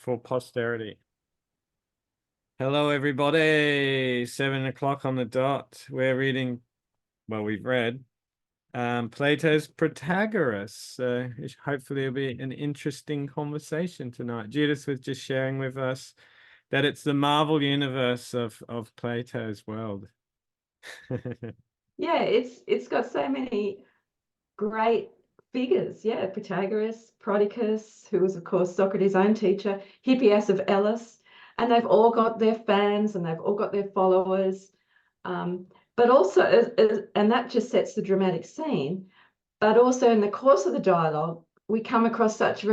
for posterity. Hello, everybody. 7 o'clock on the dot. We're reading, well, we've read Plato's Protagoras. So hopefully it'll be an interesting conversation tonight. Judith was just sharing with us that it's the Marvel universe of Plato's world. Yeah, it's got so many great figures. Yeah, Protagoras, Prodicus, who was, of course, Socrates' own teacher, Hippias of Elis, and they've all got their fans and they've all got their followers. But also, and that just sets the dramatic scene. But also in the course of the dialogue, we come across such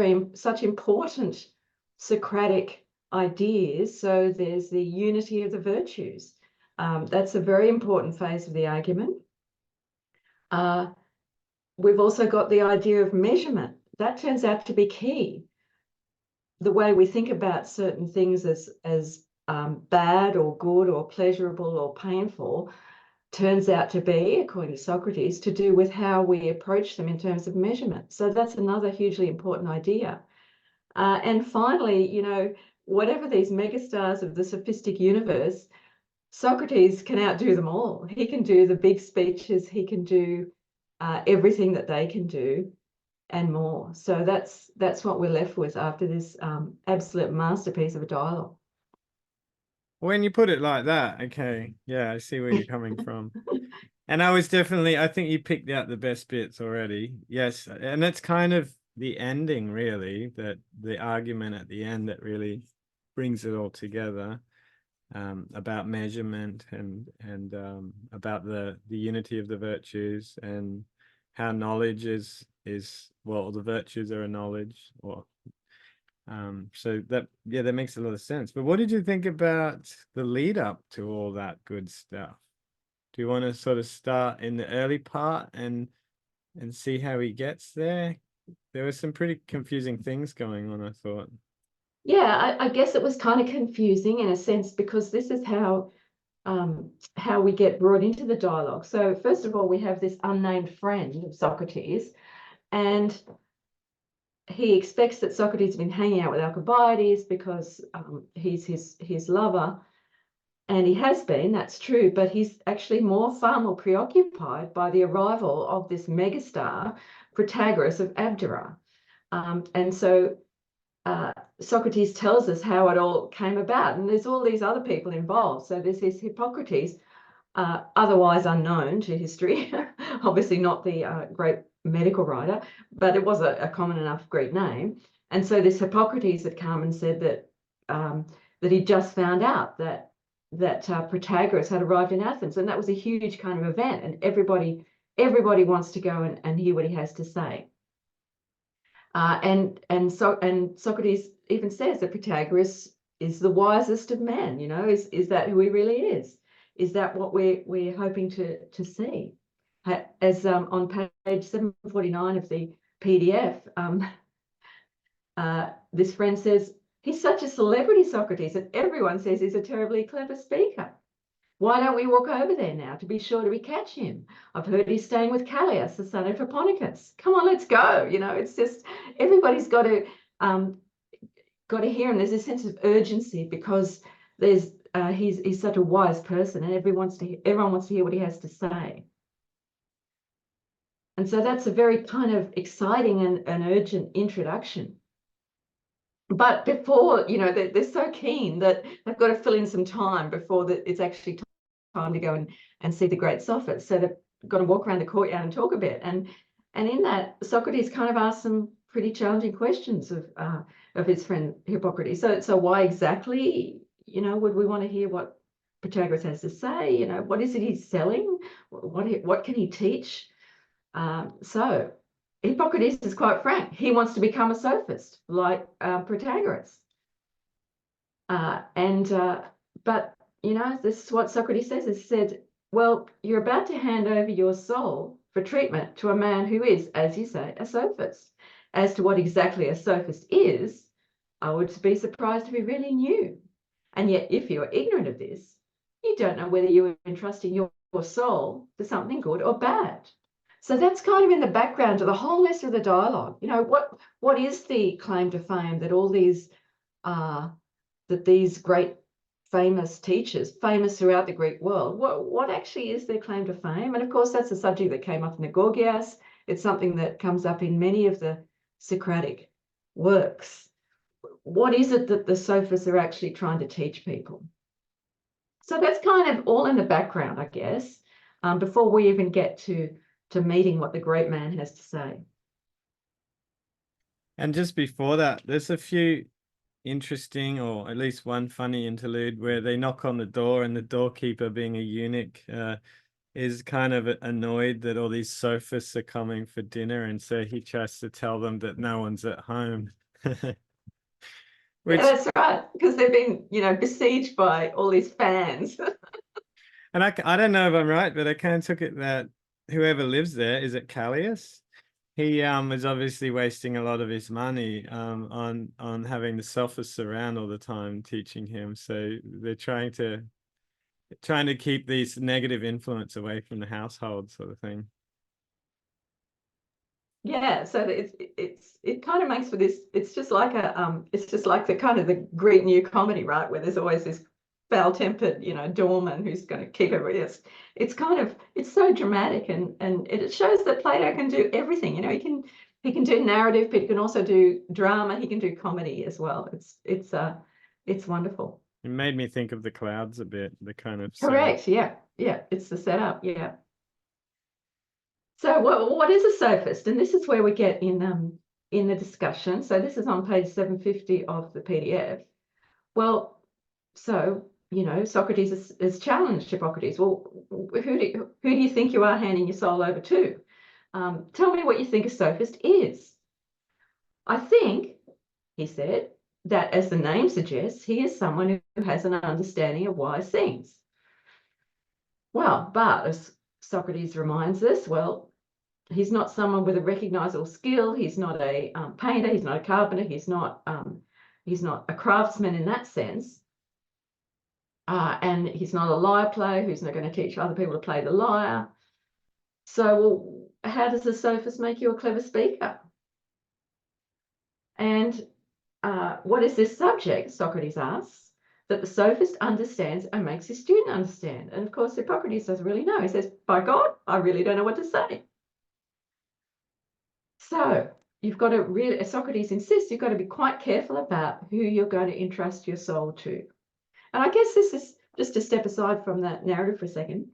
important Socratic ideas. So there's the unity of the virtues. That's a very important phase of the argument. We've also got the idea of measurement. That turns out to be key. The way we think about certain things as bad or good or pleasurable or painful turns out to be, according to Socrates, to do with how we approach them in terms of measurement. So that's another hugely important idea. And finally, whatever these megastars of the sophistic universe, Socrates can outdo them all. He can do the big speeches, he can do everything that they can do and more. So that's what we're left with after this absolute masterpiece of a dialogue. When you put it like that, okay, yeah, I see where you're coming from. And I think you picked out the best bits already. Yes, and it's kind of the ending, really, that the argument at the end that really brings it all together, about measurement and about the unity of the virtues and how knowledge is well, the virtues are a knowledge, or so that makes a lot of sense. But what did you think about the lead up to all that good stuff? Do you want to sort of start in the early part and see how he gets there? There were some pretty confusing things going on, I thought. Yeah, I guess it was kind of confusing in a sense, because this is how we get brought into the dialogue. So first of all, we have this unnamed friend of Socrates, and he expects that Socrates has been hanging out with Alcibiades because he's his lover. And he has been, that's true, but he's actually far more preoccupied by the arrival of this megastar, Protagoras of Abdera. And so Socrates tells us how it all came about, and there's all these other people involved. So there's this Hippocrates, otherwise unknown to history, obviously not the great medical writer, but it was a common enough Greek name. And so this Hippocrates had come and said that he just found out that Protagoras had arrived in Athens, and that was a huge kind of event, and everybody wants to go and hear what he has to say. And Socrates even says that Protagoras is the wisest of men. Is that who he really is? Is that what we're hoping to see? As on page 749 of the PDF, this friend says, he's such a celebrity, Socrates, and everyone says he's a terribly clever speaker. Why don't we walk over there now to be sure we catch him? I've heard he's staying with Callias, the son of Hipponicus. Come on, let's go. It's just everybody's got to hear him. There's a sense of urgency because he's such a wise person, and everyone wants to hear what he has to say. And so that's a very kind of exciting and urgent introduction. But before, they're so keen that they've got to fill in some time before it's actually time to go and see the great Sophist. So they've got to walk around the courtyard and talk a bit. And in that, Socrates kind of asks some pretty challenging questions of his friend Hippocrates. So why exactly, would we want to hear what Protagoras has to say? What is it he's selling? What can he teach? So Hippocrates is quite frank. He wants to become a sophist like Protagoras. But this is what Socrates says. He said, well, you're about to hand over your soul for treatment to a man who is, as you say, a sophist. As to what exactly a sophist is, I would be surprised if he really knew. And yet, if you are ignorant of this, you don't know whether you are entrusting your soul to something good or bad. So that's kind of in the background to the whole rest of the dialogue. What is the claim to fame that all these that these great famous teachers, famous throughout the Greek world, what actually is their claim to fame? And of course, that's a subject that came up in the Gorgias. It's something that comes up in many of the Socratic works. What is it that the Sophists are actually trying to teach people? So that's kind of all in the background, I guess, before we even get to meeting what the great man has to say. And just before that, there's a few interesting, or at least one funny interlude where they knock on the door, and the doorkeeper, being a eunuch, is kind of annoyed that all these sophists are coming for dinner, and so he tries to tell them that no one's at home. Yeah, that's right, because they've been, besieged by all these fans. And I don't know if I'm right, but I kind of took it that whoever lives there, is it Callias? He is obviously wasting a lot of his money on having the sophists around all the time teaching him. So they're trying to keep these negative influence away from the household, sort of thing. Yeah, so it kind of makes for this. It's just like the kind of the Greek new comedy, right? Where there's always this foul-tempered, doorman who's going to kick over. It's so dramatic, and it shows that Plato can do everything. He can do narrative, but he can also do drama. He can do comedy as well. It's wonderful. It made me think of the clouds a bit. The kind of Correct. setup. Yeah. It's the setup. Yeah. So what is a sophist? And this is where we get in the discussion. So this is on page 750 of the PDF. Well, so Socrates is challenged Hippocrates. Well, who do you think you are handing your soul over to? Tell me what you think a sophist is. I think, he said, that as the name suggests, he is someone who has an understanding of wise things. Well, but as Socrates reminds us, well, he's not someone with a recognizable skill. He's not a painter. He's not a carpenter. He's not a craftsman in that sense. And he's not a lyre player who's not going to teach other people to play the lyre. So, how does a sophist make you a clever speaker? And what is this subject, Socrates asks, that the sophist understands and makes his student understand? And of course, Hippocrates doesn't really know. He says, by God, I really don't know what to say. So you've got to really, as Socrates insists, you've got to be quite careful about who you're going to entrust your soul to. And I guess this is, just to step aside from that narrative for a second,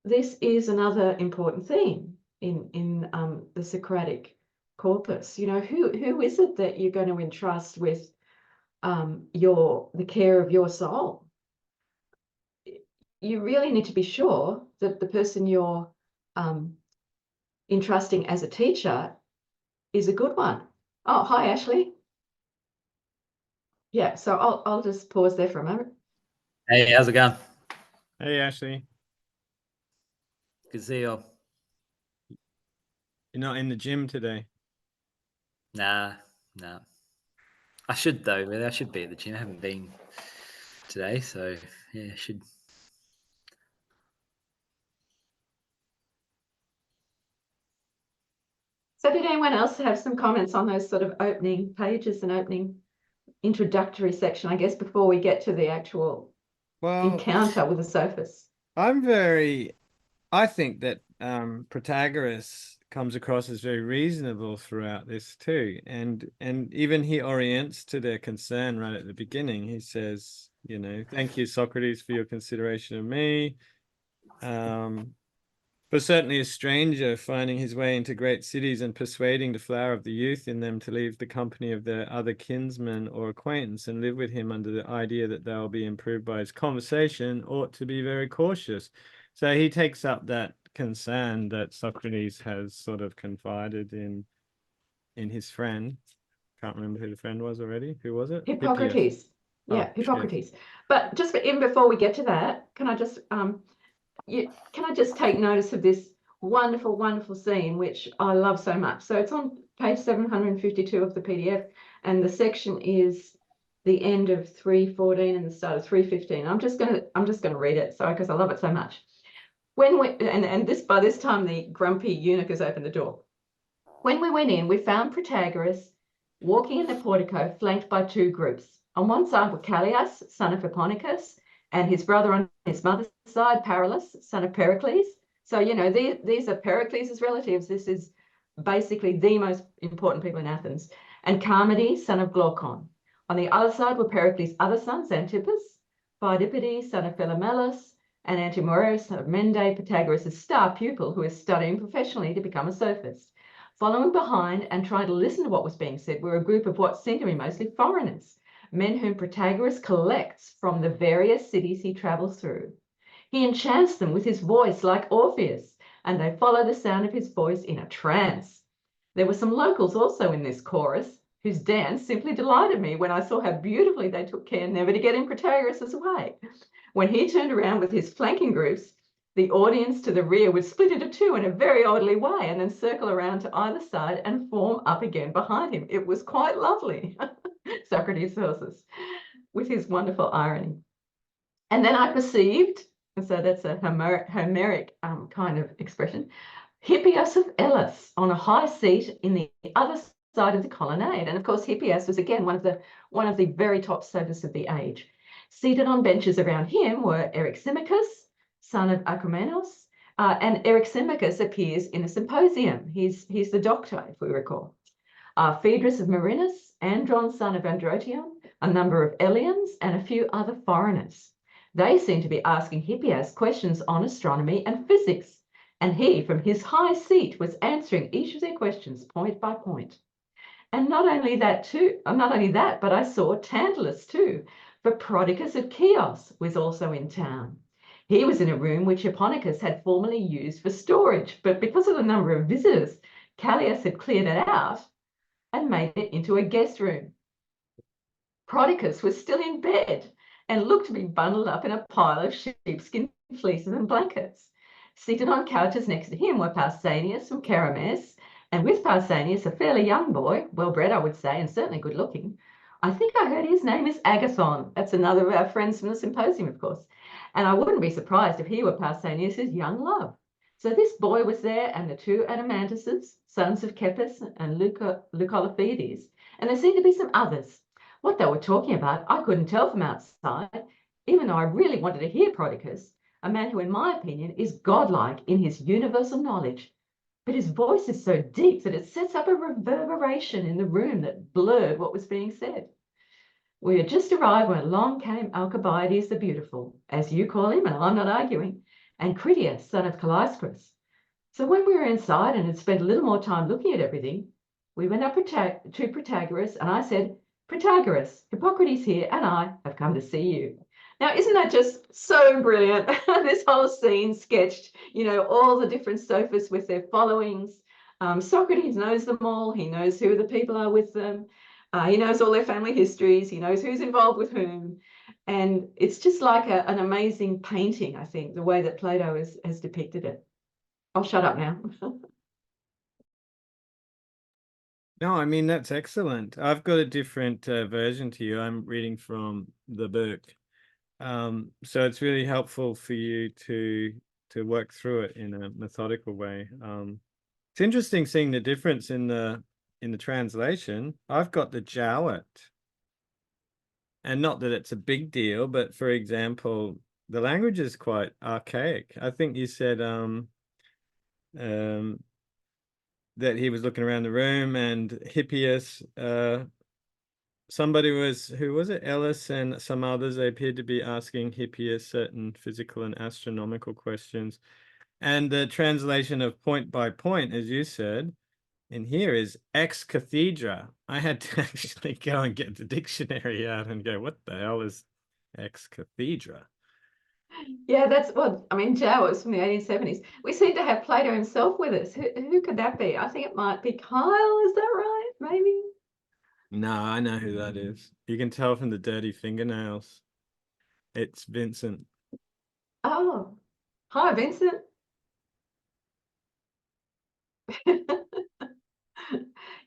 this is another important theme in the Socratic corpus. Who is it that you're going to entrust with the care of your soul? You really need to be sure that the person you're entrusting as a teacher is a good one. Oh, hi, Ashley. Yeah, so I'll just pause there for a moment. Hey, how's it going? Hey, Ashley. Good to see you all. You're not in the gym today? Nah. I should though, really. I should be at the gym. I haven't been today, so yeah, I should. So did anyone else have some comments on those sort of opening pages and opening introductory section, I guess, before we get to the actual encounter with the sophist? I think that Protagoras comes across as very reasonable throughout this too. And even he orients to their concern right at the beginning. He says, thank you, Socrates, for your consideration of me. But certainly a stranger finding his way into great cities and persuading the flower of the youth in them to leave the company of their other kinsmen or acquaintance and live with him under the idea that they will be improved by his conversation ought to be very cautious. So he takes up that concern that Socrates has sort of confided in his friend. Can't remember who the friend was already. Who was it? Hippocrates. Yeah, Hippocrates. But just even before we get to that, can I just take notice of this wonderful, wonderful scene, which I love so much. So it's on page 752 of the PDF, and the section is the end of 314 and the start of 315. I'm just gonna read it, because I love it so much. By this time the grumpy eunuch has opened the door. When we went in, we found Protagoras walking in the portico, flanked by two groups. On one side were Callias, son of Hipponicus, and his brother on his mother's side, Paralus, son of Pericles. So, you know, these are Pericles' relatives. This is basically the most important people in Athens. And Charmides, son of Glaucon. On the other side were Pericles' other sons, Antipas, Phidippides, son of Philomelus, and Antimaurus, son of Mende, Protagoras' star pupil, who is studying professionally to become a sophist. Following behind and trying to listen to what was being said were a group of what seemed to be mostly foreigners, men whom Protagoras collects from the various cities he travels through. He enchants them with his voice like Orpheus, and they follow the sound of his voice in a trance. There were some locals also in this chorus, whose dance simply delighted me when I saw how beautifully they took care never to get in Protagoras' way. When he turned around with his flanking groups, the audience to the rear would split into two in a very orderly way and then circle around to either side and form up again behind him. It was quite lovely, Socrates tells us, with his wonderful irony. And then I perceived, and so that's a Homeric kind of expression, Hippias of Elis on a high seat in the other side of the colonnade. And of course, Hippias was again one of the very top sophists of the age. Seated on benches around him were Eryximachus, son of Achomenos, and Eryximachus appears in the Symposium. He's the doctor, if we recall. Phaedrus of Marinus, Andron, son of Androtion, a number of Eleans, and a few other foreigners. They seem to be asking Hippias questions on astronomy and physics, and he, from his high seat, was answering each of their questions point by point. And not only that, but I saw Tantalus too, for Prodicus of Chios was also in town. He was in a room which Hipponicus had formerly used for storage, but because of the number of visitors, Callias had cleared it out and made it into a guest room. Prodicus was still in bed and looked to be bundled up in a pile of sheepskin fleeces and blankets. Seated on couches next to him were Pausanias from Charames, and with Pausanias, a fairly young boy, well-bred, I would say, and certainly good-looking. I think I heard his name is Agathon. That's another of our friends from the Symposium, of course. And I wouldn't be surprised if he were Pausanias' young love. So this boy was there, and the two Adamantuses, sons of Cepus and Leucolophides, and there seemed to be some others. What they were talking about, I couldn't tell from outside, even though I really wanted to hear Prodicus, a man who, in my opinion, is godlike in his universal knowledge. But his voice is so deep that it sets up a reverberation in the room that blurred what was being said. We had just arrived when along came Alcibiades the Beautiful, as you call him, and I'm not arguing, and Critias, son of Callias. So when we were inside and had spent a little more time looking at everything, we went up to Protagoras, and I said, Protagoras, Hippocrates here, and I have come to see you. Now, isn't that just so brilliant? This whole scene sketched, you know, all the different sophists with their followings. Socrates knows them all. He knows who the people are with them. He knows all their family histories. He knows who's involved with whom. And it's just like an amazing painting, I think, the way that Plato has depicted it. I'll shut up now. No, I mean, that's excellent. I've got a different version to you. I'm reading from the book. So it's really helpful for you to work through it in a methodical way. It's interesting seeing the difference in the translation. I've got the Jowett, and not that it's a big deal, but for example, the language is quite archaic. I think you said that he was looking around the room, and Hippias, somebody was, who was it? Ellis and some others, they appeared to be asking Hippias certain physical and astronomical questions. And the translation of point by point, as you said, in here is ex cathedra. I had to actually go and get the dictionary out and go, what the hell is ex cathedra? Yeah, that's what I mean. Jow was from the 1870s. We seem to have Plato himself with us. Who could that be? I think it might be Kyle. Is that right? Maybe. No, I know who that is. You can tell from the dirty fingernails. It's Vincent. Oh, hi, Vincent.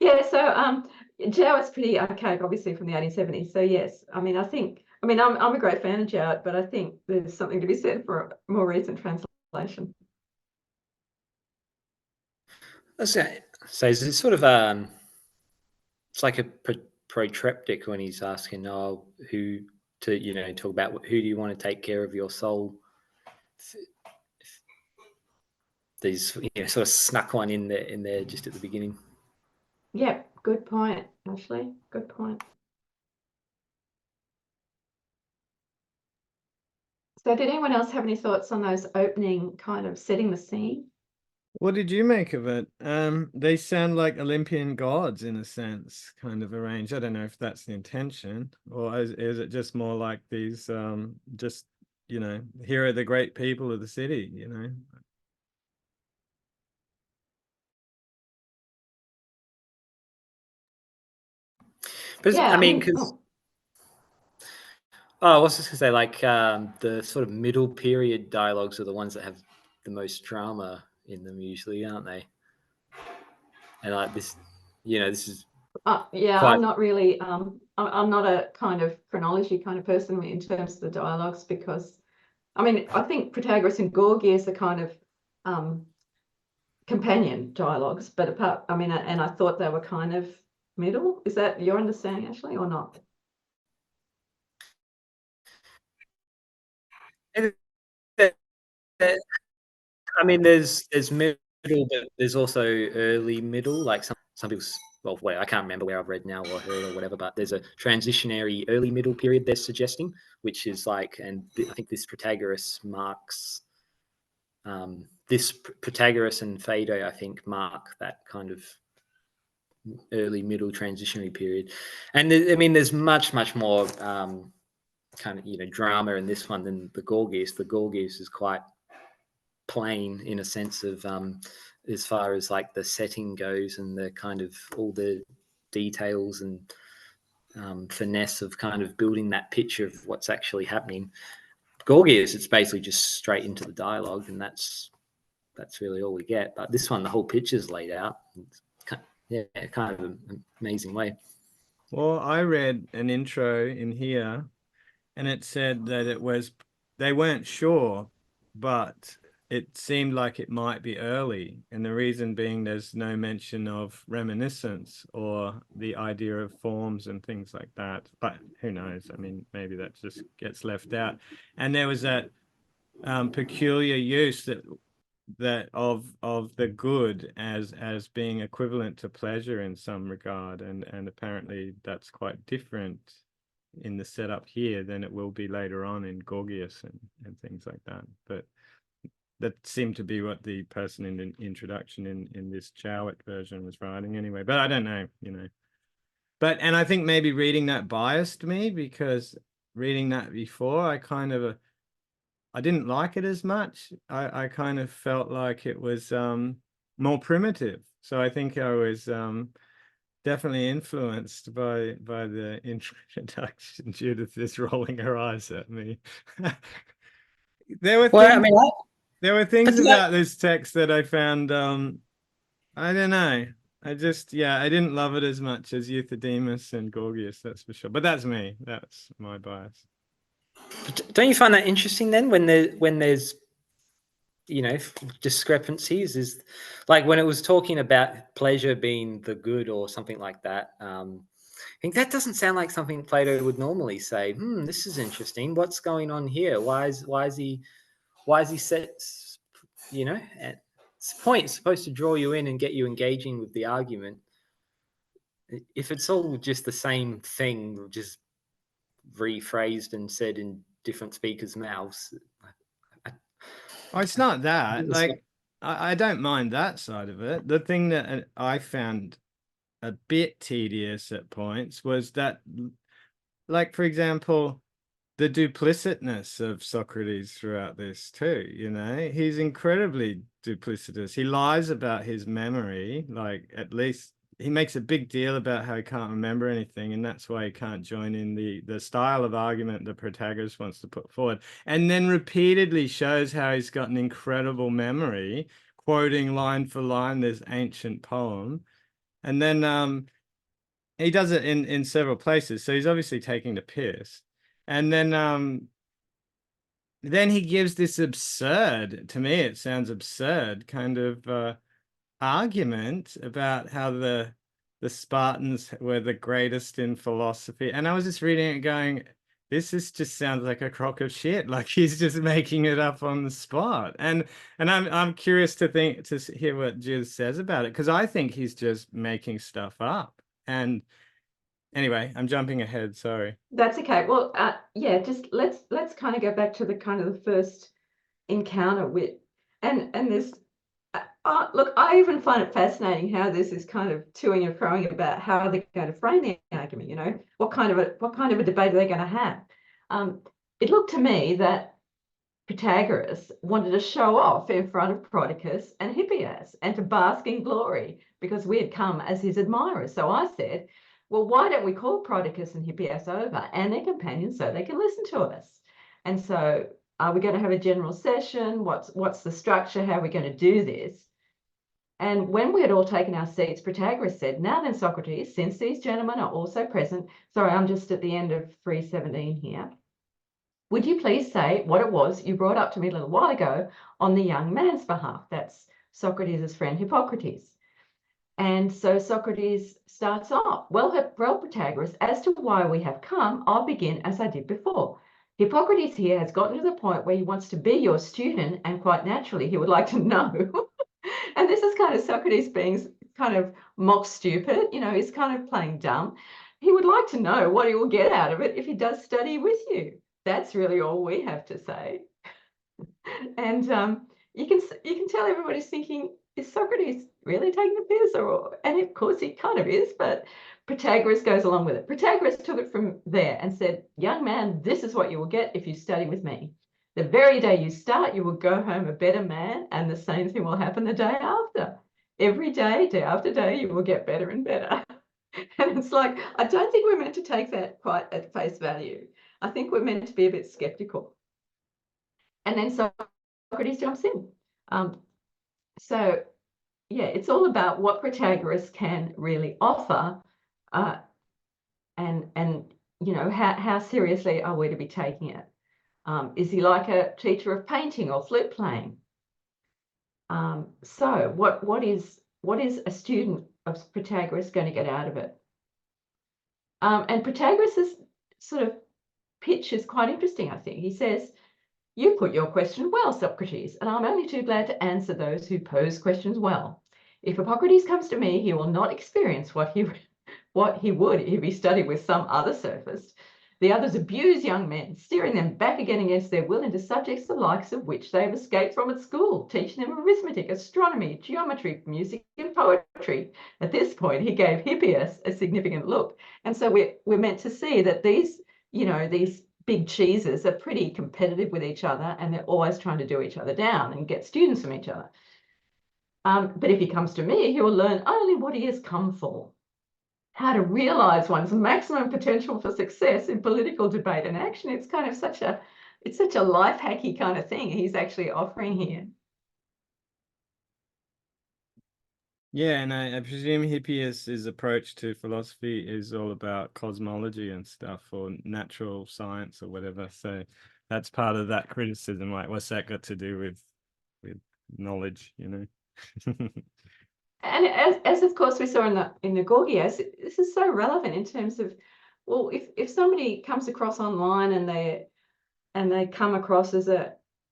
Yeah, so Jow is pretty archaic, obviously from the 1870s. So yes, I mean, I'm a great fan of Jowett, but I think there's something to be said for a more recent translation. So is it sort of It's like a protreptic when he's asking, "Oh, who to talk about who do you want to take care of your soul?" These sort of snuck one in there just at the beginning. Yeah, good point, Ashley. Good point. So did anyone else have any thoughts on those opening kind of setting the scene? What did you make of it? They sound like Olympian gods in a sense, kind of arranged. I don't know if that's the intention, or is it just more like these, just, here are the great people of the city, But Yeah, I mean, mean, because I was just gonna say, like, the sort of middle period dialogues are the ones that have the most drama in them, usually, aren't they? And like this, this is yeah, quite. I'm not really, I'm not a kind of chronology kind of person in terms of the dialogues, because, I mean, I think Protagoras and Gorgias are kind of companion dialogues, but apart, I mean, and I thought they were kind of middle. Is that your understanding, Ashley, or not? I mean, there's middle, but there's also early middle. Like some people, well, wait, I can't remember where I've read now or heard or whatever, but there's a transitionary early middle period they're suggesting, which is like, and I think this Protagoras marks, this Protagoras and Phaedo, I think, mark that kind of early middle transitionary period. And I mean, there's much more kind of drama in this one than the Gorgias. The Gorgias is quite plain in a sense of as far as like the setting goes and the kind of all the details and finesse of kind of building that picture of what's actually happening. Gorgias, it's basically just straight into the dialogue, and that's really all we get. But this one, the whole picture's laid out. Kind of an amazing way. Well, I read an intro in here, and it said that they weren't sure, but it seemed like it might be early. And the reason being there's no mention of reminiscence or the idea of forms and things like that. But who knows? I mean, maybe that just gets left out. And there was that peculiar use that of the good as being equivalent to pleasure in some regard, and apparently that's quite different in the setup here than it will be later on in Gorgias and things like that. But that seemed to be what the person in the introduction in this Jowett version was writing anyway. But I don't know, and I think maybe reading that biased me, because reading that before I didn't like it as much. I kind of felt like it was more primitive. So I think I was definitely influenced by the introduction. Judith is rolling her eyes at me. There were Well, things, I mean, there were things about this text that I found I don't know. I didn't love it as much as Euthydemus and Gorgias, that's for sure. But that's me. That's my bias. don't you find that interesting then when there's discrepancies? Is like when it was talking about pleasure being the good or something like that. I think that doesn't sound like something Plato would normally say. This is interesting. What's going on here? Why is he set? At this point, it's supposed to draw you in and get you engaging with the argument. If it's all just the same thing, just rephrased and said in different speakers' mouths. Oh, it's not that. Like, I don't mind that side of it. The thing that I found a bit tedious at points was that, like, for example, the duplicitness of Socrates throughout this too, he's incredibly duplicitous. He lies about his memory, like at least he makes a big deal about how he can't remember anything, and that's why he can't join in the style of argument that Protagoras wants to put forward, and then repeatedly shows how he's got an incredible memory, quoting line for line this ancient poem. And then he does it in several places, so he's obviously taking the piss. And then he gives this absurd, to me it sounds absurd, kind of argument about how the the Spartans were the greatest in philosophy. And I was just reading it going, this just sounds like a crock of shit. Like he's just making it up on the spot. And I'm curious to hear what Jill says about it, because I think he's just making stuff up. And anyway, I'm jumping ahead, sorry. That's okay. Well, yeah, just let's kind of go back to the kind of the first encounter with, and this. Look, I even find it fascinating how this is kind of toing and froing about how they're going to frame the argument. You know, what kind of a debate are they going to have? It looked to me that Protagoras wanted to show off in front of Prodicus and Hippias and to bask in glory because we had come as his admirers. So I said, well, why don't we call Prodicus and Hippias over and their companions so they can listen to us? And so are we going to have a general session? What's the structure? How are we going to do this? And when we had all taken our seats, Protagoras said, now then, Socrates, since these gentlemen are also present, sorry, I'm just at the end of 317 here. Would you please say what it was you brought up to me a little while ago on the young man's behalf? That's Socrates' friend Hippocrates. And so Socrates starts off, well, Protagoras, as to why we have come, I'll begin as I did before. Hippocrates here has gotten to the point where he wants to be your student, and quite naturally, he would like to know. And this is kind of Socrates being kind of mock stupid, you know, he's kind of playing dumb. He would like to know what he will get out of it if he does study with you. That's really all we have to say. And you can tell everybody's thinking, is Socrates really taking the piss? And of course he kind of is, but Protagoras goes along with it. Protagoras took it from there and said, young man, this is what you will get if you study with me. The very day you start, you will go home a better man, and the same thing will happen the day after. Every day, day after day, you will get better and better. And it's like, I don't think we're meant to take that quite at face value. I think we're meant to be a bit skeptical. And then Socrates jumps in. So, yeah, it's all about what Protagoras can really offer, and you know, how seriously are we to be taking it? Is he like a teacher of painting or flute playing? So what is a student of Protagoras going to get out of it? And Protagoras' sort of pitch is quite interesting, I think. He says, you put your question well, Socrates, and I'm only too glad to answer those who pose questions well. If Hippocrates comes to me, he will not experience what he would if he studied with some other sophist. The others abuse young men, steering them back again against their will into subjects the likes of which they have escaped from at school, teaching them arithmetic, astronomy, geometry, music, and poetry. At this point, he gave Hippias a significant look. And so we're meant to see that these, you know, these big cheeses are pretty competitive with each other, and they're always trying to do each other down and get students from each other. But if he comes to me, he will learn only what he has come for. How to realize one's maximum potential for success in political debate and action. It's kind of such a life hacky kind of thing he's actually offering here. Yeah, and I presume Hippias's approach to philosophy is all about cosmology and stuff, or natural science or whatever. So that's part of that criticism. Like, what's that got to do with knowledge, you know? And as of course we saw in the Gorgias, this is so relevant in terms of, well, if somebody comes across online and they come across as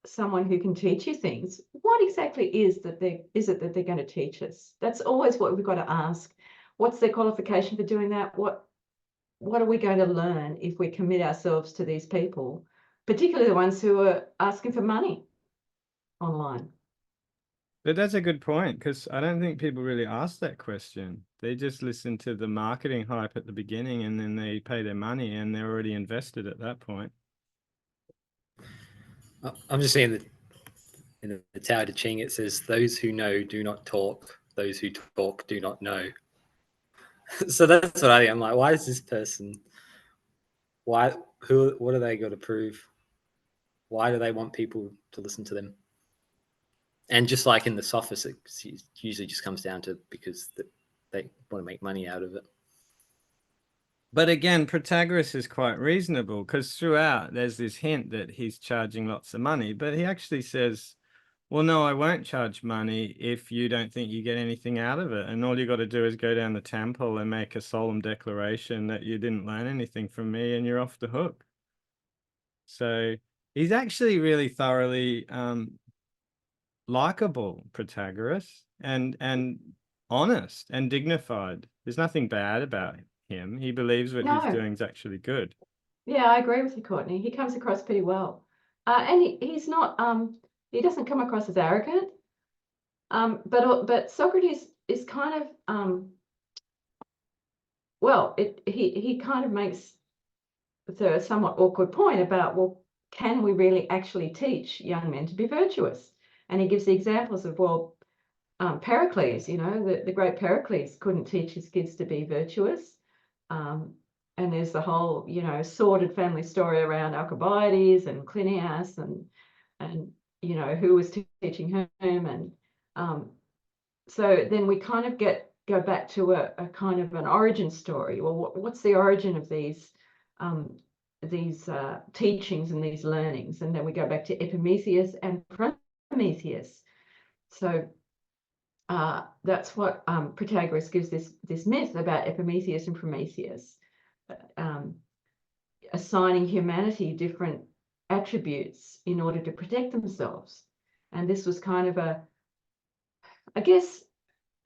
someone who can teach you things, what exactly is it that they're going to teach us? That's always what we've got to ask. What's their qualification for doing that? What are we going to learn if we commit ourselves to these people, particularly the ones who are asking for money online? But that's a good point, because I don't think people really ask that question. They just listen to the marketing hype at the beginning, and then they pay their money and they're already invested at that point. I'm just saying that in the Tao Te Ching, it says, those who know do not talk, those who talk do not know. So that's what I think. I'm like, why is this person, what do they got to prove? Why do they want people to listen to them? And just like in the Sophists, it usually just comes down to because they want to make money out of it. But again, Protagoras is quite reasonable, because throughout there's this hint that he's charging lots of money, but he actually says, well, no, I won't charge money if you don't think you get anything out of it. And all you got to do is go down the temple and make a solemn declaration that you didn't learn anything from me and you're off the hook. So he's actually really thoroughly likable, Protagoras, and honest and dignified. There's nothing bad about him. He believes what he's No, doing is actually good. yeah, I agree with you, Courtney. He comes across pretty well. And he's not, he doesn't come across as arrogant. But Socrates is kind of, well, he kind of makes the somewhat awkward point about, well, can we really actually teach young men to be virtuous? And he gives the examples of, well, Pericles, you know, the great Pericles couldn't teach his kids to be virtuous. And there's the whole, you know, sordid family story around Alcibiades and Clinias and you know, who was teaching whom. And so then we kind of go back to a kind of an origin story. Well, what's the origin of these teachings and these learnings? And then we go back to Epimetheus and Prometheus. So that's what Protagoras gives this myth about Epimetheus and Prometheus, assigning humanity different attributes in order to protect themselves. And this was kind of I guess,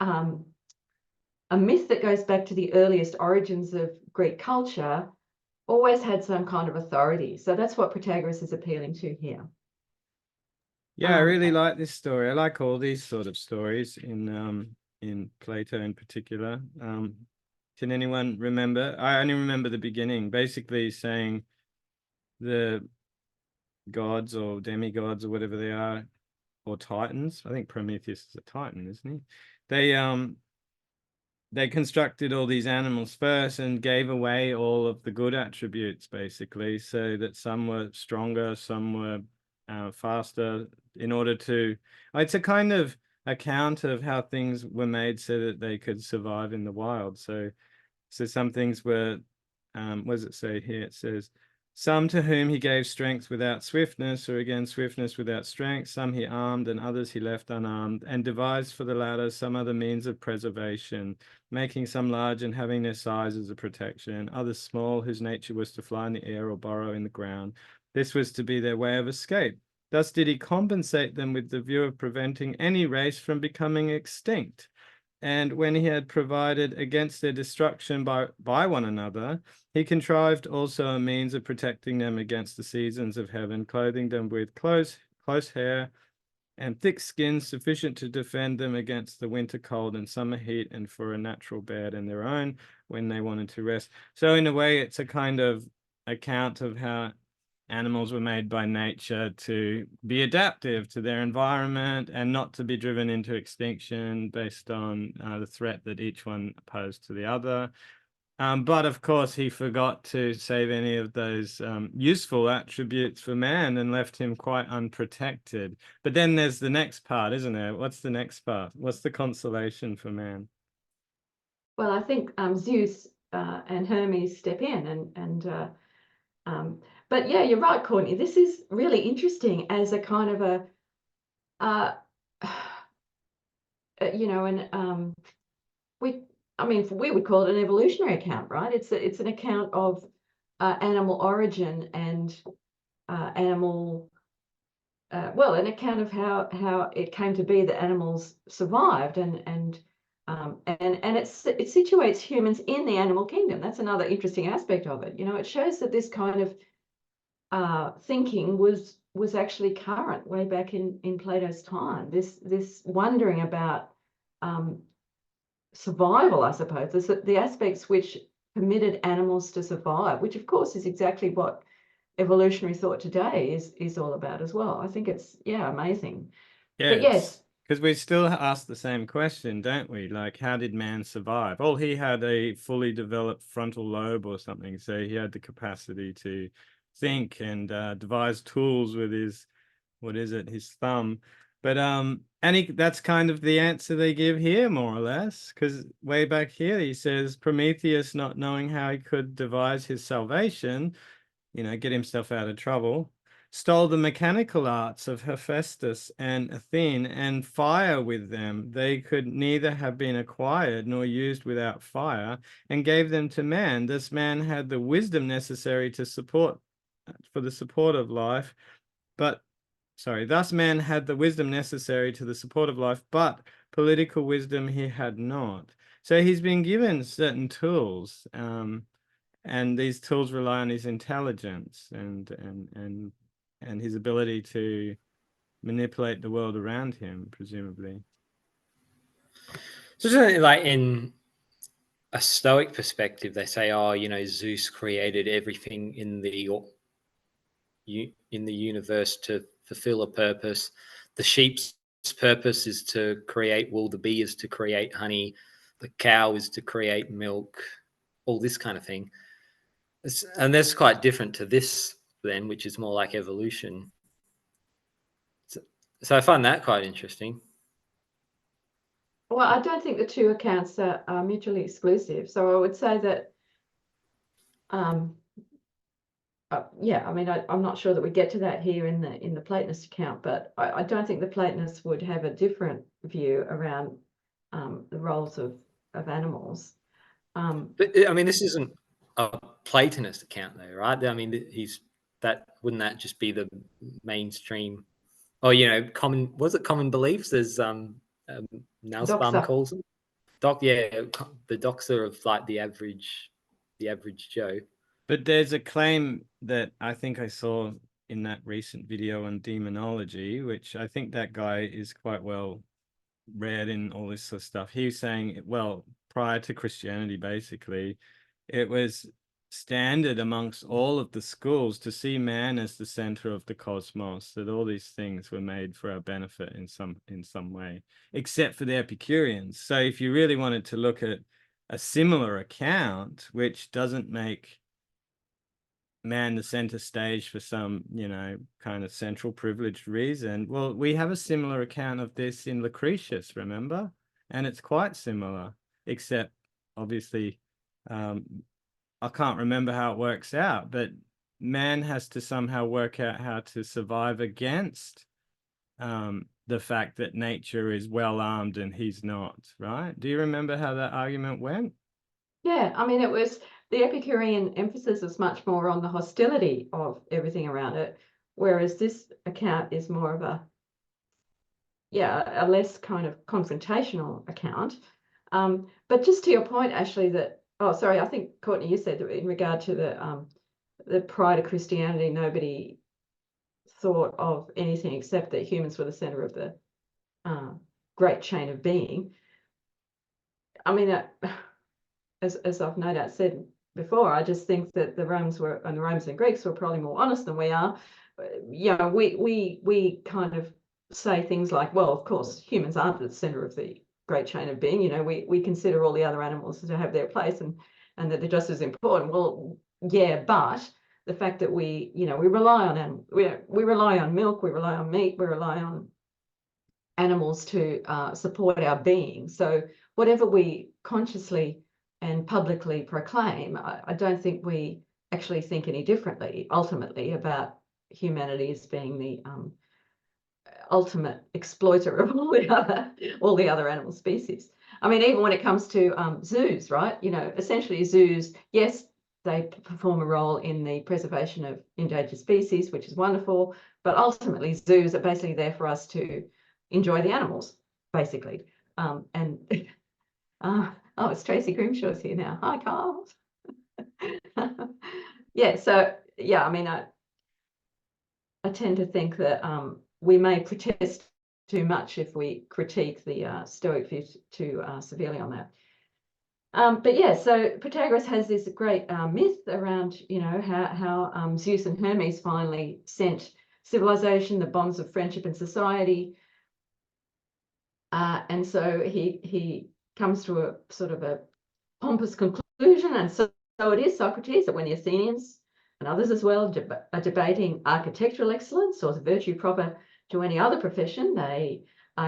a myth that goes back to the earliest origins of Greek culture, always had some kind of authority. So that's what Protagoras is appealing to here. Yeah, I really like this story. I like all these sort of stories in Plato in particular. Can anyone remember? I only remember the beginning, basically saying the gods or demigods or whatever they are, or titans. I think Prometheus is a titan, isn't he? They constructed all these animals first and gave away all of the good attributes, basically, so that some were stronger, some were faster, in order to, it's a kind of account of how things were made so that they could survive in the wild. So some things were, what does it say here? It says, some to whom he gave strength without swiftness, or again, swiftness without strength. Some he armed, and others he left unarmed, and devised for the latter some other means of preservation, making some large and having their size as a protection, others small, whose nature was to fly in the air or burrow in the ground. This was to be their way of escape. Thus did he compensate them with the view of preventing any race from becoming extinct. And when he had provided against their destruction by one another, he contrived also a means of protecting them against the seasons of heaven, clothing them with close hair and thick skins sufficient to defend them against the winter cold and summer heat, and for a natural bed and their own when they wanted to rest. So in a way, it's a kind of account of how animals were made by nature to be adaptive to their environment and not to be driven into extinction based on the threat that each one posed to the other. But of course, he forgot to save any of those useful attributes for man and left him quite unprotected. But then there's the next part, isn't there? What's the next part? What's the consolation for man? Well, I think Zeus and Hermes step in but yeah, you're right, Courtney. This is really interesting as a kind of you know, and we would call it an evolutionary account, right? It's an account of animal origin and animal, well, an account of how it came to be that animals survived, and it situates humans in the animal kingdom. That's another interesting aspect of it. You know, it shows that this kind of thinking was actually current way back in Plato's time. This wondering about survival, I suppose, the aspects which permitted animals to survive, which of course is exactly what evolutionary thought today is all about as well. I think it's, yeah, amazing. Yeah, But yes, because we still ask the same question, don't we? Like, how did man survive? Well, he had a fully developed frontal lobe or something, so he had the capacity to think and devise tools with his, what is it, his thumb. But that's kind of the answer they give here, more or less, because way back here he says Prometheus, not knowing how he could devise his salvation, you know, get himself out of trouble, stole the mechanical arts of Hephaestus and Athene, and fire with them. They could neither have been acquired nor used without fire, and gave them to man. This man had the wisdom necessary to support, for the support of life, thus man had the wisdom necessary to the support of life, but political wisdom he had not. So he's been given certain tools, and these tools rely on his intelligence and his ability to manipulate the world around him, presumably. So like in a Stoic perspective, they say, oh, you know, Zeus created everything in the universe to fulfill a purpose. The sheep's purpose is to create wool. The bee is to create honey. The cow is to create milk. All this kind of thing. And that's quite different to this then, which is more like evolution. So I find that quite interesting. Well, I don't think the two accounts are mutually exclusive. So I would say that, yeah, I mean, I'm not sure that we get to that here in the Platonist account, but I don't think the Platonists would have a different view around the roles of animals. But I mean, this isn't a Platonist account, though, right? I mean, wouldn't that just be the mainstream, or you know, common? Was it common beliefs? There's Nussbaum Doxa. calls them the doxa of like the average Joe. But there's a claim that I think I saw in that recent video on demonology, which I think that guy is quite well read in all this sort of stuff. He was saying, well, prior to Christianity, basically, it was standard amongst all of the schools to see man as the center of the cosmos, that all these things were made for our benefit in some way, except for the Epicureans. So if you really wanted to look at a similar account, which doesn't make man the center stage for some, you know, kind of central privileged reason, well, we have a similar account of this in Lucretius, remember? And it's quite similar, except obviously I can't remember how it works out, but man has to somehow work out how to survive against the fact that nature is well armed and he's not, right? Do you remember how that argument went? Yeah, I mean, it was the Epicurean emphasis was much more on the hostility of everything around it, whereas this account is more of a less kind of confrontational account. But just to your point, Ashley, that I think Courtney, you said that in regard to the prior to Christianity, nobody thought of anything except that humans were the center of the great chain of being. I mean, as I've no doubt said before, I just think that the Romans and Greeks were probably more honest than we are. You know, we kind of say things like, well, of course, humans aren't the center of the great chain of being. You know, we consider all the other animals to have their place and that they're just as important. Well, yeah, but the fact that we rely on we rely on milk, we rely on meat, we rely on animals to support our being. So whatever we consciously and publicly proclaim, I don't think we actually think any differently ultimately about humanity as being the ultimate exploiter of all the other animal species. I mean, even when it comes to zoos, right? You know, essentially zoos, yes, they perform a role in the preservation of endangered species, which is wonderful, but ultimately zoos are basically there for us to enjoy the animals, basically. It's Tracy Grimshaw's here now. Hi, Carl. Yeah, so yeah, I mean, I tend to think that we may protest too much if we critique the Stoic view too severely on that. But yeah, so Protagoras has this great myth around, you know, how Zeus and Hermes finally sent civilization, the bonds of friendship and society. And so he comes to a sort of a pompous conclusion. And so it is, Socrates, that when the Athenians and others as well are debating architectural excellence or the virtue proper to any other profession, they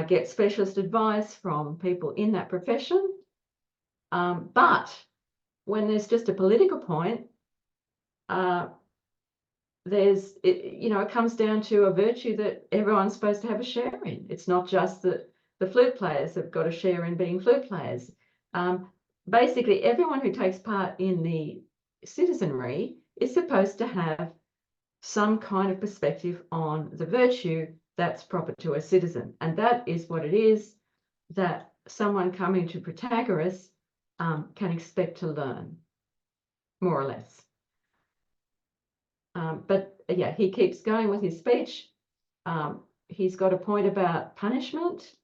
get specialist advice from people in that profession. But when there's just a political point, it comes down to a virtue that everyone's supposed to have a share in. It's not just that the flute players have got a share in being flute players. Basically, everyone who takes part in the citizenry is supposed to have some kind of perspective on the virtue that's proper to a citizen. And that is what it is that someone coming to Protagoras can expect to learn, more or less. But yeah, he keeps going with his speech. He's got a point about punishment.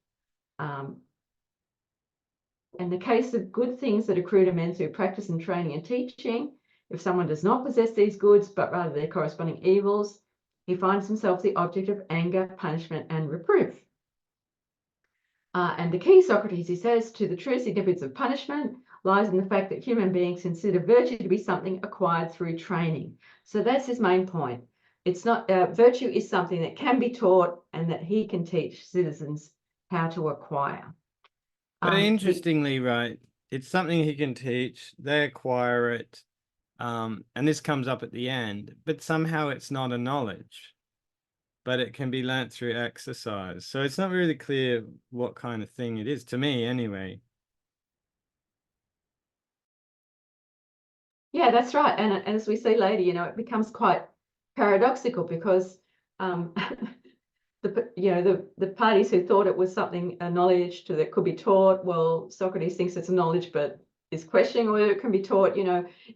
In the case of good things that accrue to men through practice and training and teaching, if someone does not possess these goods, but rather their corresponding evils, he finds himself the object of anger, punishment, and reproof. And the key, Socrates, he says, to the true significance of punishment lies in the fact that human beings consider virtue to be something acquired through training. So that's his main point. It's not virtue is something that can be taught and that he can teach citizens how to acquire. But interestingly, right, it's something he can teach, they acquire it, and this comes up at the end, but somehow it's not a knowledge, but it can be learnt through exercise. So it's not really clear what kind of thing it is, to me anyway. Yeah, that's right. And as we see later, it becomes quite paradoxical because the parties who thought it was something, a knowledge that could be taught, well, Socrates thinks it's a knowledge, but is questioning whether it can be taught.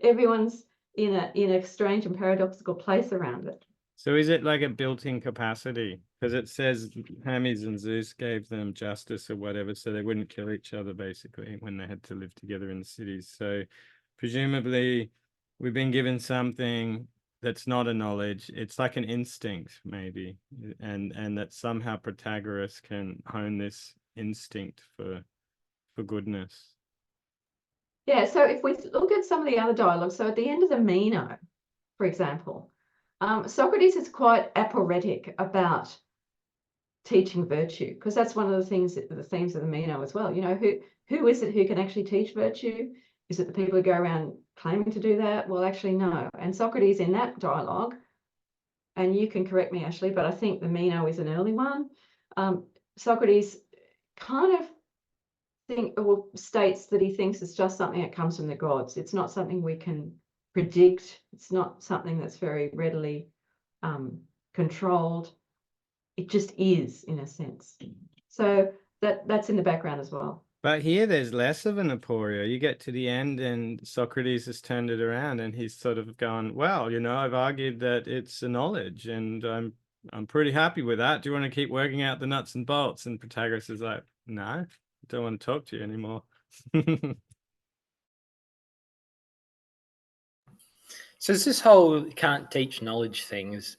Everyone's in a strange and paradoxical place around it. So is it like a built-in capacity? Because it says Hermes and Zeus gave them justice or whatever, so they wouldn't kill each other, basically, when they had to live together in the cities. So presumably we've been given something that's not a knowledge. It's like an instinct, maybe, and that somehow Protagoras can hone this instinct for goodness. Yeah, so if we look at some of the other dialogues, so at the end of the Meno, for example, Socrates is quite aporetic about teaching virtue, because that's one of the themes of the Meno as well. Who is it who can actually teach virtue? Is it the people who go around claiming to do that? Well, actually, no. And Socrates in that dialogue, and you can correct me, Ashley, but I think the Meno is an early one. Socrates kind of states that he thinks it's just something that comes from the gods. It's not something we can predict. It's not something that's very readily controlled. It just is, in a sense. So that's in the background as well. But here there's less of an aporia. You get to the end and Socrates has turned it around and he's sort of gone, well, I've argued that it's a knowledge and I'm pretty happy with that. Do you want to keep working out the nuts and bolts? And Protagoras is like, no, I don't want to talk to you anymore. So is this whole can't teach knowledge thing, is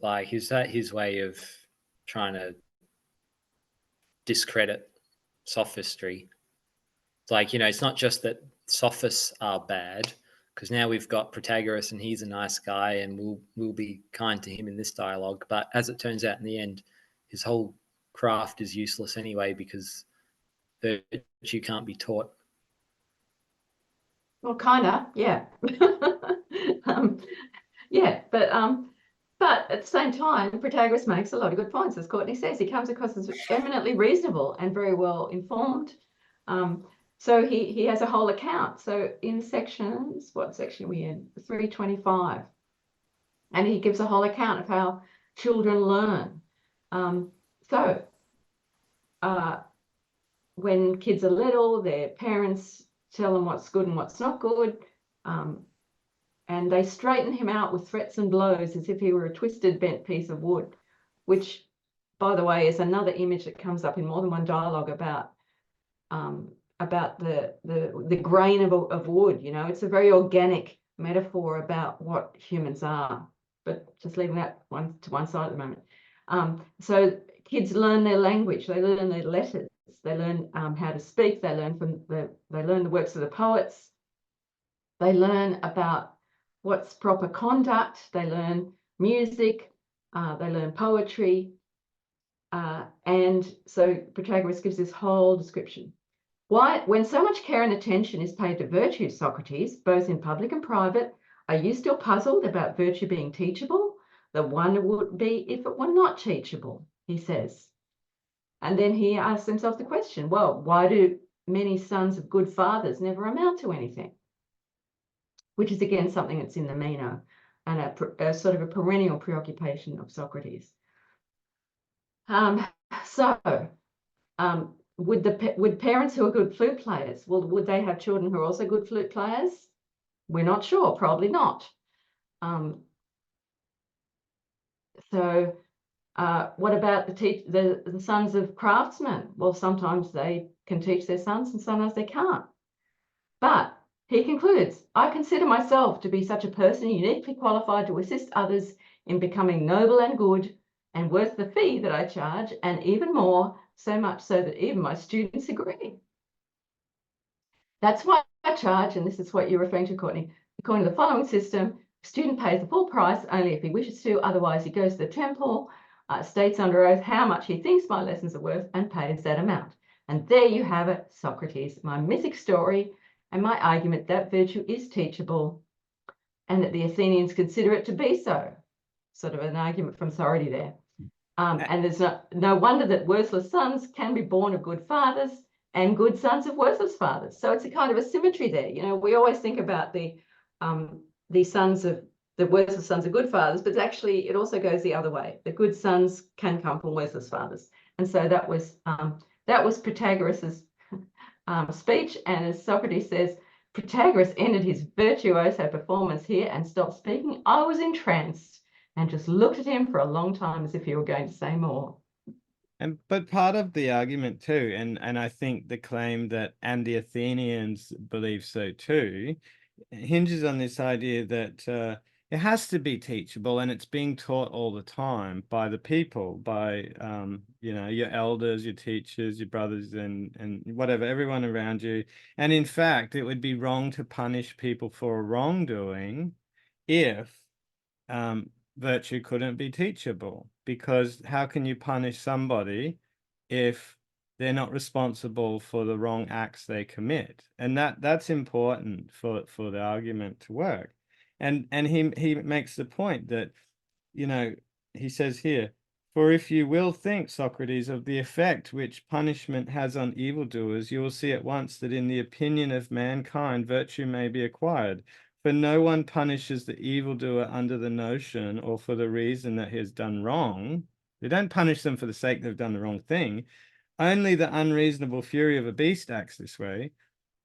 that his way of trying to discredit sophistry? It's it's not just that sophists are bad, because now we've got Protagoras and he's a nice guy and we'll be kind to him in this dialogue. But as it turns out in the end, his whole craft is useless anyway because virtue can't be taught. Well, kind of, yeah. Yeah, but at the same time, Protagoras makes a lot of good points. As Courtney says, he comes across as eminently reasonable and very well informed. So he has a whole account. So in sections, what section are we in? 325. And he gives a whole account of how children learn. When kids are little, their parents tell them what's good and what's not good. And they straighten him out with threats and blows as if he were a twisted, bent piece of wood, which, by the way, is another image that comes up in more than one dialogue about the grain of wood. It's a very organic metaphor about what humans are, but just leaving that to one side at the moment. So kids learn their language, they learn their letters, they learn how to speak, they learn the works of the poets, they learn about what's proper conduct, they learn music, they learn poetry, and so Protagoras gives this whole description. Why, when so much care and attention is paid to virtue, Socrates, both in public and private, are you still puzzled about virtue being teachable? The wonder would be if it were not teachable, he says. And then he asks himself the question, well, why do many sons of good fathers never amount to anything? Which is again something that's in the Meno and a sort of a perennial preoccupation of Socrates. Would parents who are good flute players, well, would they have children who are also good flute players? We're not sure, probably not. What about the sons of craftsmen? Well, sometimes they can teach their sons and sometimes they can't. But he concludes, I consider myself to be such a person uniquely qualified to assist others in becoming noble and good and worth the fee that I charge, and even more, so much so that even my students agree. That's why I charge, and this is what you're referring to, Courtney, according to the following system, a student pays the full price only if he wishes to, otherwise he goes to the temple, states under oath how much he thinks my lessons are worth and pays that amount. And there you have it, Socrates, my mythic story and my argument that virtue is teachable and that the Athenians consider it to be so. Sort of an argument from Sorority there. And there's no wonder that worthless sons can be born of good fathers and good sons of worthless fathers. So it's a kind of a symmetry there. You know, we always think about the worthless sons of good fathers, but actually it also goes the other way. The good sons can come from worthless fathers. And so that was Protagoras' speech. And as Socrates says, Protagoras ended his virtuoso performance here and stopped speaking. I was entranced and just looked at him for a long time as if he were going to say more. But part of the argument too, and I think the claim that and the Athenians believe so too, hinges on this idea that it has to be teachable and it's being taught all the time by the people, by your elders, your teachers, your brothers, and whatever, everyone around you. And in fact, it would be wrong to punish people for wrongdoing if virtue couldn't be teachable, because how can you punish somebody if they're not responsible for the wrong acts they commit? And that's important for the argument to work. And he makes the point that, he says here, for if you will think, Socrates, of the effect which punishment has on evildoers, you will see at once that in the opinion of mankind, virtue may be acquired. For no one punishes the evildoer under the notion or for the reason that he has done wrong. They don't punish them for the sake they've done the wrong thing. Only the unreasonable fury of a beast acts this way.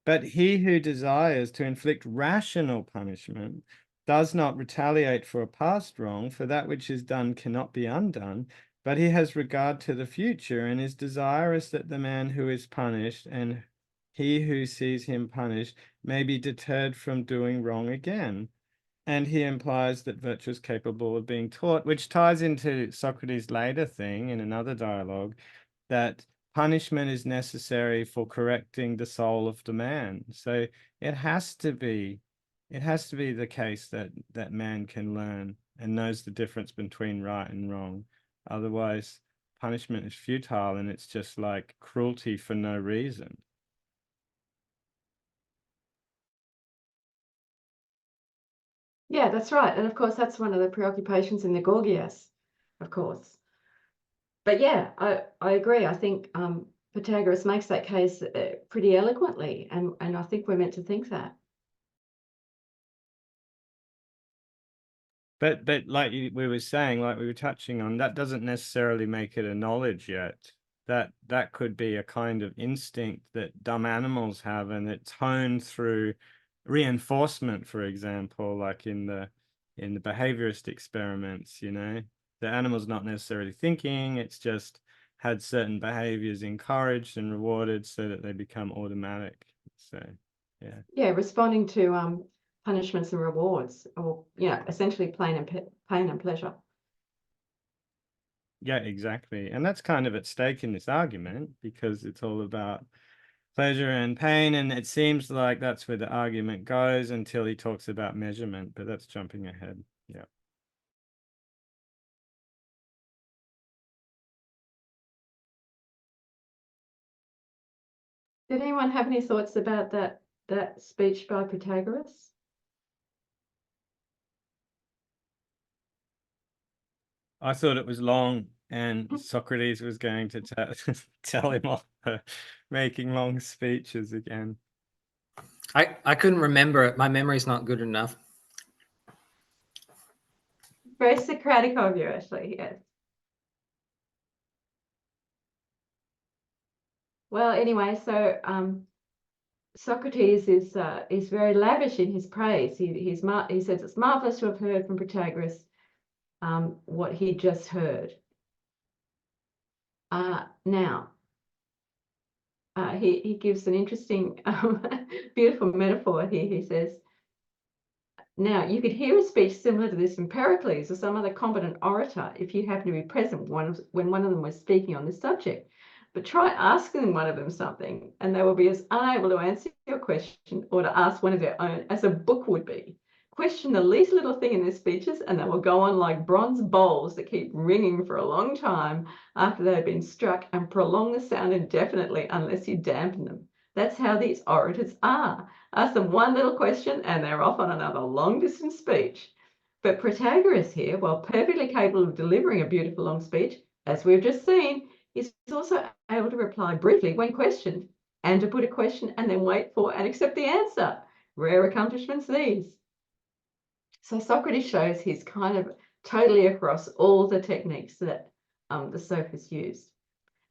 But he who desires to inflict rational punishment does not retaliate for a past wrong, for that which is done cannot be undone, but he has regard to the future and is desirous that the man who is punished and he who sees him punished may be deterred from doing wrong again. And he implies that virtue is capable of being taught, which ties into Socrates' later thing in another dialogue, that punishment is necessary for correcting the soul of the man. So it has to be the case that man can learn and knows the difference between right and wrong. Otherwise, punishment is futile and it's just like cruelty for no reason. Yeah, that's right. And of course, that's one of the preoccupations in the Gorgias, of course. But yeah, I agree. I think Protagoras makes that case pretty eloquently, and I think we're meant to think that. But like we were saying, like we were touching on, that doesn't necessarily make it a knowledge yet. That could be a kind of instinct that dumb animals have, and it's honed through reinforcement, for example, like in the behaviorist experiments, the animal's not necessarily thinking, it's just had certain behaviors encouraged and rewarded so that they become automatic. So yeah, responding to punishments and rewards, or essentially pain and pleasure. Yeah, exactly. And that's kind of at stake in this argument, because it's all about pleasure and pain, and it seems like that's where the argument goes until he talks about measurement, but that's jumping ahead. Yeah. Did anyone have any thoughts about that speech by Protagoras? I thought it was long, and Socrates was going to tell him off for making long speeches again. I couldn't remember it. My memory's not good enough. Very Socratic of you, actually, yes. Well, anyway, so Socrates is very lavish in his praise. He says it's marvelous to have heard from Protagoras what he just heard. Now, he gives an interesting, beautiful metaphor here. He says, now you could hear a speech similar to this from Pericles or some other competent orator if you happen to be present when one of them was speaking on this subject. But try asking one of them something, and they will be as unable to answer your question or to ask one of their own as a book would be. Question the least little thing in their speeches, and they will go on like bronze bowls that keep ringing for a long time after they've been struck and prolong the sound indefinitely unless you dampen them. That's how these orators are. Ask them one little question, and they're off on another long-distance speech. But Protagoras here, while perfectly capable of delivering a beautiful long speech, as we've just seen, is also able to reply briefly when questioned, and to put a question and then wait for and accept the answer. Rare accomplishments these. So Socrates shows he's kind of totally across all the techniques that the Sophists used.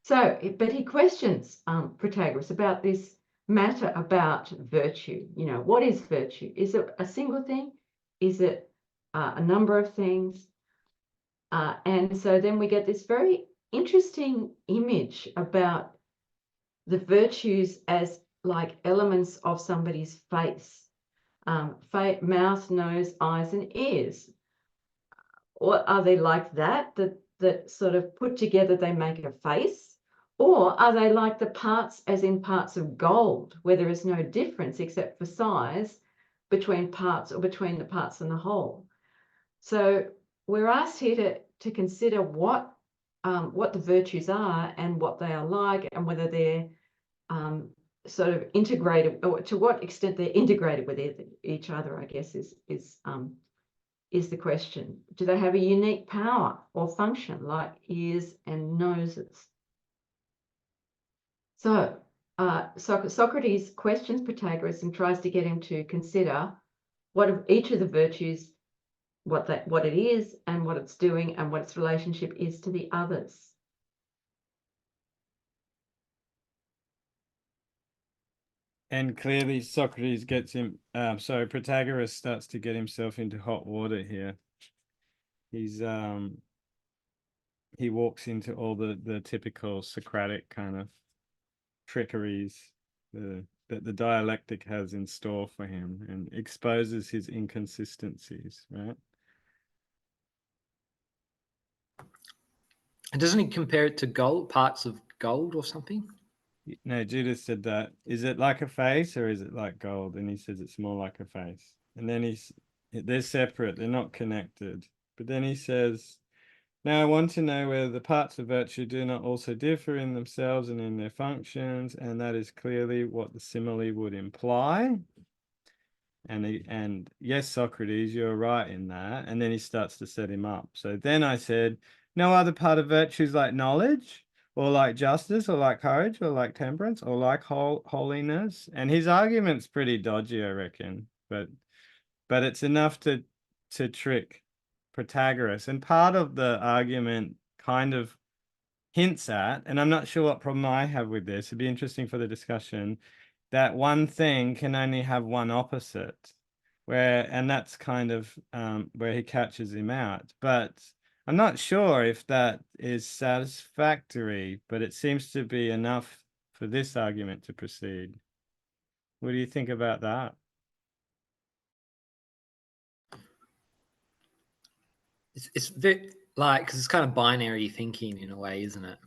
So, but he questions Protagoras about this matter about virtue. You know, what is virtue? Is it a single thing? Is it a number of things? And so then we get this very interesting image about the virtues as like elements of somebody's face, mouth, nose, eyes, and ears. Or are they like that sort of put together they make a face? Or are they like the parts, as in parts of gold, where there is no difference except for size between parts or between the parts and the whole? So we're asked here to consider what the virtues are and what they are like, and whether they're sort of integrated, or to what extent they're integrated with each other, I guess is the question. Do they have a unique power or function like ears and noses? So Socrates questions Protagoras and tries to get him to consider what each of the virtues, what it is and what it's doing and what its relationship is to the others. And clearly Socrates gets him, Protagoras starts to get himself into hot water here. He's he walks into all the typical Socratic kind of trickeries that the dialectic has in store for him, and exposes his inconsistencies, right? And doesn't he compare it to gold, parts of gold or something? No, Judas said that. Is it like a face or is it like gold? And he says it's more like a face. And then they're separate, they're not connected. But then he says, now I want to know whether the parts of virtue do not also differ in themselves and in their functions, and that is clearly what the simile would imply. And yes, Socrates, you're right in that. And then he starts to set him up. So then I said, no other part of virtues like knowledge, or like justice, or like courage, or like temperance, or like holiness. And his argument's pretty dodgy, I reckon, but it's enough to trick Protagoras. And part of the argument kind of hints at, and I'm not sure what problem I have with this, it'd be interesting for the discussion, that one thing can only have one opposite, and that's kind of where he catches him out. But I'm not sure if that is satisfactory, but it seems to be enough for this argument to proceed. What do you think about that? It's very like, because it's kind of binary thinking in a way, isn't it?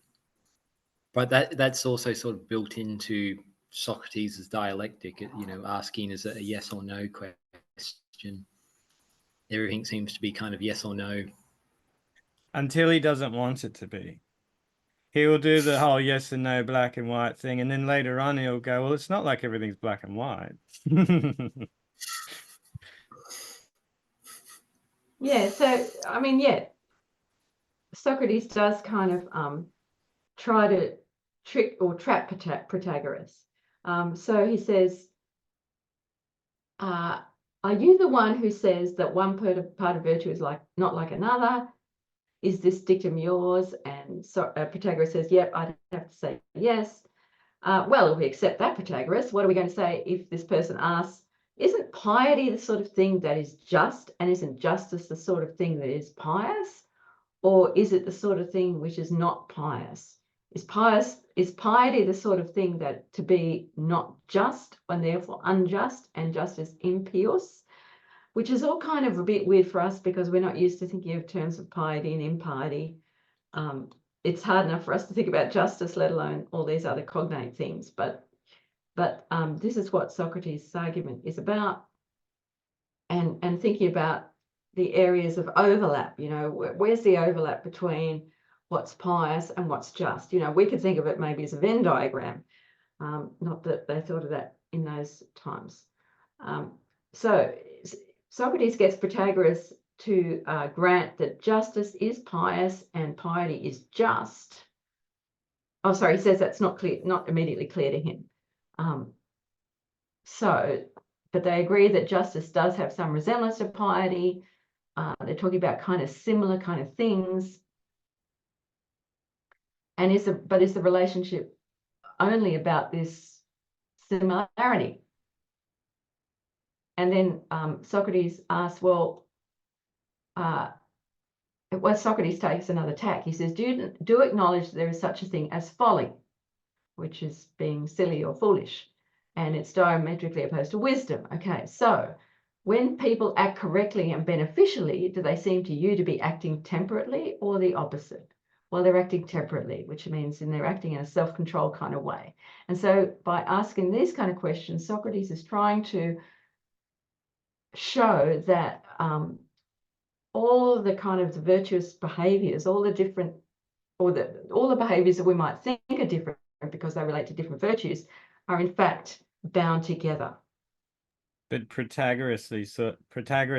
But that's also sort of built into Socrates' dialectic, you know, asking is it a yes or no question. Everything seems to be kind of yes or no. Until he doesn't want it to be. He will do the whole yes and no, black and white thing, and then later on he'll go, well, it's not like everything's black and white. Yeah, so I mean, yeah, Socrates does kind of try to trick or trap Protagoras. So he says, are you the one who says that one part of virtue is not like another? Is this dictum yours? And so Protagoras says, yep, I'd have to say yes. Well, if we accept that, Protagoras, what are we going to say if this person asks, isn't piety the sort of thing that is just, and isn't justice the sort of thing that is pious? Or is it the sort of thing which is not pious? Is piety the sort of thing that to be not just and therefore unjust, and justice impious? Which is all kind of a bit weird for us because we're not used to thinking of terms of piety and impiety. It's hard enough for us to think about justice, let alone all these other cognate things. But this is what Socrates' argument is about, and thinking about the areas of overlap. You know, where's the overlap between what's pious and what's just? You know, we could think of it maybe as a Venn diagram. Not that they thought of that in those times. So Socrates gets Protagoras to grant that justice is pious and piety is just. Oh, sorry, he says that's not clear, not immediately clear to him. But they agree that justice does have some resemblance to piety. They're talking about kind of similar kind of things. And is the relationship only about this similarity? And then Socrates asks, well, Socrates takes another tack. He says, do acknowledge there is such a thing as folly, which is being silly or foolish, and it's diametrically opposed to wisdom. Okay, so when people act correctly and beneficially, do they seem to you to be acting temperately or the opposite? Well, they're acting temperately, which means they're acting in a self-control kind of way. And so by asking these kind of questions, Socrates is trying to show that all the kind of the virtuous behaviors, all the different, or all the behaviors that we might think are different because they relate to different virtues, are in fact bound together. But Protagoras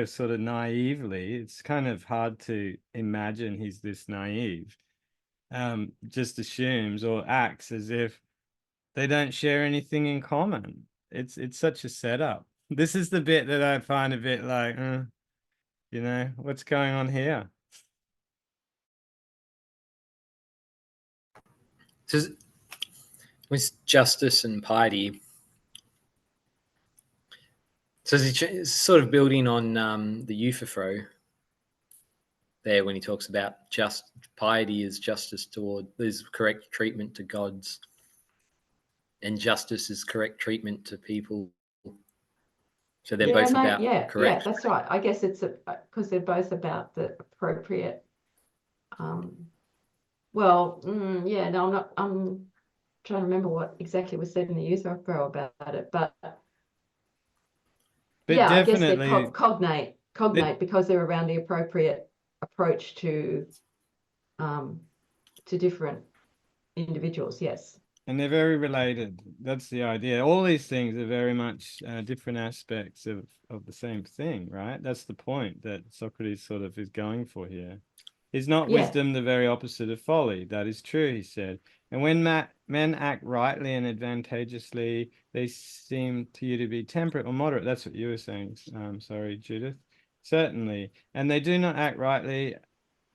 sort of naively, it's kind of hard to imagine he's this naive, just assumes or acts as if they don't share anything in common. It's such a setup. This is the bit that I find a bit like, you know, what's going on here? So with justice and piety, so it's sort of building on the Euphyphro there when he talks about piety is justice toward, there's correct treatment to gods, and justice is correct treatment to people. So they're both about correct. Yeah, that's right. I guess it's because they're both about the appropriate. Well, yeah, no, I'm trying to remember what exactly was said in the Euphyphro about it, but yeah, I guess they're cognate because they're around the appropriate approach to different individuals. Yes. And they're very related. That's the idea. All these things are very much different aspects of the same thing, right? That's the point that Socrates sort of is going for here. Is not wisdom the very opposite of folly? That is true, he said. And when men act rightly and advantageously, they seem to you to be temperate or moderate. That's what you were saying. Sorry, Judith. Certainly. And they do not act rightly,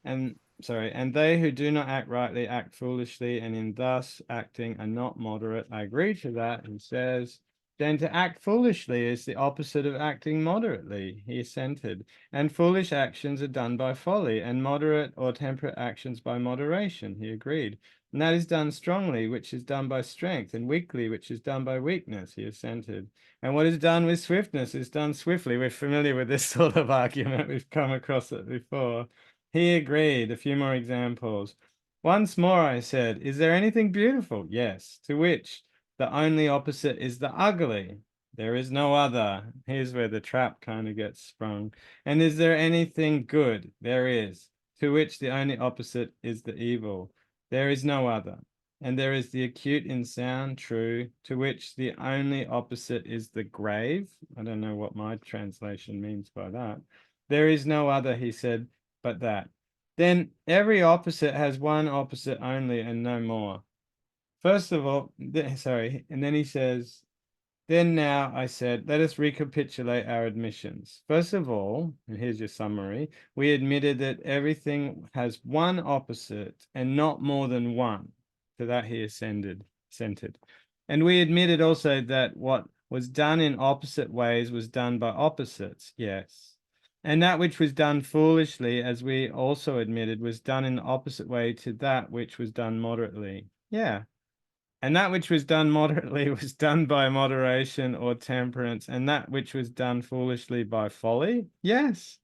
and they who do not act rightly act foolishly, and in thus acting are not moderate. I agree to that. He says, then to act foolishly is the opposite of acting moderately. He assented. And foolish actions are done by folly, and moderate or temperate actions by moderation. He agreed. And that is done strongly, which is done by strength, and weakly, which is done by weakness. He assented. And what is done with swiftness is done swiftly. We're familiar with this sort of argument. We've come across it before. He agreed. A few more examples. Once more, I said, is there anything beautiful? Yes. To which the only opposite is the ugly. There is no other. Here's where the trap kind of gets sprung. And is there anything good? There is. To which the only opposite is the evil. There is no other. And there is the acute in sound, true, to which the only opposite is the grave. I don't know what my translation means by that. There is no other, he said, but that. then every opposite has one opposite only and no more. First of all, sorry, and then he says, then now I said, let us recapitulate our admissions. First of all, and here's your summary, we admitted that everything has one opposite and not more than one. To that he assented. And we admitted also that what was done in opposite ways was done by opposites, yes. And that which was done foolishly, as we also admitted, was done in the opposite way to that which was done moderately. Yeah. And that which was done moderately was done by moderation or temperance, and that which was done foolishly by folly? Yes.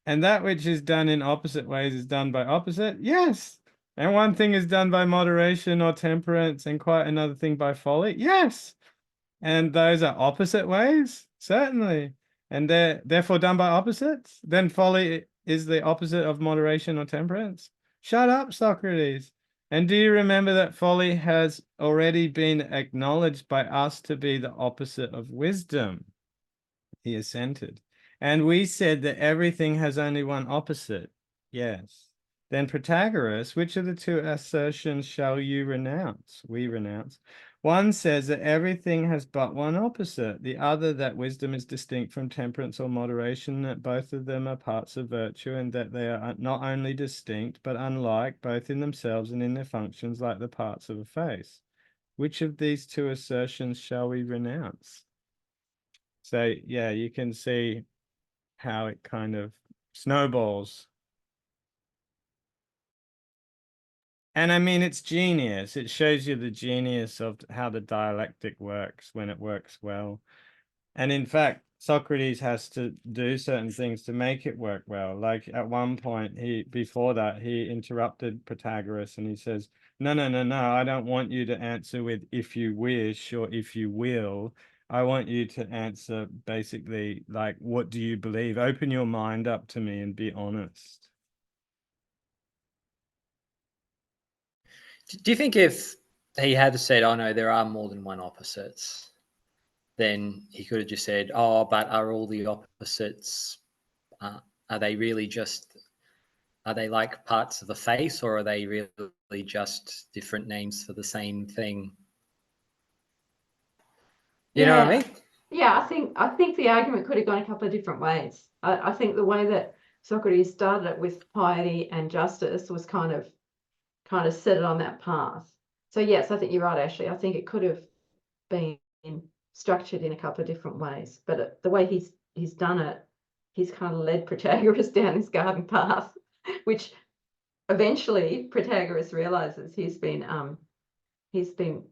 And that which is done in opposite ways is done by opposite? Yes. And one thing is done by moderation or temperance, and quite another thing by folly? Yes. And those are opposite ways? Certainly. And they're therefore done by opposites? Then folly is the opposite of moderation or temperance? Shut up, Socrates. And do you remember that folly has already been acknowledged by us to be the opposite of wisdom? He assented. And we said that everything has only one opposite. Yes. Then Protagoras, which of the two assertions shall you renounce? We renounce. One says that everything has but one opposite, the other that wisdom is distinct from temperance or moderation, that both of them are parts of virtue, and that they are not only distinct, but unlike, both in themselves and in their functions, like the parts of a face. Which of these two assertions shall we renounce? So, yeah, you can see how it kind of snowballs. And I mean, it's genius. It shows you the genius of how the dialectic works when it works well. And in fact, Socrates has to do certain things to make it work well. Like at one point, before that, he interrupted Protagoras and he says, no, I don't want you to answer with if you wish or if you will. I want you to answer basically like, what do you believe? Open your mind up to me and be honest. Do you think if he had said, oh no, there are more than one opposites, then he could have just said, oh, but are all the opposites, are they really just, are they like parts of a face, or are they really just different names for the same thing? You know what I mean? Yeah, I think the argument could have gone a couple of different ways. I think the way that Socrates started it with piety and justice was kind of set it on that path. So yes, I think you're right, Ashley. I think it could have been structured in a couple of different ways, but the way he's done it, he's kind of led Protagoras down this garden path, which eventually Protagoras realizes he's been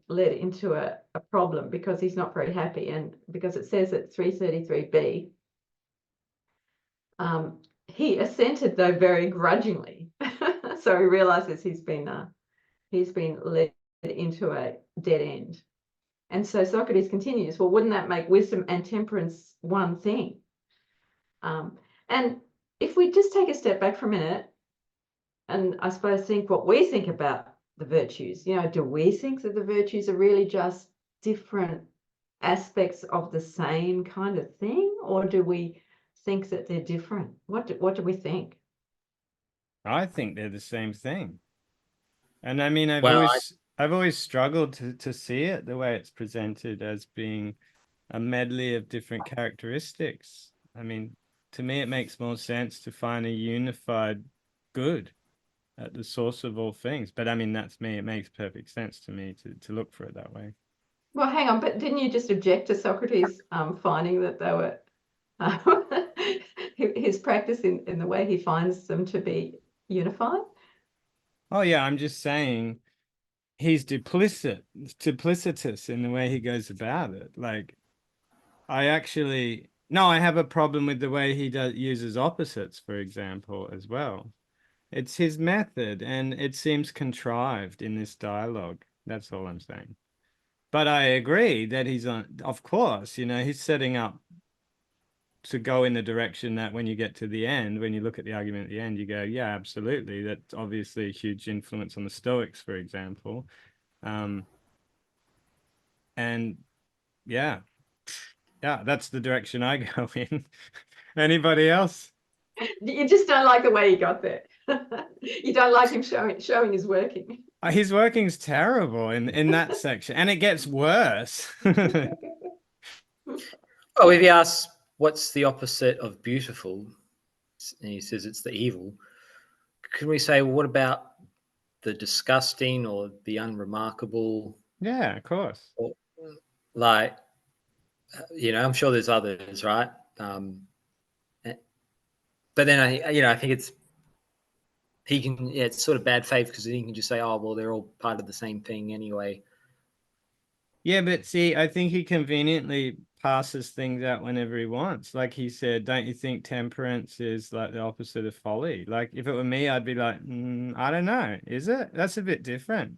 led into a problem because he's not very happy, and because it says at 333b, he assented though very grudgingly. So he realizes he's been led into a dead end. And so Socrates continues, well, wouldn't that make wisdom and temperance one thing? And if we just take a step back for a minute, and I suppose think what we think about the virtues, do we think that the virtues are really just different aspects of the same kind of thing, or do we think that they're different? What do we think? I think they're the same thing. And I mean, I've Well, always struggled to see it the way it's presented as being a medley of different characteristics. I mean, to me, it makes more sense to find a unified good at the source of all things. But I mean, that's me. It makes perfect sense to me to look for it that way. Well, hang on, but didn't you just object to Socrates finding that they were his practice in the way he finds them to be unified? Oh yeah, I'm just saying he's duplicitous in the way he goes about it. Like, I have a problem with the way he uses opposites, for example, as well. It's his method, and it seems contrived in this dialogue. That's all I'm saying. But I agree that of course, he's setting up to go in the direction that when you get to the end, when you look at the argument at the end, you go, yeah, absolutely. That's obviously a huge influence on the Stoics, for example. And yeah, that's the direction I go in. Anybody else? You just don't like the way he got there. You don't like him showing his working. His working's terrible in that section, and it gets worse. Oh, if he asks what's the opposite of beautiful, and he says it's the evil, can we say, well, what about the disgusting or the unremarkable? Yeah, of course. Or, like, I'm sure there's others, right? But then I think it's sort of bad faith because he can just say, oh, well, they're all part of the same thing anyway. Yeah, but see, I think he conveniently passes things out whenever he wants. Like he said, don't you think temperance is like the opposite of folly? Like if it were me, I'd be like, I don't know. Is it? That's a bit different.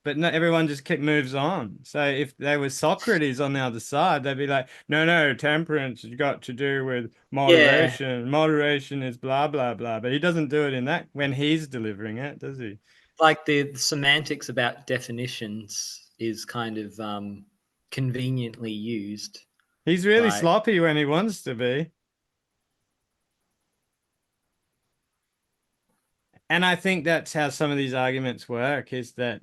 But not everyone just moves on. So if there was Socrates on the other side, they'd be like, no, temperance has got to do with moderation. Yeah. Moderation is blah, blah, blah. But he doesn't do it in that when he's delivering it, does he? Like the semantics about definitions is kind of conveniently used. He's really sloppy when he wants to be. And I think that's how some of these arguments work, is that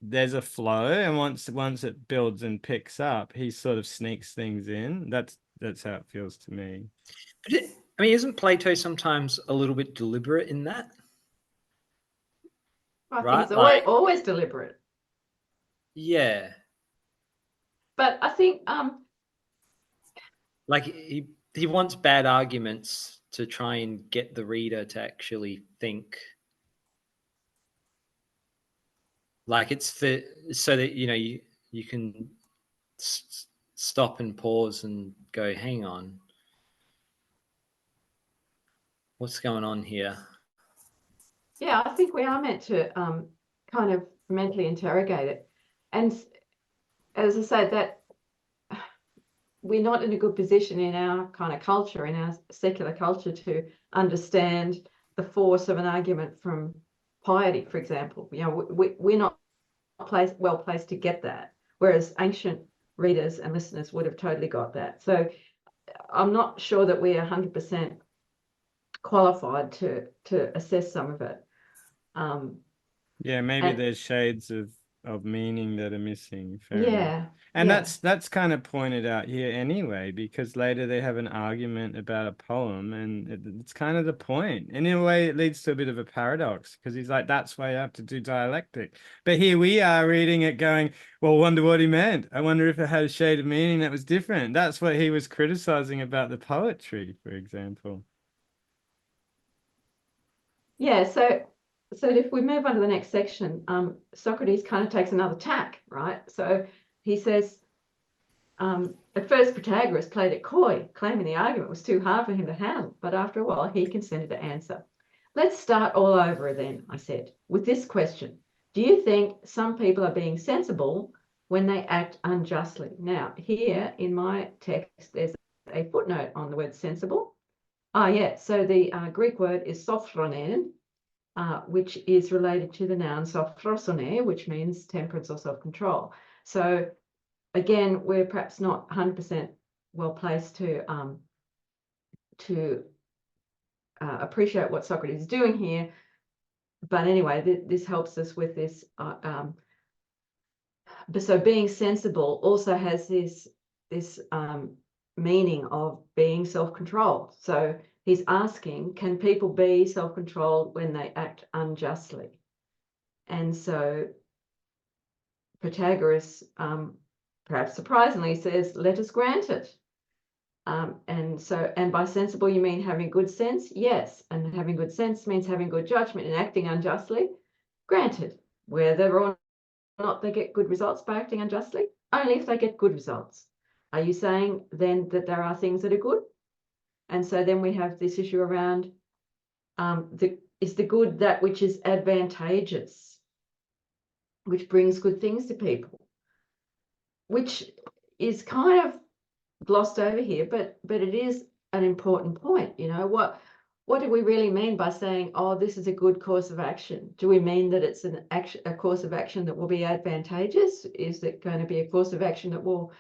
there's a flow, and once it builds and picks up, he sort of sneaks things in. That's how it feels to me. But isn't Plato sometimes a little bit deliberate in that? I think it's always deliberate. Yeah. But I think like he wants bad arguments to try and get the reader to actually think. Like it's so that you can stop and pause and go, hang on, what's going on here? Yeah, I think we are meant to kind of mentally interrogate it. And as I said, that we're not in a good position in our kind of culture, in our secular culture, to understand the force of an argument from piety, for example. We're not well placed to get that, whereas ancient readers and listeners would have totally got that. So I'm not sure that we're 100% qualified to assess some of it. Yeah, maybe there's shades of meaning that are missing. Fair enough. And that's kind of pointed out here anyway, because later they have an argument about a poem, and it's kind of the point. And in a way, it leads to a bit of a paradox, because he's like, that's why you have to do dialectic. But here we are reading it going, well, wonder what he meant. I wonder if it had a shade of meaning that was different. That's what he was criticizing about the poetry, for example. Yeah, so if we move on to the next section, Socrates kind of takes another tack, right? So he says, at first Protagoras played it coy, claiming the argument was too hard for him to handle, but after a while he consented to answer. Let's start all over then, I said, with this question. Do you think some people are being sensible when they act unjustly? Now, here in my text, there's a footnote on the word sensible. Yeah, so the Greek word is sophronen, which is related to the noun sophrosone, which means temperance or self-control. So again, we're perhaps not 100% well placed to appreciate what Socrates is doing here. But anyway, this helps us with this. So being sensible also has this meaning of being self-controlled. So he's asking, can people be self-controlled when they act unjustly? And so Protagoras, perhaps surprisingly, says, let us grant it. And by sensible, you mean having good sense? Yes. And having good sense means having good judgment and acting unjustly. Granted, whether or not they get good results by acting unjustly, only if they get good results. Are you saying then that there are things that are good? And so then we have this issue around is the good that which is advantageous, which brings good things to people, which is kind of glossed over here, but it is an important point. What do we really mean by saying, oh, this is a good course of action? Do we mean that it's a course of action that will be advantageous? Is it going to be a course of action that will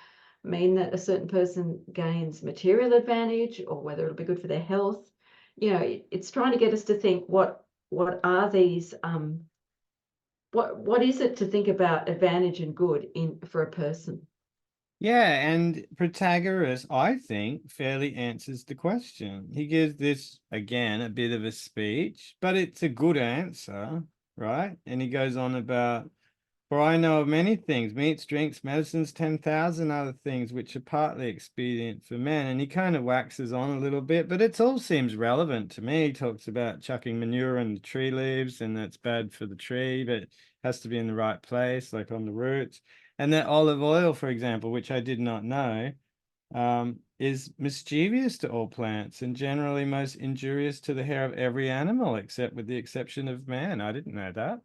mean that a certain person gains material advantage, or whether it'll be good for their health? it's trying to get us to think what are these what is it to think about advantage and good for a person? Yeah, and Protagoras, I think, fairly answers the question. He gives this, again, a bit of a speech, but it's a good answer, right? And he goes on about, for I know of many things, meats, drinks, medicines, 10,000 other things, which are partly expedient for men. And he kind of waxes on a little bit, but it all seems relevant to me. He talks about chucking manure on the tree leaves, and that's bad for the tree, but it has to be in the right place, like on the roots. And that olive oil, for example, which I did not know, is mischievous to all plants and generally most injurious to the hair of every animal, except with the exception of man. I didn't know that.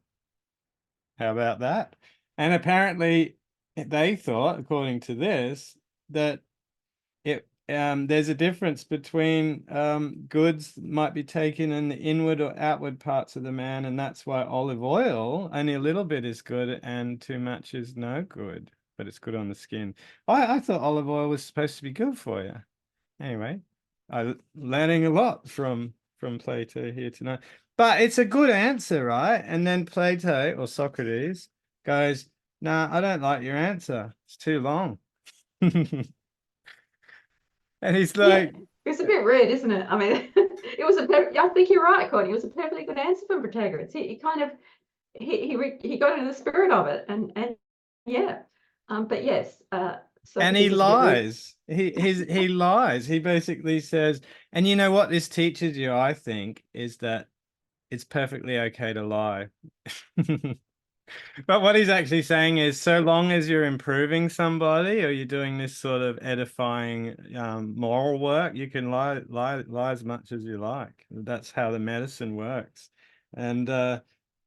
How about that? And apparently they thought, according to this, that there's a difference between goods might be taken in the inward or outward parts of the man, and that's why olive oil, only a little bit is good and too much is no good, but it's good on the skin. I thought olive oil was supposed to be good for you. Anyway, I'm learning a lot from Plato here tonight. But it's a good answer, right? And then Plato or Socrates goes, "Nah, I don't like your answer. It's too long." And he's like, It's a bit rude, isn't it? I mean, it was I think you're right, Connie. It was a perfectly good answer from Protagoras. He kind of he got into the spirit of it, and yeah, but yes, and he Socrates is a bit rude. lies. He lies. He basically says, and you know what this teaches you, I think, is that it's perfectly okay to lie. But what he's actually saying is, so long as you're improving somebody or you're doing this sort of edifying moral work, you can lie as much as you like. That's how the medicine works. And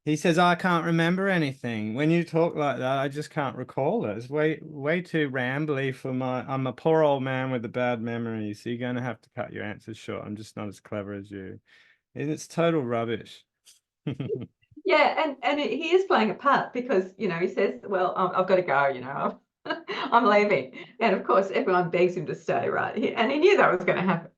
he says, I can't remember anything. When you talk like that, I just can't recall it. It's way too rambly for I'm a poor old man with a bad memory, so you're going to have to cut your answers short. I'm just not as clever as you. And it's total rubbish. Yeah, and he is playing a part because he says, "Well, I've got to go. I'm leaving," and of course everyone begs him to stay, right? And he knew that was going to happen.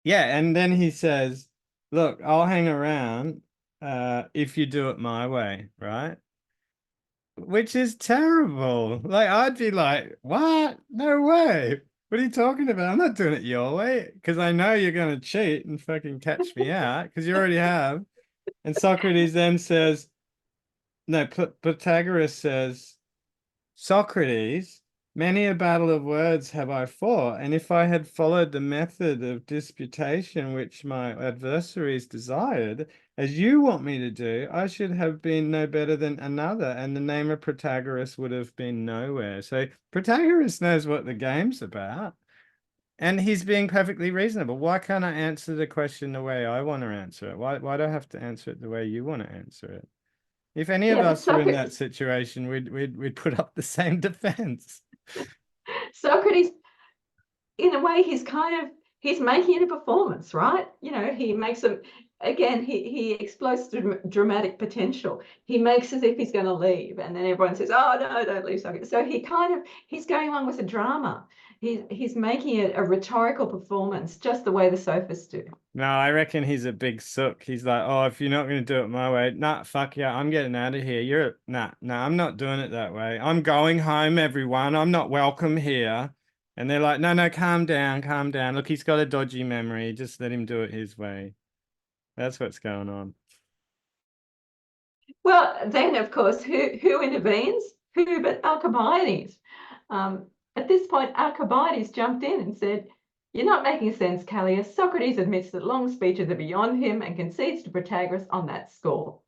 Yeah, and then he says, "Look, I'll hang around if you do it my way, right?" Which is terrible. Like, I'd be like, "What? No way. What are you talking about? I'm not doing it your way because I know you're going to cheat and fucking catch me out because you already have." And Socrates then says, no, Protagoras says, Socrates, many a battle of words have I fought, and if I had followed the method of disputation which my adversaries desired, as you want me to do, I should have been no better than another, and the name of Protagoras would have been nowhere. So Protagoras knows what the game's about, and he's being perfectly reasonable. Why can't I answer the question the way I want to answer it? Why do I have to answer it the way you want to answer it? If any of Yeah, but us were in that situation, we'd put up the same defense. Socrates, in a way, he's making it a performance, right? He makes he exploits dramatic potential. He makes as if he's going to leave, and then everyone says, "Oh no, don't leave, Socrates." So he's going along with the drama. He's making it a rhetorical performance, just the way the sophists do. No, I reckon he's a big sook. He's like, oh, if you're not going to do it my way, nah, fuck yeah, I'm getting out of here. Nah, I'm not doing it that way. I'm going home, everyone. I'm not welcome here. And they're like, no, calm down, calm down. Look, he's got a dodgy memory. Just let him do it his way. That's what's going on. Well, then, of course, who intervenes? Who but Alcibiades? At this point, Alcibiades jumped in and said, "You're not making sense, Callias. Socrates admits that long speeches are beyond him and concedes to Protagoras on that score.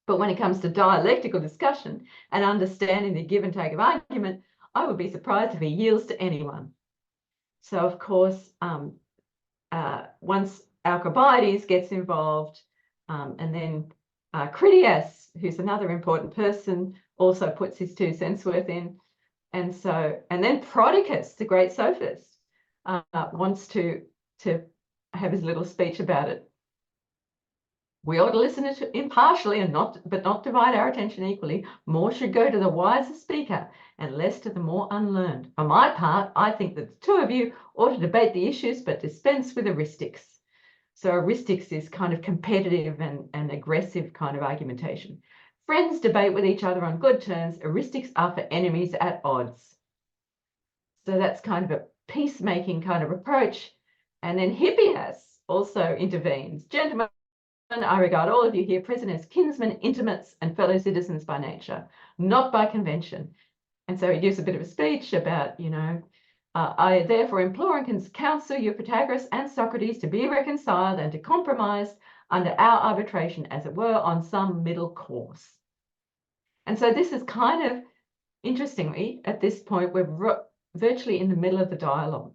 But when it comes to dialectical discussion and understanding the give and take of argument, I would be surprised if he yields to anyone." So, of course, once Alcibiades gets involved, and then Critias, who's another important person, also puts his 2 cents worth in. And then Prodicus, the great sophist, wants to have his little speech about it. We ought to listen to impartially and but not divide our attention equally. More should go to the wiser speaker and less to the more unlearned. For my part, I think that the two of you ought to debate the issues, but dispense with heuristics. So heuristics is kind of competitive and aggressive kind of argumentation. Friends debate with each other on good terms. Heuristics are for enemies at odds. So that's kind of a peacemaking kind of approach. And then Hippias also intervenes. Gentlemen, I regard all of you here present as kinsmen, intimates, and fellow citizens by nature, not by convention. And so he gives a bit of a speech about, I therefore implore and counsel you, Protagoras and Socrates, to be reconciled and to compromise under our arbitration, as it were, on some middle course. And so this is kind of, interestingly, at this point, we're virtually in the middle of the dialogue.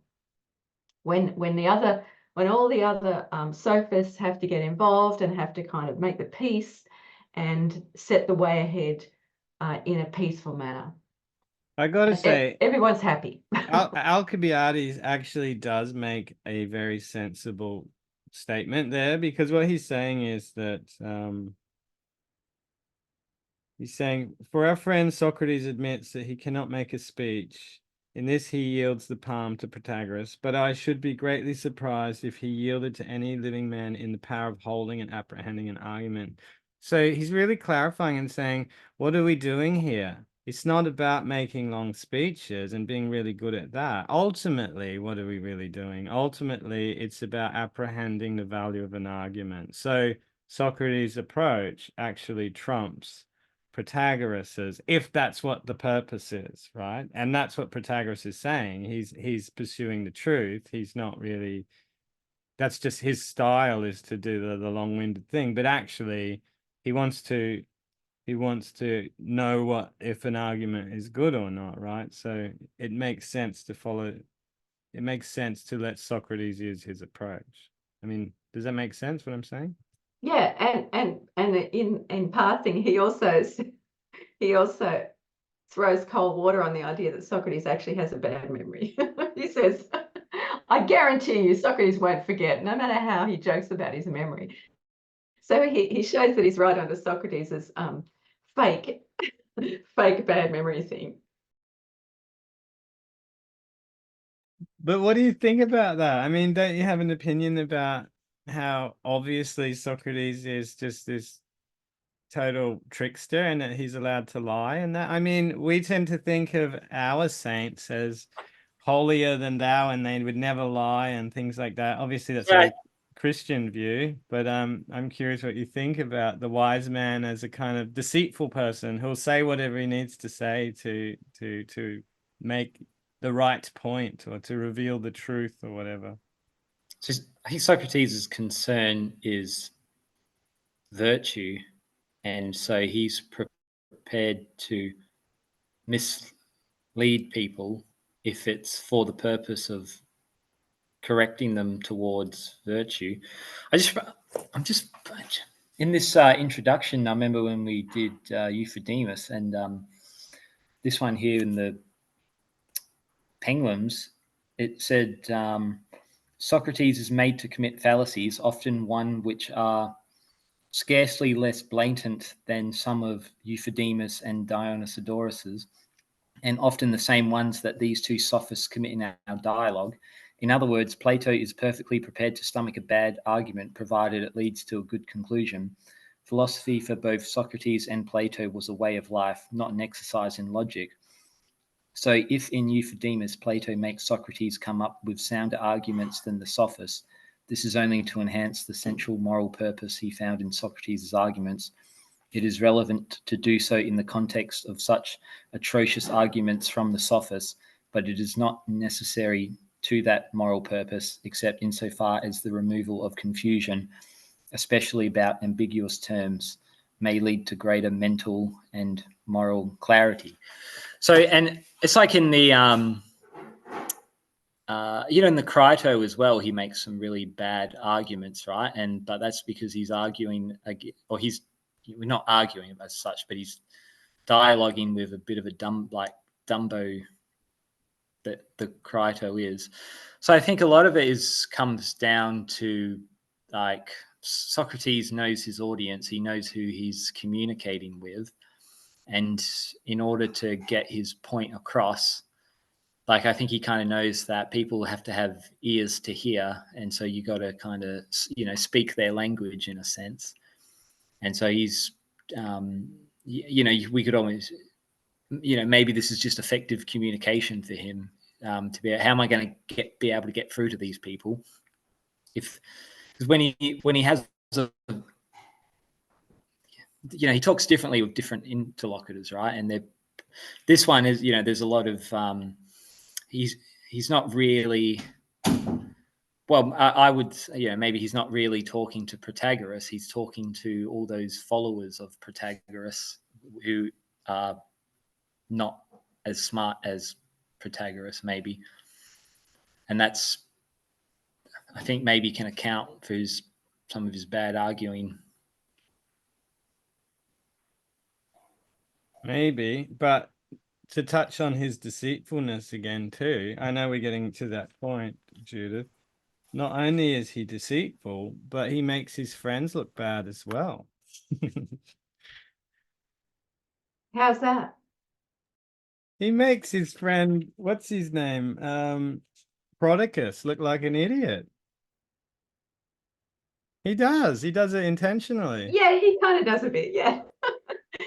When all the other sophists have to get involved and have to kind of make the peace and set the way ahead in a peaceful manner. I gotta say, everyone's happy. Alcibiades actually does make a very sensible statement there, because what he's saying is that he's saying, for our friend Socrates admits that he cannot make a speech. In this he yields the palm to Protagoras, but I should be greatly surprised if he yielded to any living man in the power of holding and apprehending an argument. So he's really clarifying and saying, what are we doing here? It's not about making long speeches and being really good at that. Ultimately, what are we really doing? Ultimately, it's about apprehending the value of an argument. So Socrates' approach actually trumps Protagoras's, if that's what the purpose is, right? And that's what Protagoras is saying. He's pursuing the truth. He's not really, that's just his style, is to do the long-winded thing. But actually, he wants to know what, if an argument is good or not, right? So it makes sense to follow. It makes sense to let Socrates use his approach. I mean, does that make sense, what I'm saying? Yeah, and in passing, he also throws cold water on the idea that Socrates actually has a bad memory. He says, I guarantee you Socrates won't forget, no matter how he jokes about his memory. So he shows that he's right under Socrates' fake bad memory thing. But what do you think about that? I mean, don't you have an opinion about how obviously Socrates is just this total trickster and that he's allowed to lie? And that, I mean, we tend to think of our saints as holier than thou and they would never lie and things like that. Obviously, that's a very Christian view, but I'm curious what you think about the wise man as a kind of deceitful person who'll say whatever he needs to say to make the right point or to reveal the truth or whatever. So I think Socrates' concern is virtue, and so he's prepared to mislead people if it's for the purpose of correcting them towards virtue. I'm just in this introduction, I remember when we did Euphedemus, and this one here in the Penguins, it said Socrates is made to commit fallacies, often one which are scarcely less blatant than some of Euphedemus and Dionysiodorus's, and often the same ones that these two sophists commit in our dialogue. In other words, Plato is perfectly prepared to stomach a bad argument, provided it leads to a good conclusion. Philosophy for both Socrates and Plato was a way of life, not an exercise in logic. So if in Euphedemus Plato makes Socrates come up with sounder arguments than the sophists, this is only to enhance the central moral purpose he found in Socrates' arguments. It is relevant to do so in the context of such atrocious arguments from the sophists, but it is not necessary to that moral purpose, except insofar as the removal of confusion, especially about ambiguous terms, may lead to greater mental and moral clarity. So, and it's like in the, in the Crito as well, he makes some really bad arguments, right? But that's because he's arguing, or we're not arguing as such, but he's dialoguing with a bit of a Dumbo that the Crito is. So I think a lot of it comes down to like Socrates knows his audience. He knows who he's communicating with. And in order to get his point across, like, I think he kind of knows that people have to have ears to hear. And so you got to kind of, speak their language in a sense. And so he's, we could almost, maybe this is just effective communication for him, to be, how am I going to be able to get through to these people? Because when he has he talks differently with different interlocutors, right? And this one is, there's a lot of, he's not really, well, I would, maybe he's not really talking to Protagoras. He's talking to all those followers of Protagoras who are not as smart as Protagoras, maybe. And that's, I think, maybe can account for some of his bad arguing. Maybe, but to touch on his deceitfulness again too, I know we're getting to that point, Judith. Not only is he deceitful, but he makes his friends look bad as well. How's that? He makes his friend, what's his name? Prodicus look like an idiot. He does it intentionally. Yeah, he kind of does a bit, yeah.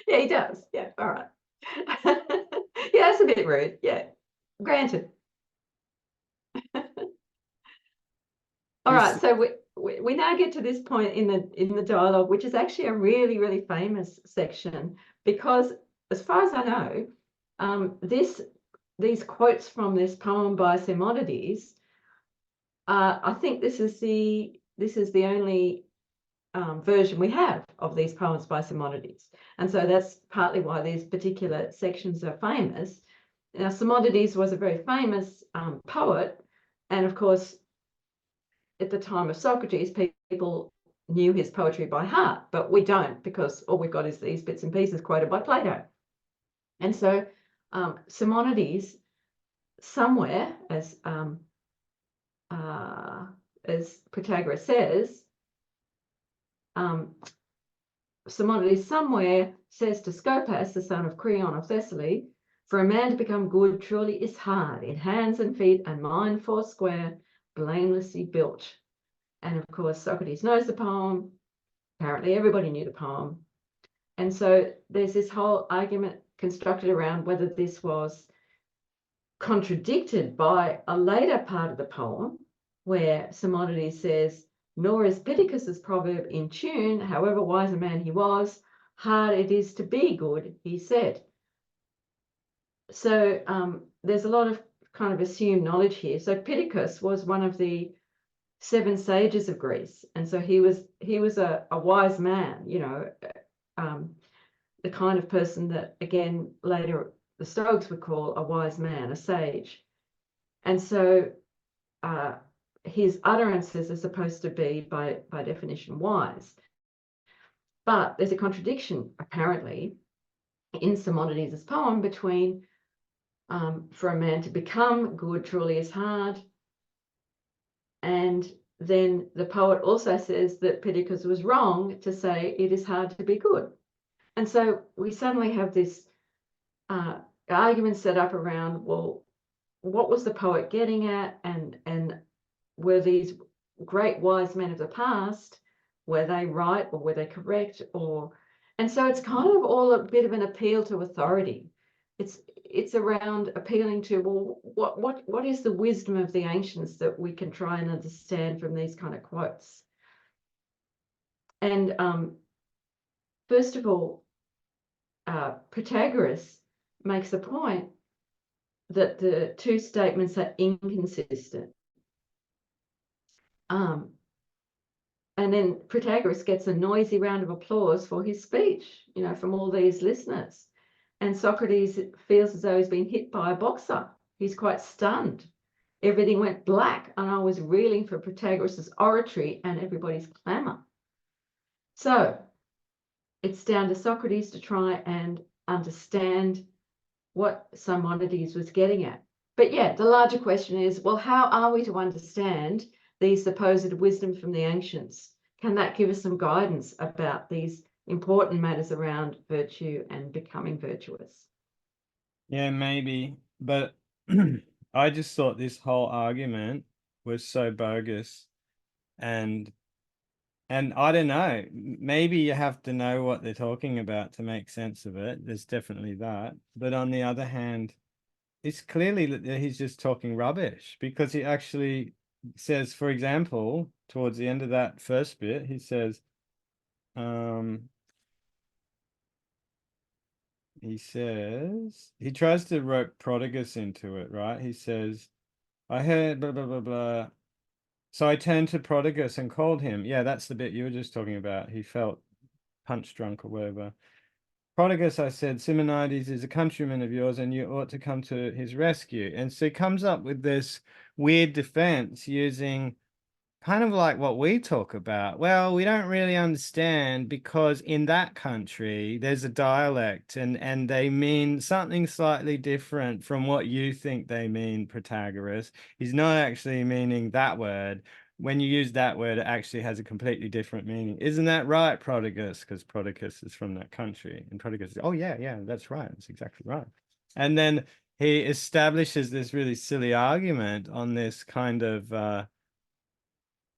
Yeah, he does. Yeah, all right. Yeah, that's a bit rude. Yeah, granted. All right, so we now get to this point in the dialogue, which is actually a really, really famous section, because as far as I know, these quotes from this poem by Simonides, I think this is the only version we have of these poems by Simonides, and so that's partly why these particular sections are famous. Now, Simonides was a very famous poet, and of course, at the time of Socrates, people knew his poetry by heart, but we don't, because all we've got is these bits and pieces quoted by Plato. And so Simonides, somewhere, as Protagoras says, Simonides somewhere says to Scopas, the son of Creon of Thessaly, for a man to become good truly is hard, in hands and feet and mind foursquare, blamelessly built. And of course, Socrates knows the poem. Apparently, everybody knew the poem. And so there's this whole argument constructed around whether this was contradicted by a later part of the poem, where Simonides says, nor is Pittacus's proverb in tune, however wise a man he was, hard it is to be good, he said. So there's a lot of kind of assumed knowledge here. So Pittacus was one of the 7 sages of Greece, and so he was a wise man, the kind of person that, again, later the Stoics would call a wise man, a sage. And so his utterances are supposed to be by definition wise, but there's a contradiction apparently in Simonides' poem between for a man to become good truly is hard, and then the poet also says that Pittacus was wrong to say it is hard to be good. And so we suddenly have this argument set up around, well, what was the poet getting at? And were these great wise men of the past, were they right or were they correct? And so it's kind of all a bit of an appeal to authority. It's around appealing to, well, what is the wisdom of the ancients that we can try and understand from these kind of quotes? And first of all, Protagoras makes the point that the 2 statements are inconsistent. And then Protagoras gets a noisy round of applause for his speech, from all these listeners. And Socrates feels as though he's been hit by a boxer. He's quite stunned. Everything went black, and I was reeling for Protagoras' oratory and everybody's clamour. So it's down to Socrates to try and understand what Simonides was getting at. But yeah, the larger question is, well, how are we to understand these supposed wisdom from the ancients? can that give us some guidance about these important matters around virtue and becoming virtuous? Yeah, maybe. But I just thought this whole argument was so bogus. And I don't know, maybe you have to know what they're talking about to make sense of it. There's definitely that. But on the other hand, it's clearly that he's just talking rubbish, because he actually says, for example, towards the end of that first bit, he says, he tries to rope Protagoras into it, right? He says, I heard blah, blah, blah, blah. So I turned to Protagoras and called him. Yeah, that's the bit you were just talking about. He felt punch drunk or whatever. Protagoras, I said, Simonides is a countryman of yours and you ought to come to his rescue. And so he comes up with this weird defense using kind of like what we talk about. Well, we don't really understand because in that country there's a dialect and they mean something slightly different from what you think they mean, Protagoras. He's not actually meaning that word. When you use that word, it actually has a completely different meaning. Isn't that right, Protagoras? Because Protagoras is from that country. And Protagoras, oh yeah, that's right. That's exactly right. And then he establishes this really silly argument on this kind of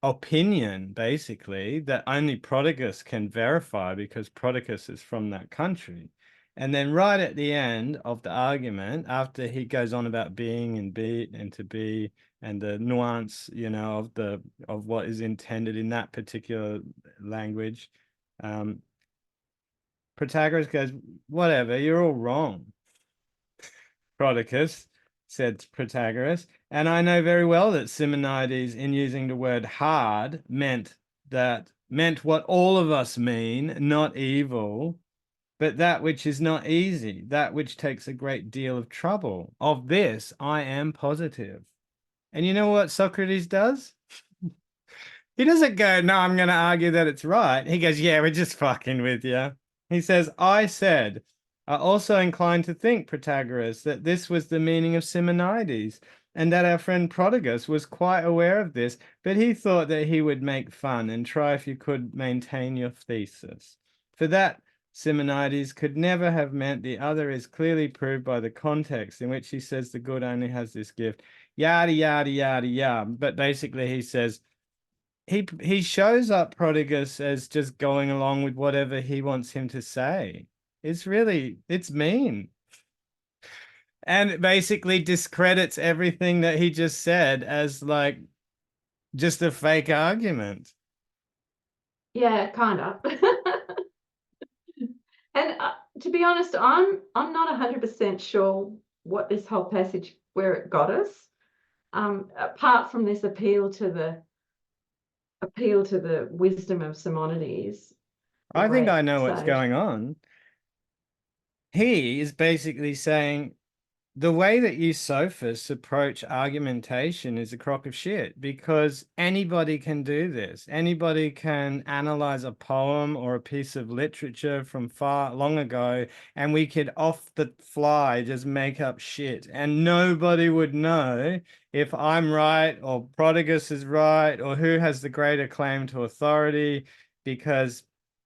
opinion, basically, that only Protagoras can verify because Protagoras is from that country. And then right at the end of the argument, after he goes on about being and be and to be and the nuance, of what is intended in that particular language, Protagoras goes, whatever, you're all wrong, Protagoras, said Protagoras, and I know very well that Simonides, in using the word hard, meant what all of us mean, not evil, but that which is not easy, that which takes a great deal of trouble. Of this I am positive. And you know what Socrates does? He doesn't go, no, I'm going to argue that it's right. He goes, yeah, we're just fucking with you. He says, I said, are also inclined to think, Protagoras, that this was the meaning of Simonides, and that our friend Protagoras was quite aware of this, but he thought that he would make fun and try if you could maintain your thesis. For that Simonides could never have meant the other is clearly proved by the context in which he says the good only has this gift, yada, yada, yada, yada. But basically he says, he shows up Protagoras as just going along with whatever he wants him to say. It's mean. And it basically discredits everything that he just said as like just a fake argument. Yeah, kind of. And to be honest, I'm not 100% sure what this whole passage, where it got us, apart from this appeal to the wisdom of Simonides. I think I know great what's sage. going on. He is basically saying the way that you sophists approach argumentation is a crock of shit, because anybody can do this. Anybody can analyze a poem or a piece of literature from far long ago, and we could off the fly just make up shit, and nobody would know if I'm right or Protagoras is right or who has the greater claim to authority, because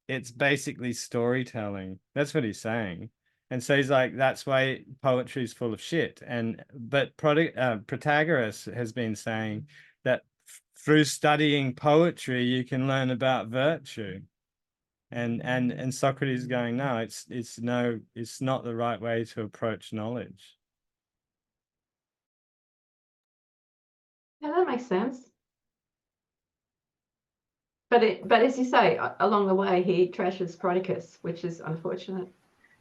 it's basically storytelling. That's what he's saying. And so he's like, that's why poetry is full of shit. But Protagoras has been saying that through studying poetry, you can learn about virtue. And Socrates is going, no, it's not the right way to approach knowledge. Yeah, that makes sense. But as you say, along the way, he trashes Protagoras, which is unfortunate.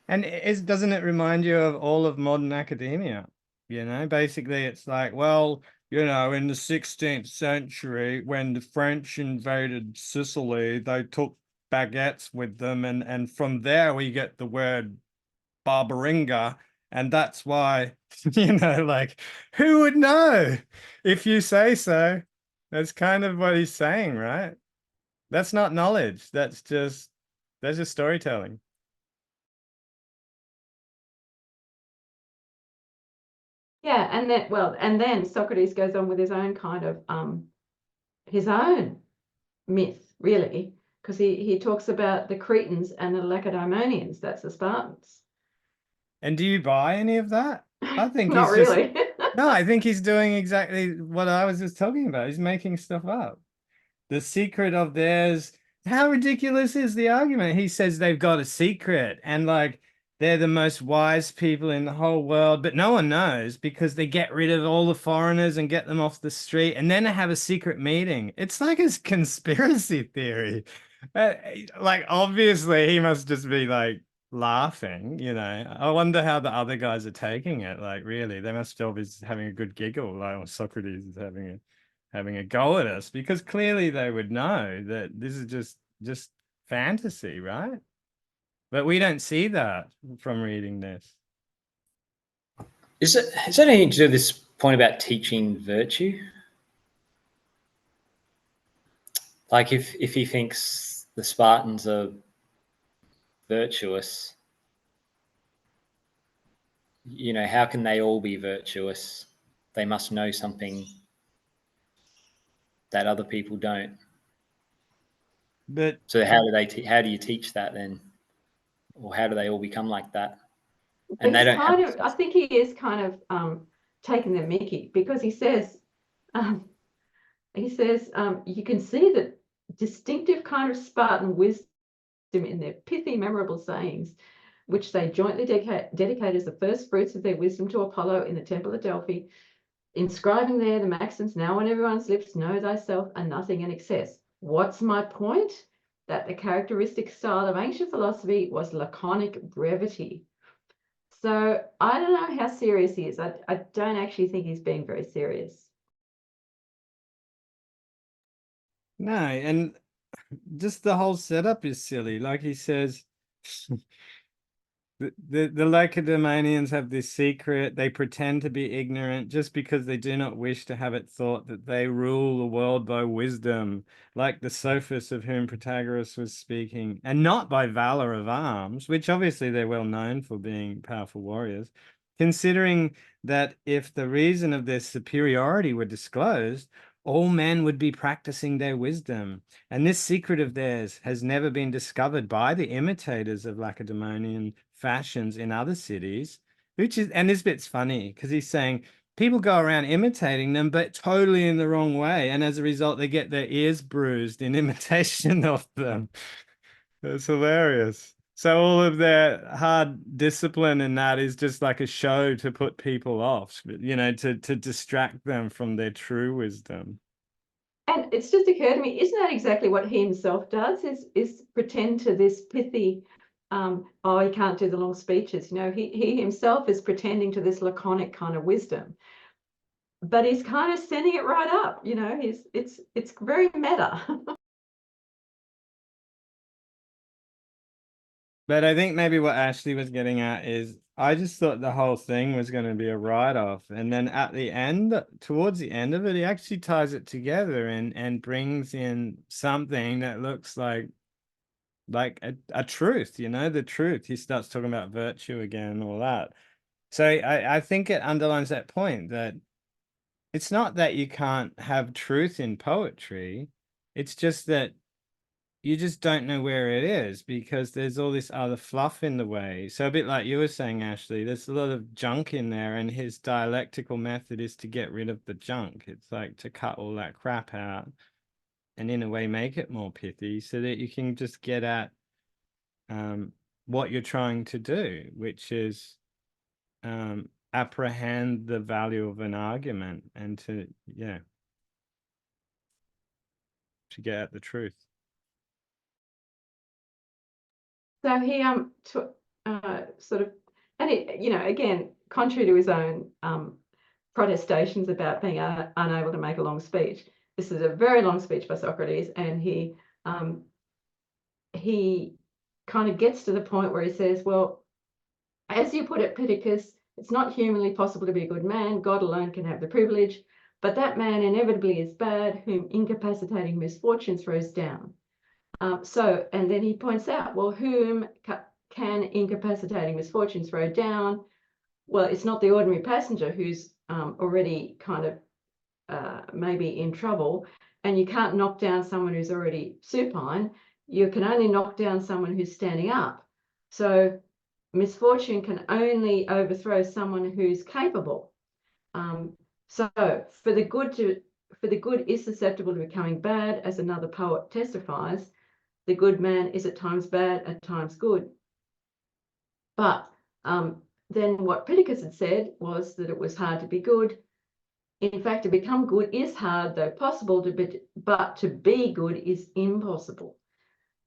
And doesn't it remind you of all of modern academia? Basically it's like, well, in the 16th century, when the French invaded Sicily, they took baguettes with them. And from there we get the word Barbaringa. And that's why, like, who would know if you say so? That's kind of what he's saying, right? That's not knowledge. That's just storytelling. Yeah, and then Socrates goes on with his own kind of his own myth, really, because he talks about the Cretans and the Lacedaemonians. That's the Spartans. And do you buy any of that? I think Not he's just really. no, I think he's doing exactly what I was just talking about. He's making stuff up. The secret of theirs. How ridiculous is the argument? He says they've got a secret and like they're the most wise people in the whole world, but no one knows because they get rid of all the foreigners and get them off the street, and then they have a secret meeting. It's like a conspiracy theory. Like obviously he must just be like laughing, you know. I wonder how the other guys are taking it. Like really, they must still be having a good giggle. Like Socrates is having a go at us, because clearly they would know that this is just fantasy, right? But we don't see that from reading this. Is that anything to do with this point about teaching virtue? Like if he thinks the Spartans are virtuous, you know, how can they all be virtuous? They must know something that other people don't. But so how do you teach that then, or how do they all become like that? And they don't have. I think he is kind of taking the mickey, because he says you can see the distinctive kind of Spartan wisdom in their pithy, memorable sayings, which they jointly dedicate as the first fruits of their wisdom to Apollo in the temple at Delphi, inscribing there the maxims now on everyone's lips: know thyself and nothing in excess. What's my point? That the characteristic style of ancient philosophy was laconic brevity. So I don't know how serious he is. I don't actually think he's being very serious. no, and just the whole setup is silly. Like he says, the Lacedaemonians have this secret. They pretend to be ignorant just because they do not wish to have it thought that they rule the world by wisdom, like the Sophists of whom Protagoras was speaking, and not by valor of arms, which obviously they're well known for being powerful warriors. Considering that if the reason of their superiority were disclosed, all men would be practicing their wisdom. And this secret of theirs has never been discovered by the imitators of Lacedaemonian fashions in other cities, and this bit's funny because he's saying people go around imitating them, but totally in the wrong way. And as a result, they get their ears bruised in imitation of them. It's hilarious. So all of their hard discipline and that is just like a show to put people off, you know, to distract them from their true wisdom. And it's just occurred to me, isn't that exactly what he himself does? Is pretend to this pithy, oh, he can't do the long speeches. You know, he himself is pretending to this laconic kind of wisdom, but he's kind of sending it right up. You know, it's very meta. But I think maybe what Ashley was getting at is I just thought the whole thing was going to be a write-off. And then at the end, towards the end of it, he actually ties it together and brings in something that looks like a truth, you know, the truth. He starts talking about virtue again and all that. So I think it underlines that point that it's not that you can't have truth in poetry. It's just that you just don't know where it is because there's all this other fluff in the way. So a bit like you were saying, Ashley, there's a lot of junk in there, and his dialectical method is to get rid of the junk. It's like to cut all that crap out and in a way make it more pithy so that you can just get at what you're trying to do, which is apprehend the value of an argument and to get at the truth. So he sort of, and it, you know, again, contrary to his own protestations about being unable to make a long speech, this is a very long speech by Socrates, and he kind of gets to the point where he says, well, as you put it, Pittacus, it's not humanly possible to be a good man. God alone can have the privilege, but that man inevitably is bad, whom incapacitating misfortune throws down. And then he points out, well, whom can incapacitating misfortune throw down? Well, it's not the ordinary passenger who's already kind of maybe in trouble. and you can't knock down someone who's already supine. You can only knock down someone who's standing up. So misfortune can only overthrow someone who's capable. So for the good is susceptible to becoming bad, as another poet testifies. The good man is at times bad, at times good. But then what Pittacus had said was that it was hard to be good. In fact, to become good is hard, though possible, but to be good is impossible.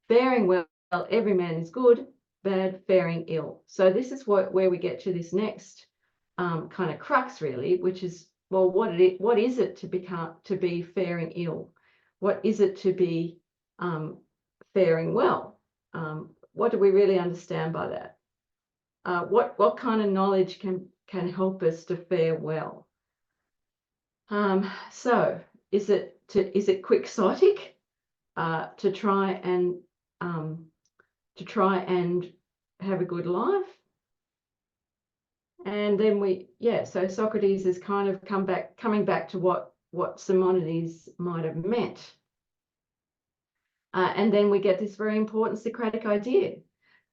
Faring well, every man is good, bad, faring ill. So this is where we get to this next kind of crux, really, which is, well, what is it to be faring ill? What is it to be faring well? What do we really understand by that? What kind of knowledge can help us to fare well? So is it quixotic to try and have a good life? And then so Socrates is kind of coming back to what Simonides might have meant. And then we get this very important Socratic idea.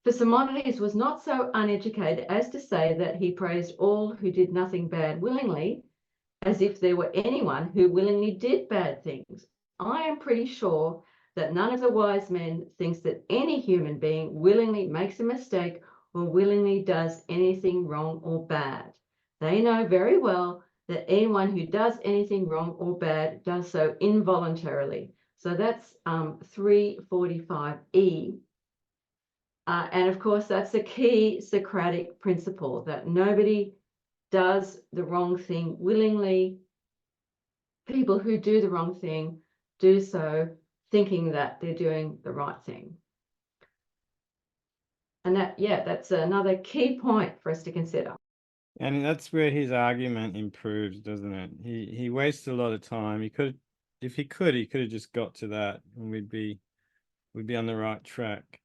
For Simonides was not so uneducated as to say that he praised all who did nothing bad willingly, as if there were anyone who willingly did bad things. I am pretty sure that none of the wise men thinks that any human being willingly makes a mistake or willingly does anything wrong or bad. They know very well that anyone who does anything wrong or bad does so involuntarily. So that's 345E. And of course, that's a key Socratic principle, that nobody does the wrong thing willingly. People who do the wrong thing do so thinking that they're doing the right thing. And that's another key point for us to consider. And that's where his argument improves, doesn't it? He wastes a lot of time. He could have just got to that, and we'd be on the right track.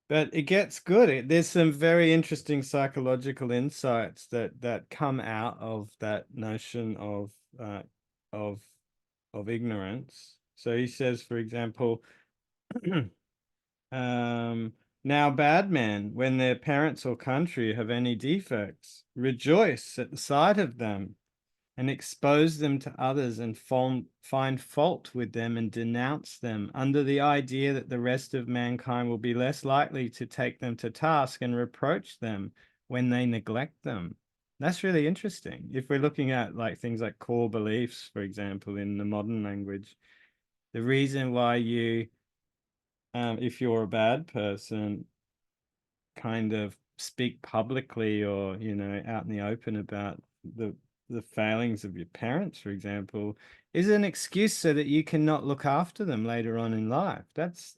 But it gets good. There's some very interesting psychological insights that come out of that notion of ignorance. So he says, for example, now bad men, when their parents or country have any defects, rejoice at the sight of them and expose them to others and find fault with them and denounce them, under the idea that the rest of mankind will be less likely to take them to task and reproach them when they neglect them. That's really interesting. If we're looking at like things like core beliefs, for example, in the modern language, the reason why you, if you're a bad person, kind of speak publicly or, out in the open about the failings of your parents, for example, is an excuse so that you cannot look after them later on in life. That's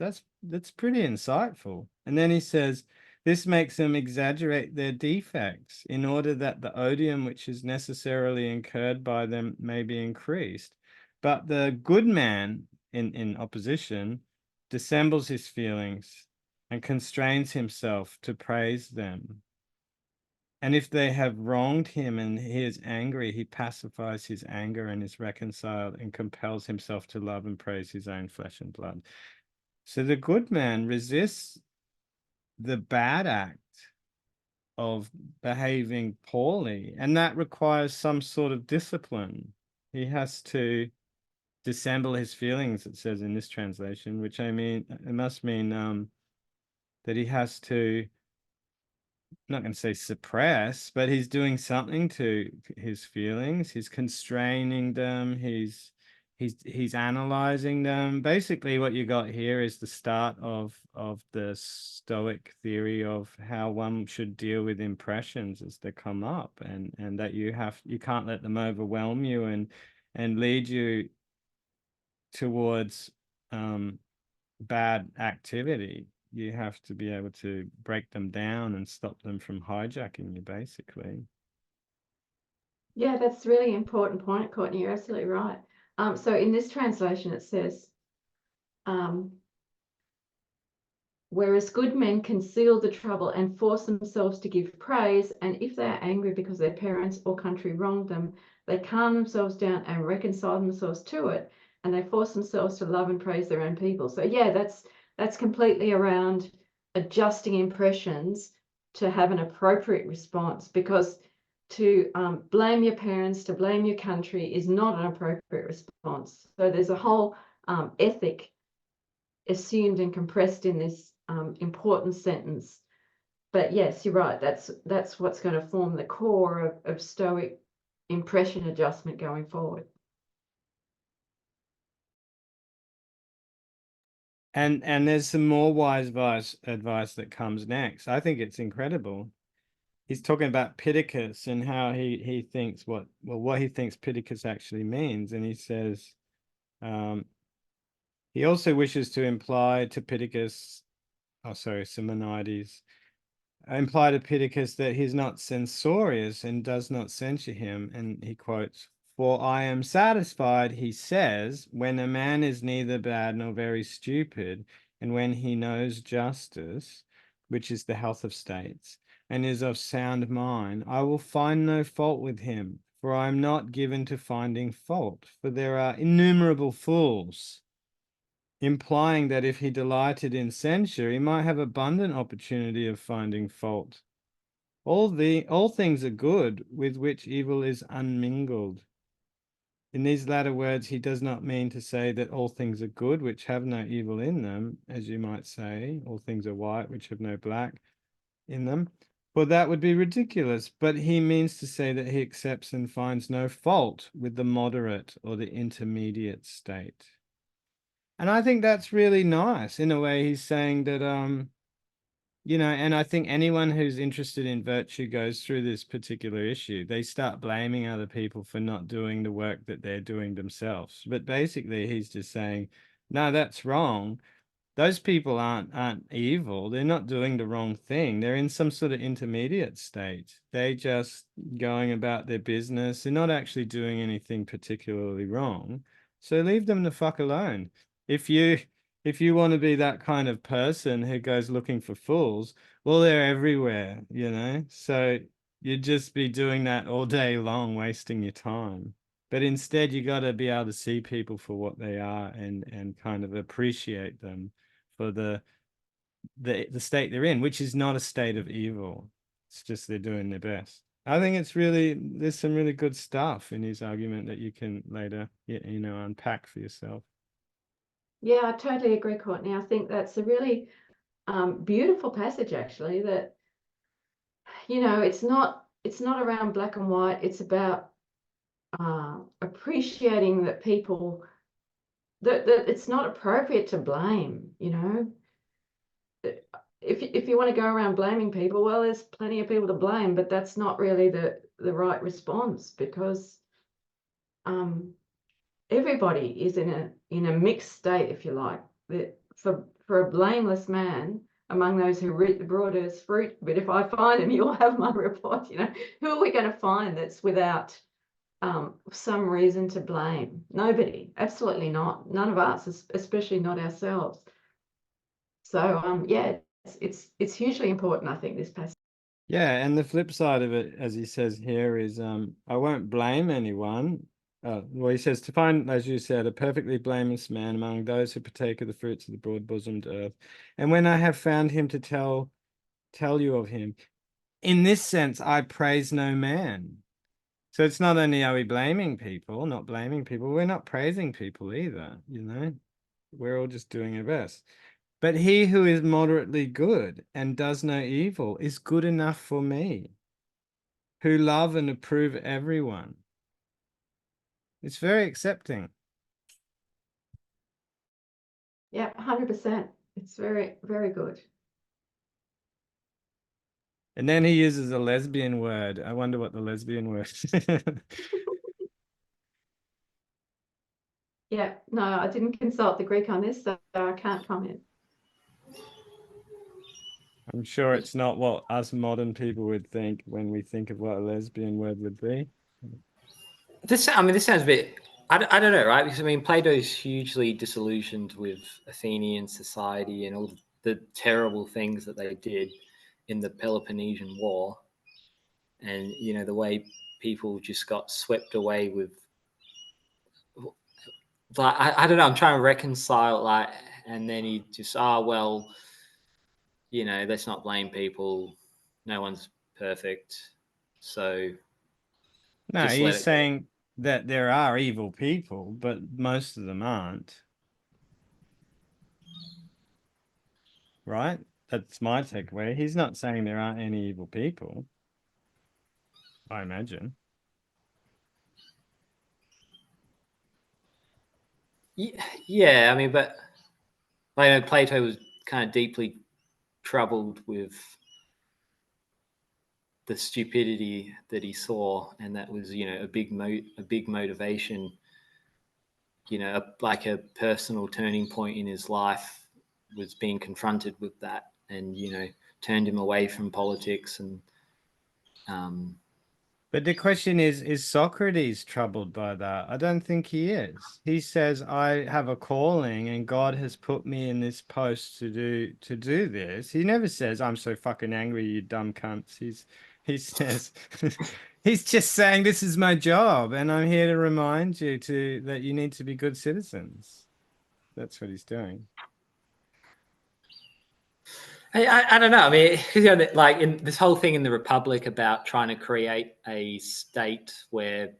pretty insightful. And then he says, this makes them exaggerate their defects in order that the odium which is necessarily incurred by them may be increased. But the good man, in opposition, dissembles his feelings and constrains himself to praise them. And if they have wronged him and he is angry, he pacifies his anger and is reconciled and compels himself to love and praise his own flesh and blood. So the good man resists the bad act of behaving poorly, and that requires some sort of discipline. He has to dissemble his feelings, it says in this translation, which it must mean that he has to, I'm not going to say suppress, but he's doing something to his feelings. He's constraining them. He's analyzing them. Basically, what you got here is the start of the Stoic theory of how one should deal with impressions as they come up, and that you can't let them overwhelm you and lead you towards bad activity. You have to be able to break them down and stop them from hijacking you, basically. Yeah, that's a really important point, Courtney. You're absolutely right. So in this translation, it says, whereas good men conceal the trouble and force themselves to give praise, and if they are angry because their parents or country wronged them, they calm themselves down and reconcile themselves to it, and they force themselves to love and praise their own people. So yeah, that's completely around adjusting impressions to have an appropriate response, because to blame your parents, to blame your country is not an appropriate response. So there's a whole ethic assumed and compressed in this important sentence. But yes, you're right. That's what's going to form the core of Stoic impression adjustment going forward. And there's some more wise advice that comes next. I think it's incredible. He's talking about Pittacus and how he thinks what he thinks Pittacus actually means, and he says he also wishes to imply to Pittacus, Simonides, imply to Pittacus that he's not censorious and does not censure him, and he quotes, "For I am satisfied," he says, "when a man is neither bad nor very stupid, and when he knows justice, which is the health of states, and is of sound mind, I will find no fault with him, for I am not given to finding fault, for there are innumerable fools," implying that if he delighted in censure, he might have abundant opportunity of finding fault. All things are good, with which evil is unmingled. In these latter words, he does not mean to say that all things are good, which have no evil in them, as you might say, all things are white, which have no black in them, for that would be ridiculous. But he means to say that he accepts and finds no fault with the moderate or the intermediate state. And I think that's really nice. In a way, he's saying that, and I think anyone who's interested in virtue goes through this particular issue. They start blaming other people for not doing the work that they're doing themselves. But basically, he's just saying, no, that's wrong. Those people aren't evil. They're not doing the wrong thing. They're in some sort of intermediate state. They just going about their business. They're not actually doing anything particularly wrong. So leave them the fuck alone. If you want to be that kind of person who goes looking for fools, well, they're everywhere, So you'd just be doing that all day long, wasting your time. But instead, you got to be able to see people for what they are and kind of appreciate them for the state they're in, which is not a state of evil. It's just they're doing their best. I think there's some really good stuff in his argument that you can later, unpack for yourself. Yeah, I totally agree, Courtney. I think that's a really beautiful passage, actually, that, it's not around black and white. It's about appreciating that people, that it's not appropriate to blame, If you want to go around blaming people, well, there's plenty of people to blame, but that's not really the right response, because everybody is in a mixed state, if you like. That for a blameless man among those who reap the broad earth's fruit, but if I find him, you'll have my report. Who are we going to find that's without some reason to blame? Nobody, absolutely not. None of us, especially not ourselves. So yeah, it's hugely important, I think, this passage. Yeah, and the flip side of it, as he says here, is I won't blame anyone. Well, he says, to find, as you said, a perfectly blameless man among those who partake of the fruits of the broad-bosomed earth. And when I have found him, to tell you of him. In this sense, I praise no man. So it's not only are we blaming people, not blaming people, we're not praising people either, We're all just doing our best. But he who is moderately good and does no evil is good enough for me, who love and approve everyone. It's very accepting. Yeah, 100%. It's very, very good. And then he uses a lesbian word. I wonder what the lesbian word is. Yeah, no, I didn't consult the Greek on this, so I can't comment. I'm sure it's not what us modern people would think when we think of what a lesbian word would be. This sounds a bit, I don't know, right? Because Plato's hugely disillusioned with Athenian society and all the terrible things that they did in the Peloponnesian War, and the way people just got swept away with But I don't know. I'm trying to reconcile like, and then he just, well, let's not blame people. No one's perfect, so No, just let he's it go. saying that there are evil people, but most of them aren't. Right? That's my takeaway. He's not saying there aren't any evil people, I imagine. Yeah, I mean, but Plato was kind of deeply troubled with the stupidity that he saw, and that was a big motivation, like a personal turning point in his life was being confronted with that, and turned him away from politics. And But the question is Socrates troubled by that? I don't think he is. He says, I have a calling and God has put me in this post to do this. He never says, I'm so fucking angry, you dumb cunts. He says he's just saying this is my job and I'm here to remind you that you need to be good citizens. That's what he's doing. I don't know. I mean, like in this whole thing in the Republic about trying to create a state where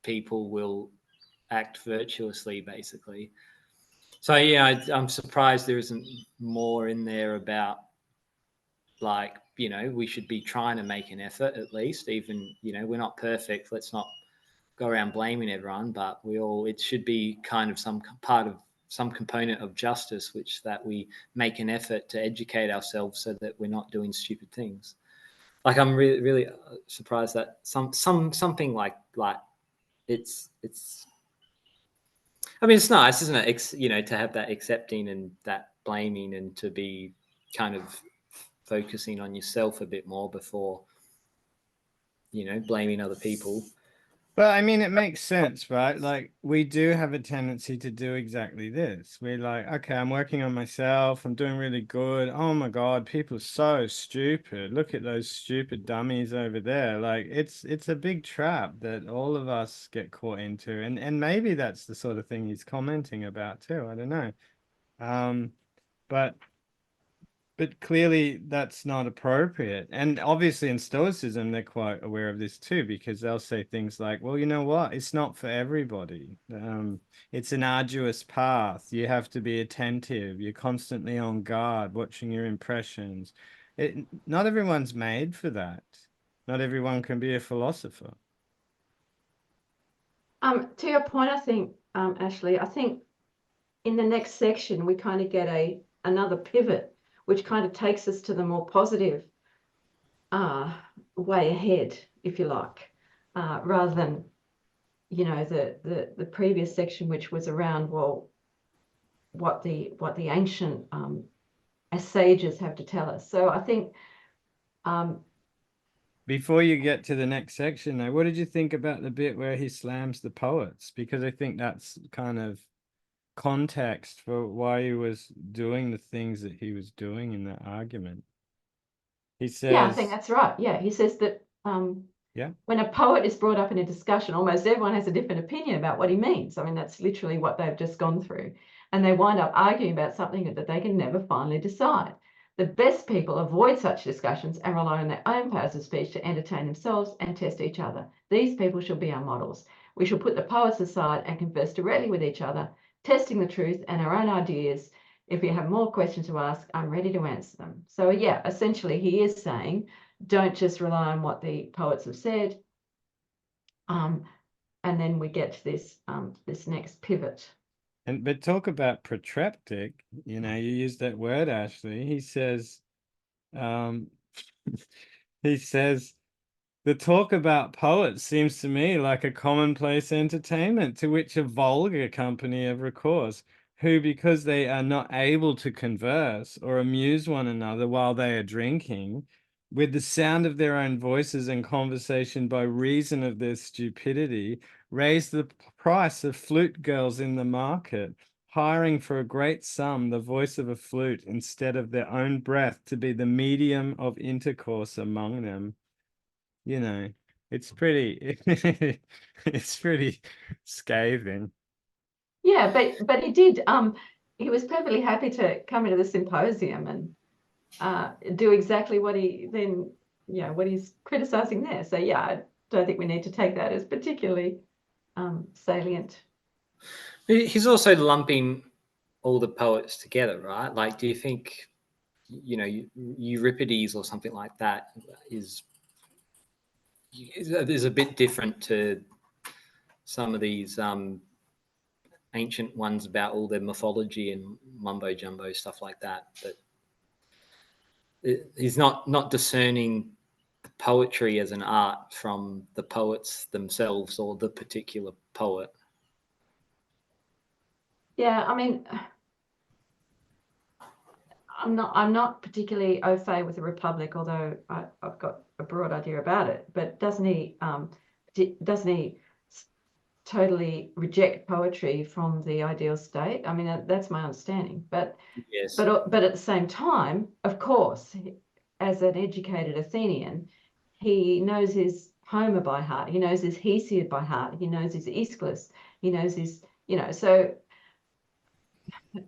people will act virtuously, basically. So I'm surprised there isn't more in there about like we should be trying to make an effort at least. Even we're not perfect. Let's not go around blaming everyone, but it should be kind of some part of some component of justice, which that we make an effort to educate ourselves so that we're not doing stupid things. Like I'm really really surprised that something like it's I mean, it's nice, isn't it? To have that accepting and that blaming, and to be kind of focusing on yourself a bit more before blaming other people. But I mean, it makes sense, right? Like, we do have a tendency to do exactly this. We're like, okay, I'm working on myself. I'm doing really good. Oh my God, people are so stupid. Look at those stupid dummies over there. Like, it's a big trap that all of us get caught into. And maybe that's the sort of thing he's commenting about too. I don't know. But clearly that's not appropriate. And obviously in Stoicism, they're quite aware of this too, because they'll say things like, well, you know what? It's not for everybody. It's an arduous path. You have to be attentive. You're constantly on guard, watching your impressions. Not everyone's made for that. Not everyone can be a philosopher. To your point, I think, Ashley, I think in the next section we kind of get another pivot, which kind of takes us to the more positive way ahead, if you like, rather than the previous section, which was around, well, what the ancient as sages have to tell us. So I think Before you get to the next section, though, what did you think about the bit where he slams the poets? Because I think that's kind of context for why he was doing the things that he was doing in that argument. He yeah, I think says, that's right. Yeah, he says that yeah, when a poet is brought up in a discussion, almost everyone has a different opinion about what he means. I mean, that's literally what they've just gone through. And they wind up arguing about something that they can never finally decide. The best people avoid such discussions and rely on their own powers of speech to entertain themselves and test each other. These people should be our models. We should put the poets aside and converse directly with each other, testing the truth and our own ideas. If you have more questions to ask, I'm ready to answer them. So yeah, essentially he is saying, don't just rely on what the poets have said. And then we get to this next pivot. but talk about protreptic, you use that word, Ashley. He says, um, he says, the talk about poets seems to me like a commonplace entertainment to which a vulgar company have recourse, who, because they are not able to converse or amuse one another while they are drinking, with the sound of their own voices and conversation by reason of their stupidity, raise the price of flute girls in the market, hiring for a great sum the voice of a flute instead of their own breath to be the medium of intercourse among them. It's pretty it's pretty scathing. Yeah, but he did. He was perfectly happy to come into the symposium and do exactly what he then, what he's criticizing there. So yeah, I don't think we need to take that as particularly salient. He's also lumping all the poets together, right? Like, do you think, Euripides or something like that is a bit different to some of these ancient ones about all their mythology and mumbo jumbo stuff like that? But he's not discerning the poetry as an art from the poets themselves or the particular poet. Yeah, I mean, I'm not particularly au fait with the Republic, although I've got a broad idea about it. But doesn't he totally reject poetry from the ideal state? I mean, that's my understanding. But Yes. but at the same time, of course, as an educated Athenian, he knows his Homer by heart. He knows his Hesiod by heart. He knows his Aeschylus. He knows his, so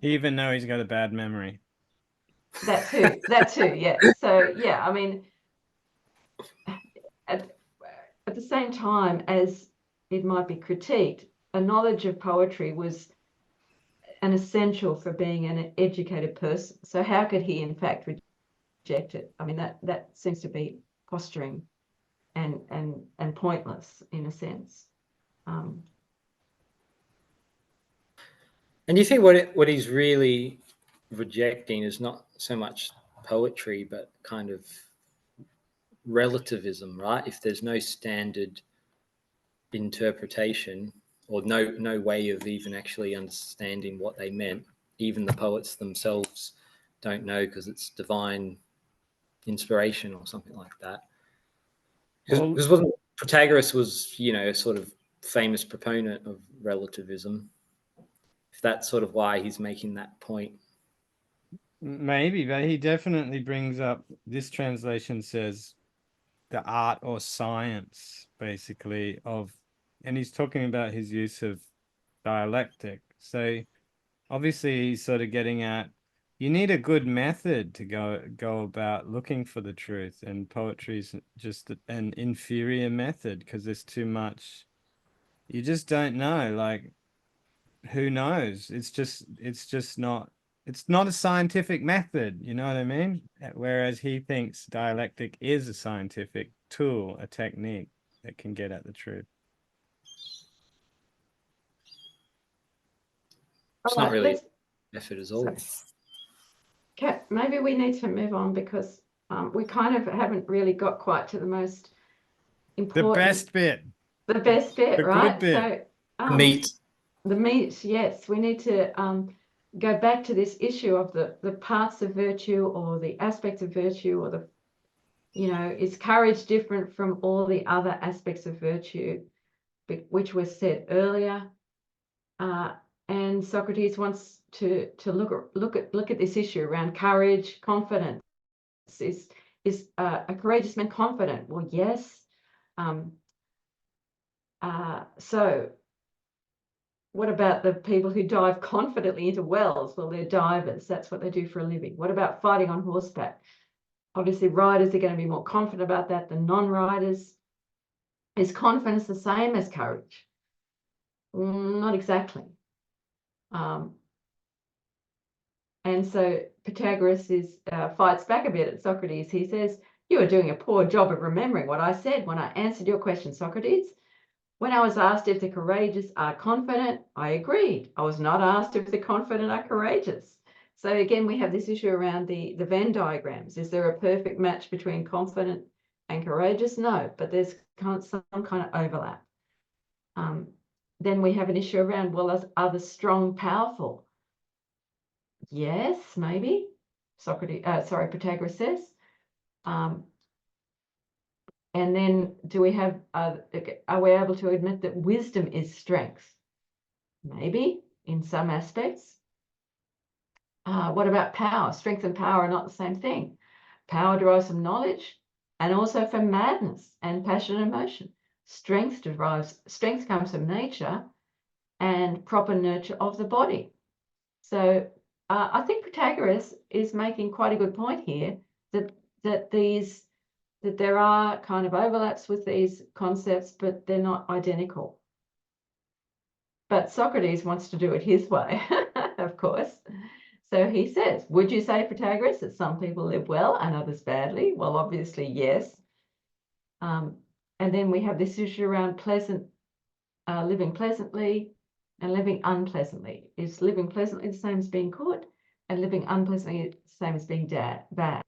Even though he's got a bad memory. that too, yeah. So yeah, I mean, at the same time as it might be critiqued, a knowledge of poetry was an essential for being an educated person. So how could he in fact reject it? I mean, that seems to be posturing and pointless in a sense. And you think what he's really rejecting is not so much poetry, but kind of relativism, right? If there's no standard interpretation or no way of even actually understanding what they meant, even the poets themselves don't know because it's divine inspiration or something like that. Because wasn't Protagoras was, a sort of famous proponent of relativism. If that's sort of why he's making that point. Maybe, but he definitely brings up, this translation says the art or science, basically, and he's talking about his use of dialectic. So obviously he's sort of getting at, you need a good method to go about looking for the truth, and poetry is just an inferior method because there's too much. You just don't know, like, who knows? It's just not, it's not a scientific method, you know what I mean? Whereas he thinks dialectic is a scientific tool, a technique that can get at the truth. It's not really a method at all. Kat, maybe we need to move on because we kind of haven't really got quite to the most important, The best bit, the best bit, the right? good bit. So Meat. the meat, yes, we need to go back to this issue of the parts of virtue or the aspects of virtue, or the, is courage different from all the other aspects of virtue, which was said earlier. And Socrates wants to look at this issue around courage, confidence. Is a courageous man confident? Well, yes. So what about the people who dive confidently into wells? Well, they're divers. That's what they do for a living. What about fighting on horseback? Obviously, riders are going to be more confident about that than non-riders. Is confidence the same as courage? Not exactly. And so Protagoras fights back a bit at Socrates. He says, "You are doing a poor job of remembering what I said when I answered your question, Socrates. When I was asked if the courageous are confident, I agreed. I was not asked if the confident are courageous." So again, we have this issue around the Venn diagrams. Is there a perfect match between confident and courageous? No, but there's some kind of overlap. Then we have an issue around, well, are the strong powerful? Yes, maybe. Protagoras says. And then do we have, are we able to admit that wisdom is strength? Maybe in some aspects. What about power? Strength and power are not the same thing. Power derives from knowledge and also from madness and passion and emotion. Strength comes from nature and proper nurture of the body. So I think Protagoras is making quite a good point here that there are kind of overlaps with these concepts, but they're not identical. But Socrates wants to do it his way, of course. So he says, would you say, Protagoras, that some people live well and others badly? Well, obviously, yes. And then we have this issue around living pleasantly and living unpleasantly. Is living pleasantly the same as being good, and living unpleasantly the same as being bad?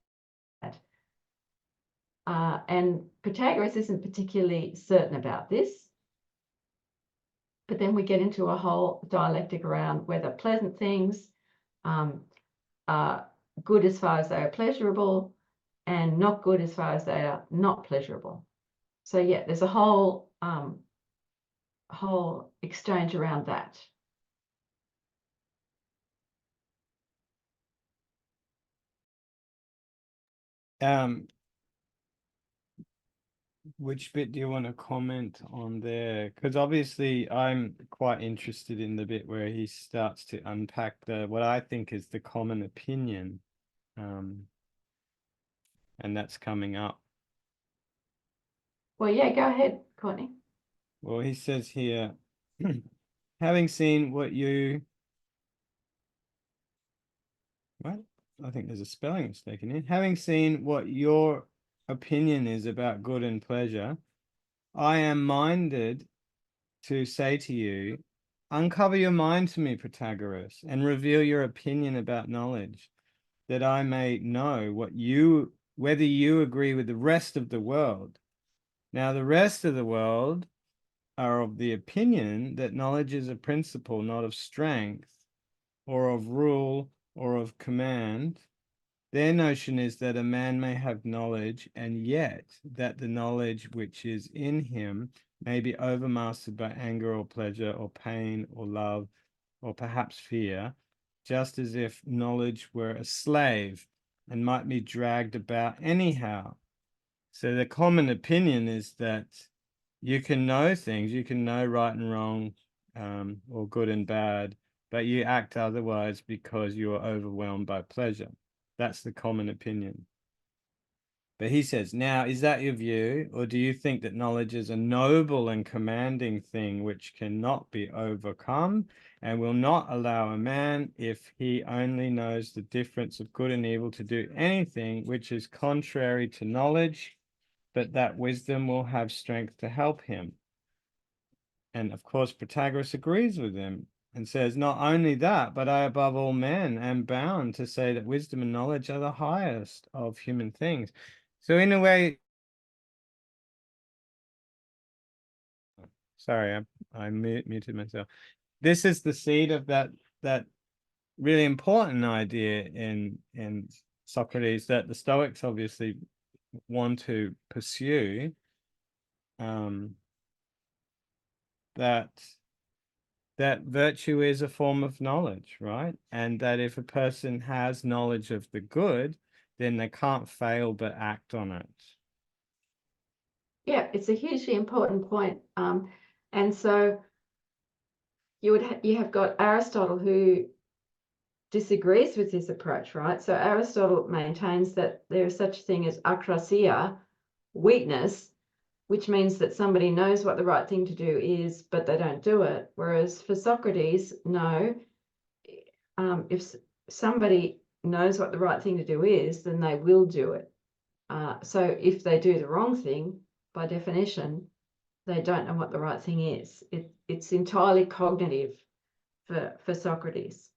And Protagoras isn't particularly certain about this. But then we get into a whole dialectic around whether pleasant things are good as far as they are pleasurable and not good as far as they are not pleasurable. So yeah, there's a whole exchange around that. Which bit do you want to comment on there? Because obviously I'm quite interested in the bit where he starts to unpack what I think is the common opinion, and that's coming up. Well, yeah, go ahead, Courtney. Well, he says here, having seen what I think there's a spelling mistake in here. Having seen what your opinion is about good and pleasure, I am minded to say to you, uncover your mind to me, Protagoras, and reveal your opinion about knowledge, that I may know whether you agree with the rest of the world. Now, the rest of the world are of the opinion that knowledge is a principle, not of strength, or of rule, or of command. Their notion is that a man may have knowledge, and yet that the knowledge which is in him may be overmastered by anger or pleasure or pain or love or perhaps fear, just as if knowledge were a slave and might be dragged about anyhow. So the common opinion is that you can know things, you can know right and wrong, or good and bad, but you act otherwise because you are overwhelmed by pleasure. That's the common opinion. But he says, now, is that your view, or do you think that knowledge is a noble and commanding thing which cannot be overcome and will not allow a man, if he only knows the difference of good and evil, to do anything which is contrary to knowledge, but that wisdom will have strength to help him? And of course, Protagoras agrees with him and says, not only that, but I above all men am bound to say that wisdom and knowledge are the highest of human things. So in a way, sorry, I muted myself. This is the seed of that really important idea in Socrates that the Stoics obviously want to pursue, that virtue is a form of knowledge, right? And that if a person has knowledge of the good, then they can't fail but act on it. Yeah, it's a hugely important point. And so you have got Aristotle, who disagrees with this approach, right? So Aristotle maintains that there is such a thing as akrasia, weakness, which means that somebody knows what the right thing to do is, but they don't do it. Whereas for Socrates, no, if somebody knows what the right thing to do is, then they will do it. So if they do the wrong thing, by definition, they don't know what the right thing is. It's entirely cognitive for Socrates.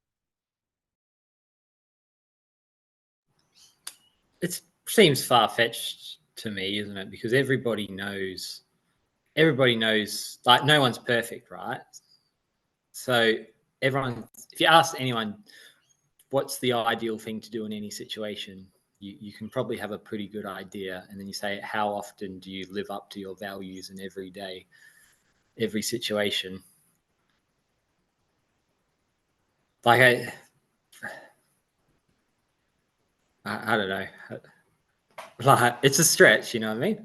It seems far-fetched to me, isn't it? Because everybody knows, like, no one's perfect, right? So everyone, if you ask anyone, what's the ideal thing to do in any situation, you can probably have a pretty good idea. And then you say, how often do you live up to your values in every day, every situation? Like, I don't know. Like, it's a stretch, you know what I mean?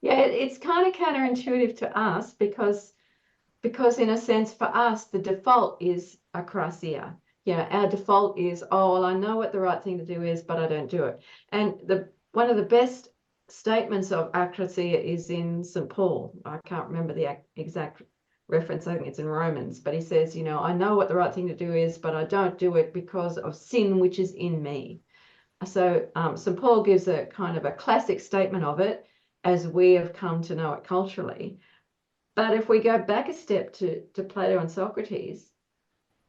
Yeah, it's kind of counterintuitive to us because because in a sense for us, the default is akrasia. Yeah, our default is, oh, well, I know what the right thing to do is, but I don't do it. And one of the best statements of akrasia is in St. Paul. I can't remember the exact reference. I think it's in Romans, but he says, you know, I know what the right thing to do is, but I don't do it because of sin which is in me. So St. Paul gives a kind of a classic statement of it as we have come to know it culturally. But if we go back a step to Plato and Socrates,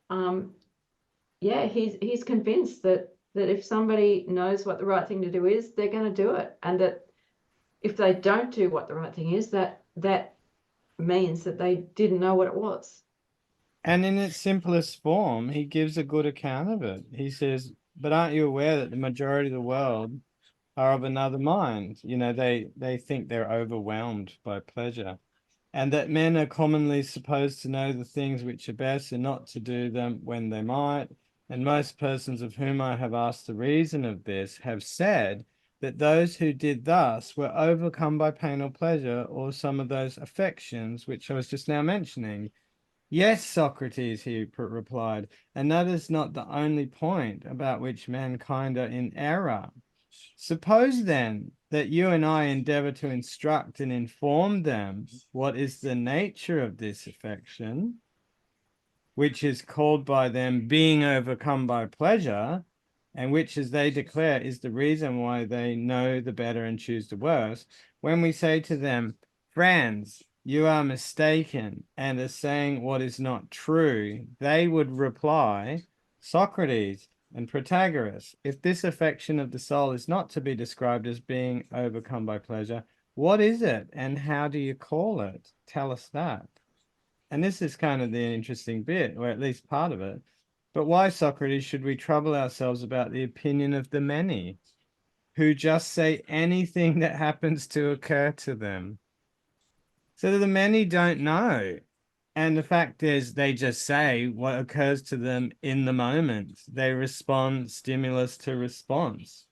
yeah, he's convinced that if somebody knows what the right thing to do is, they're going to do it, and that if they don't do what the right thing is, that means that they didn't know what it was. And in its simplest form, he gives a good account of it. He says, but aren't you aware that the majority of the world are of another mind? You know, they think they're overwhelmed by pleasure, and that men are commonly supposed to know the things which are best and not to do them when they might. And most persons of whom I have asked the reason of this have said that those who did thus were overcome by pain or pleasure, or some of those affections which I was just now mentioning. Yes, Socrates, he replied, and that is not the only point about which mankind are in error. Suppose then that you and I endeavor to instruct and inform them what is the nature of this affection, which is called by them being overcome by pleasure, and which, as they declare, is the reason why they know the better and choose the worse. When we say to them, friends, you are mistaken and are saying what is not true, they would reply, Socrates and Protagoras, if this affection of the soul is not to be described as being overcome by pleasure, what is it and how do you call it? Tell us that. And this is kind of the interesting bit, or at least part of it. But why, Socrates, should we trouble ourselves about the opinion of the many, who just say anything that happens to occur to them? So the many don't know. And the fact is, they just say what occurs to them in the moment. They respond stimulus to response.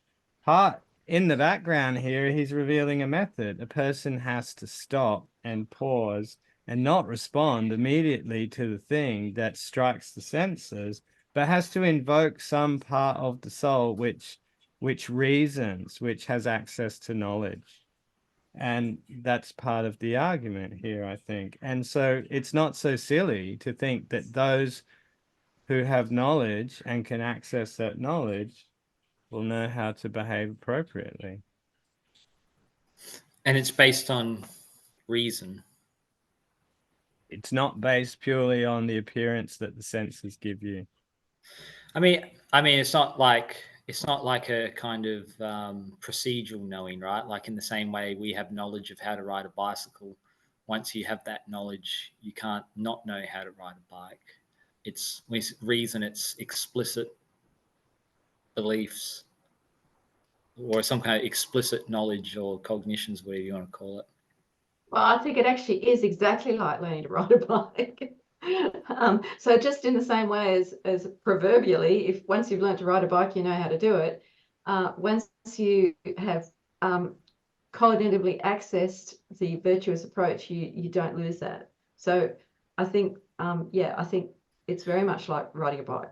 In the background here, he's revealing a method. A person has to stop and pause and not respond immediately to the thing that strikes the senses, but has to invoke some part of the soul which reasons, which has access to knowledge. And that's part of the argument here, I think. And so it's not so silly to think that those who have knowledge and can access that knowledge will know how to behave appropriately. And it's based on reason. It's not based purely on the appearance that the senses give you. I mean, it's not like a kind of procedural knowing, right? Like in the same way we have knowledge of how to ride a bicycle. Once you have that knowledge, you can't not know how to ride a bike. It's reason, it's explicit beliefs or some kind of explicit knowledge or cognitions, whatever you want to call it. Well, I think it actually is exactly like learning to ride a bike. So just in the same way as proverbially, if once you've learned to ride a bike, you know how to do it. Once you have cognitively accessed the virtuous approach, you don't lose that. So I think, I think it's very much like riding a bike.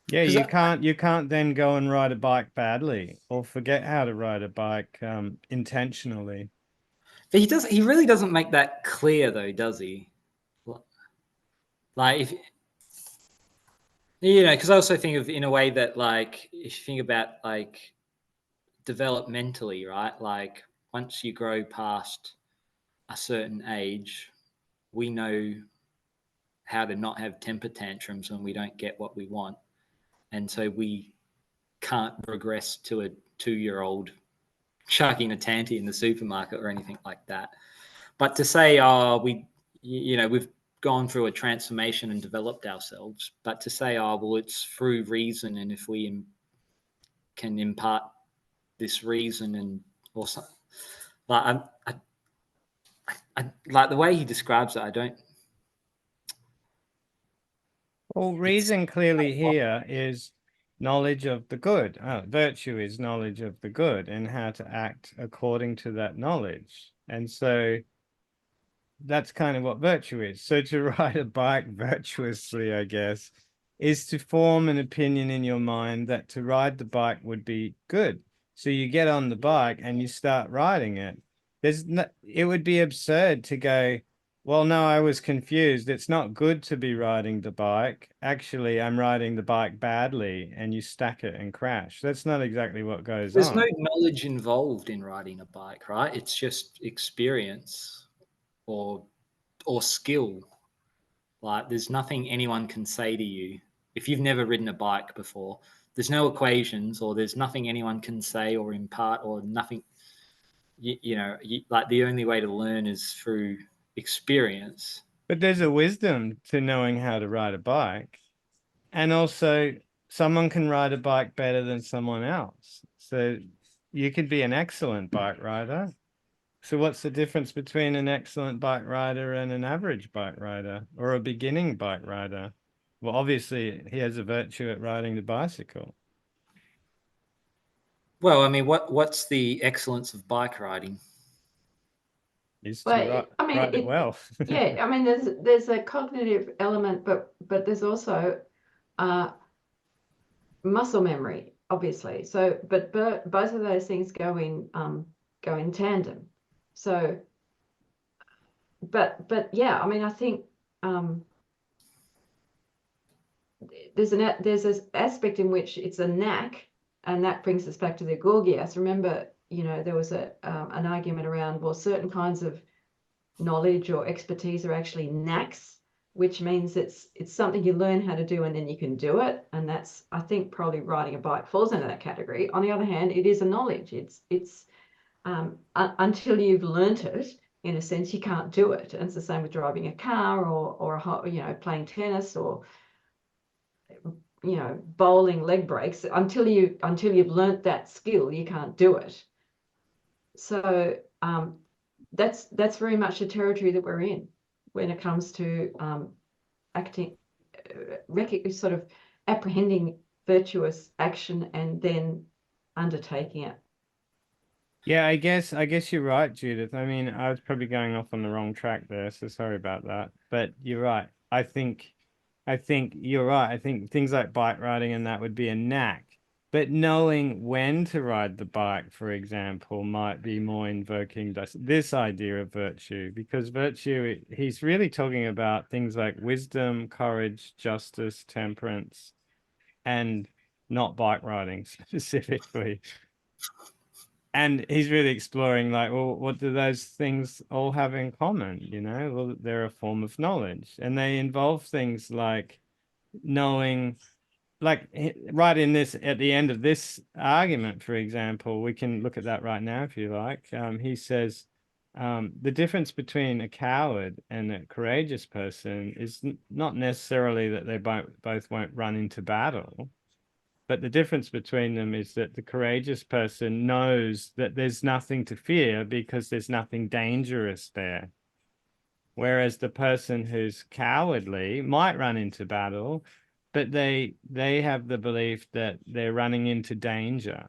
Yeah, you can't then go and ride a bike badly or forget how to ride a bike intentionally. But he really doesn't make that clear though, does he? Like, if you know, because I also think of in a way that, like, if you think about like developmentally, right? Like once you grow past a certain age, we know how to not have temper tantrums when we don't get what we want, and so we can't regress to a 2-year-old chugging a tanty in the supermarket or anything like that. But to say, oh, we've gone through a transformation and developed ourselves, but to say, oh, well, it's through reason, and if we can impart this reason and or something, like I like the way he describes it. I don't. Well, reason clearly here is knowledge of the good. Virtue is knowledge of the good and how to act according to that knowledge. And so that's kind of what virtue is. So to ride a bike virtuously, I guess, is to form an opinion in your mind that to ride the bike would be good. So you get on the bike and you start riding it. It would be absurd to go, well, no, I was confused. It's not good to be riding the bike. Actually, I'm riding the bike badly, and you stack it and crash. That's not exactly what goes There's on. no knowledge involved in riding a bike, right? It's just experience or skill. Like, there's nothing anyone can say to you if you've never ridden a bike before. There's no equations, or there's nothing anyone can say or impart, or nothing. Like, the only way to learn is through experience. But there's a wisdom to knowing how to ride a bike. And also, someone can ride a bike better than someone else. So you could be an excellent bike rider. So what's the difference between an excellent bike rider and an average bike rider or a beginning bike rider? Well, obviously, he has a virtue at riding the bicycle. Well, I mean, what's the excellence of bike riding? Is to But I mean, ride it well. yeah, I mean, there's a cognitive element, but there's also muscle memory, obviously. So, but both of those things go in tandem. So, but yeah, I mean, I think there's this aspect in which it's a knack, and that brings us back to the Gorgias. Remember, there was an argument around, well, certain kinds of knowledge or expertise are actually knacks, which means it's something you learn how to do and then you can do it. And that's, I think, probably riding a bike falls into that category. On the other hand, it is a knowledge. It's until you've learnt it, in a sense, you can't do it. And it's the same with driving a car or playing tennis or bowling leg breaks. Until you've learnt that skill, you can't do it. So that's very much the territory that we're in when it comes to acting, sort of apprehending virtuous action and then undertaking it. Yeah, I guess you're right, Judith. I mean, I was probably going off on the wrong track there, so sorry about that. But you're right. I think you're right. I think things like bike riding and that would be a knack. But knowing when to ride the bike, for example, might be more invoking this idea of virtue, because virtue, he's really talking about things like wisdom, courage, justice, temperance, and not bike riding specifically. And he's really exploring, like, well, what do those things all have in common? Well, they're a form of knowledge, and they involve things like knowing, like right in this, at the end of this argument, for example, we can look at that right now if you like. He says the difference between a coward and a courageous person is not necessarily that they both won't run into battle. But the difference between them is that the courageous person knows that there's nothing to fear because there's nothing dangerous there. Whereas the person who's cowardly might run into battle, but they have the belief that they're running into danger.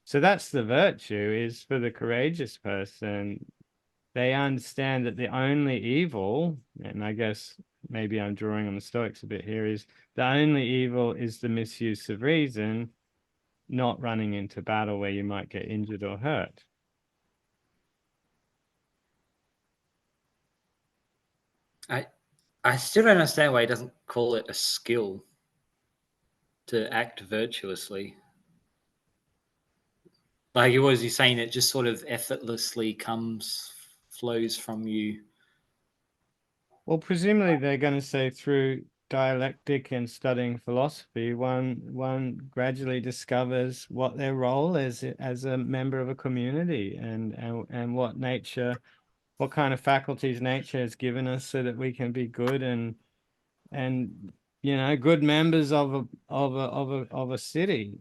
So that's the virtue, is for the courageous person. They understand that the only evil, and I guess maybe I'm drawing on the Stoics a bit here, is the only evil is the misuse of reason, not running into battle where you might get injured or hurt. I still don't understand why he doesn't call it a skill to act virtuously. Like, was he saying it just sort of effortlessly flows from you? Well, presumably they're going to say through dialectic and studying philosophy, one gradually discovers what their role is as a member of a community, and what kind of faculties nature has given us so that we can be good and good members of a city.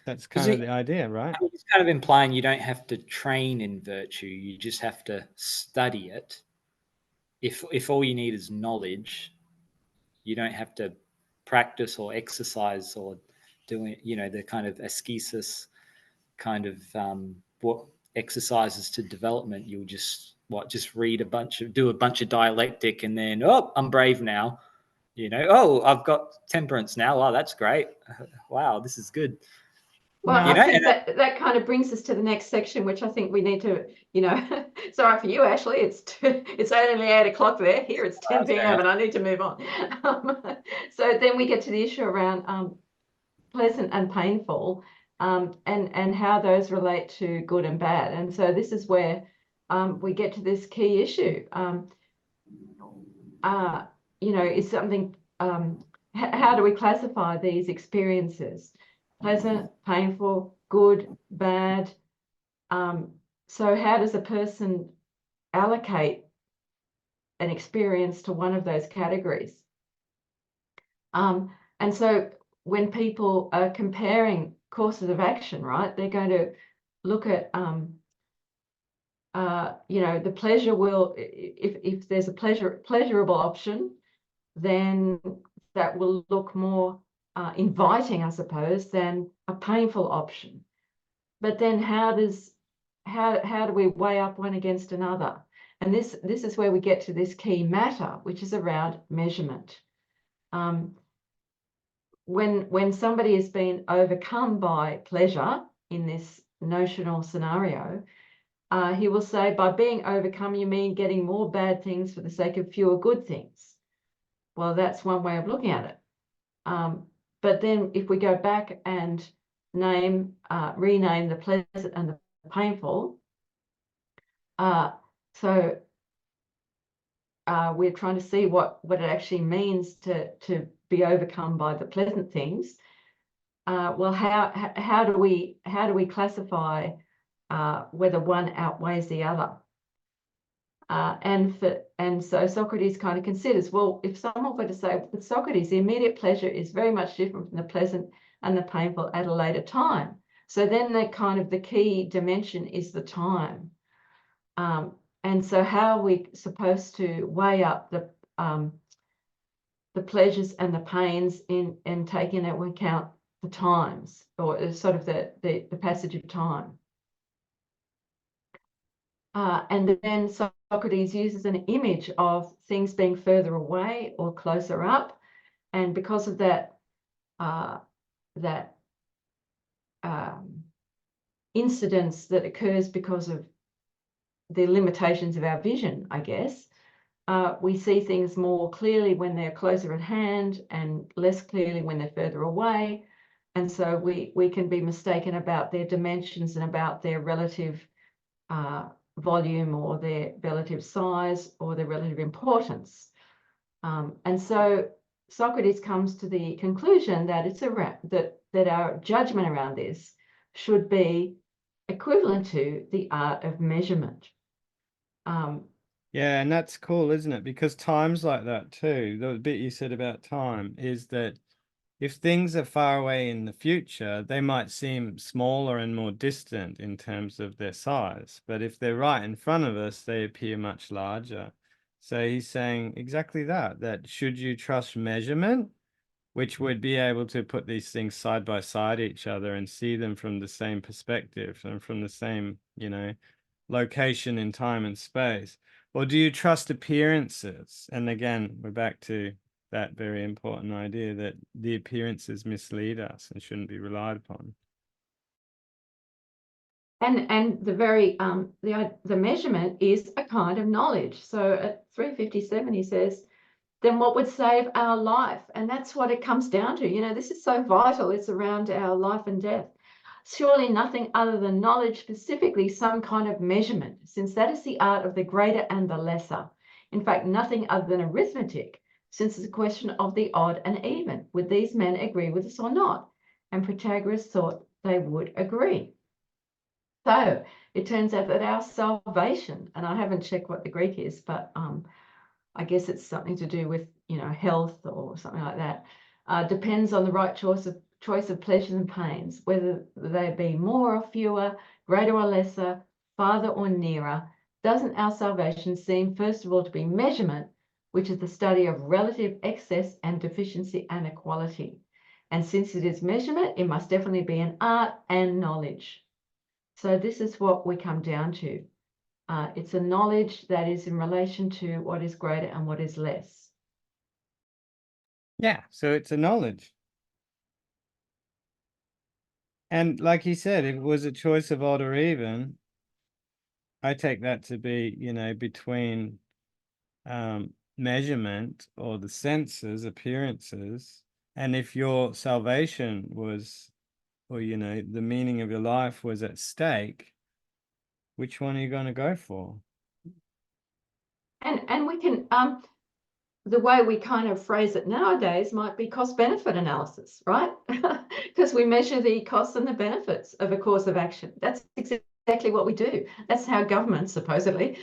That's kind of the idea, right? It's kind of implying you don't have to train in virtue; you just have to study it. If all you need is knowledge, you don't have to practice or exercise or doing, the kind of ascesis kind of what exercises to development. You'll just just do a bunch of dialectic, and then, oh, I'm brave now. Oh, I've got temperance now. Oh, that's great. Wow, this is good. Well, No. I think that kind of brings us to the next section, which I think we need to, sorry for you, Ashley, it's only 8 o'clock there. Here it's 10 p.m. and I need to move on. So then we get to the issue around pleasant and painful, and how those relate to good and bad. And so this is where we get to this key issue. Is something, how do we classify these experiences? Pleasant, painful, good, bad. So how does a person allocate an experience to one of those categories? And so when people are comparing courses of action, right, they're going to look at, the pleasure will, if there's a pleasurable option, then that will look more inviting, I suppose, than a painful option. But then how do we weigh up one against another? And this is where we get to this key matter, which is around measurement. When somebody has been overcome by pleasure in this notional scenario, he will say, by being overcome, you mean getting more bad things for the sake of fewer good things. Well, that's one way of looking at it. But then if we go back and rename the pleasant and the painful, so we're trying to see what it actually means to be overcome by the pleasant things. Well, how do we classify whether one outweighs the other? And so Socrates kind of considers, well, if someone were to say, with Socrates, the immediate pleasure is very much different from the pleasant and the painful at a later time. So then the key dimension is the time. And so how are we supposed to weigh up the pleasures and the pains in taking into account the times, or sort of the passage of time? And then Socrates uses an image of things being further away or closer up, and because of that, incidence that occurs because of the limitations of our vision, I guess, we see things more clearly when they're closer at hand and less clearly when they're further away. And so we can be mistaken about their dimensions and about their relative volume, or their relative size, or their relative importance. And so Socrates comes to the conclusion that that our judgment around this should be equivalent to the art of measurement. Yeah, and that's cool, isn't it? Because time's like that too. The bit you said about time is that if things are far away in the future, they might seem smaller and more distant in terms of their size. But if they're right in front of us, they appear much larger. So he's saying exactly that should you trust measurement, which would be able to put these things side by side each other and see them from the same perspective and from the same, location in time and space? Or do you trust appearances? And again, we're back to that very important idea that the appearances mislead us and shouldn't be relied upon. And the very the measurement is a kind of knowledge. So at 357 he says, then what would save our life? And that's what it comes down to. This is so vital. It's around our life and death. Surely nothing other than knowledge, specifically some kind of measurement, since that is the art of the greater and the lesser. In fact, nothing other than arithmetic, since it's a question of the odd and even. Would these men agree with us or not? And Protagoras thought they would agree. So it turns out that our salvation, and I haven't checked what the Greek is, but I guess it's something to do with, health or something like that, depends on the right choice of pleasures and pains, whether they be more or fewer, greater or lesser, farther or nearer. Doesn't our salvation seem, first of all, to be measurement, which is the study of relative excess and deficiency and equality? And since it is measurement, it must definitely be an art and knowledge. So this is what we come down to. It's a knowledge that is in relation to what is greater and what is less. Yeah, so it's a knowledge. And like you said, if it was a choice of odd or even, I take that to be, you know, between measurement or the senses, appearances, and if your salvation was, or, you know, the meaning of your life was at stake, which one are you going to go for? And we can, the way we kind of phrase it nowadays might be cost-benefit analysis, right? Because we measure the costs and the benefits of a course of action. That's exactly what we do. That's how governments supposedly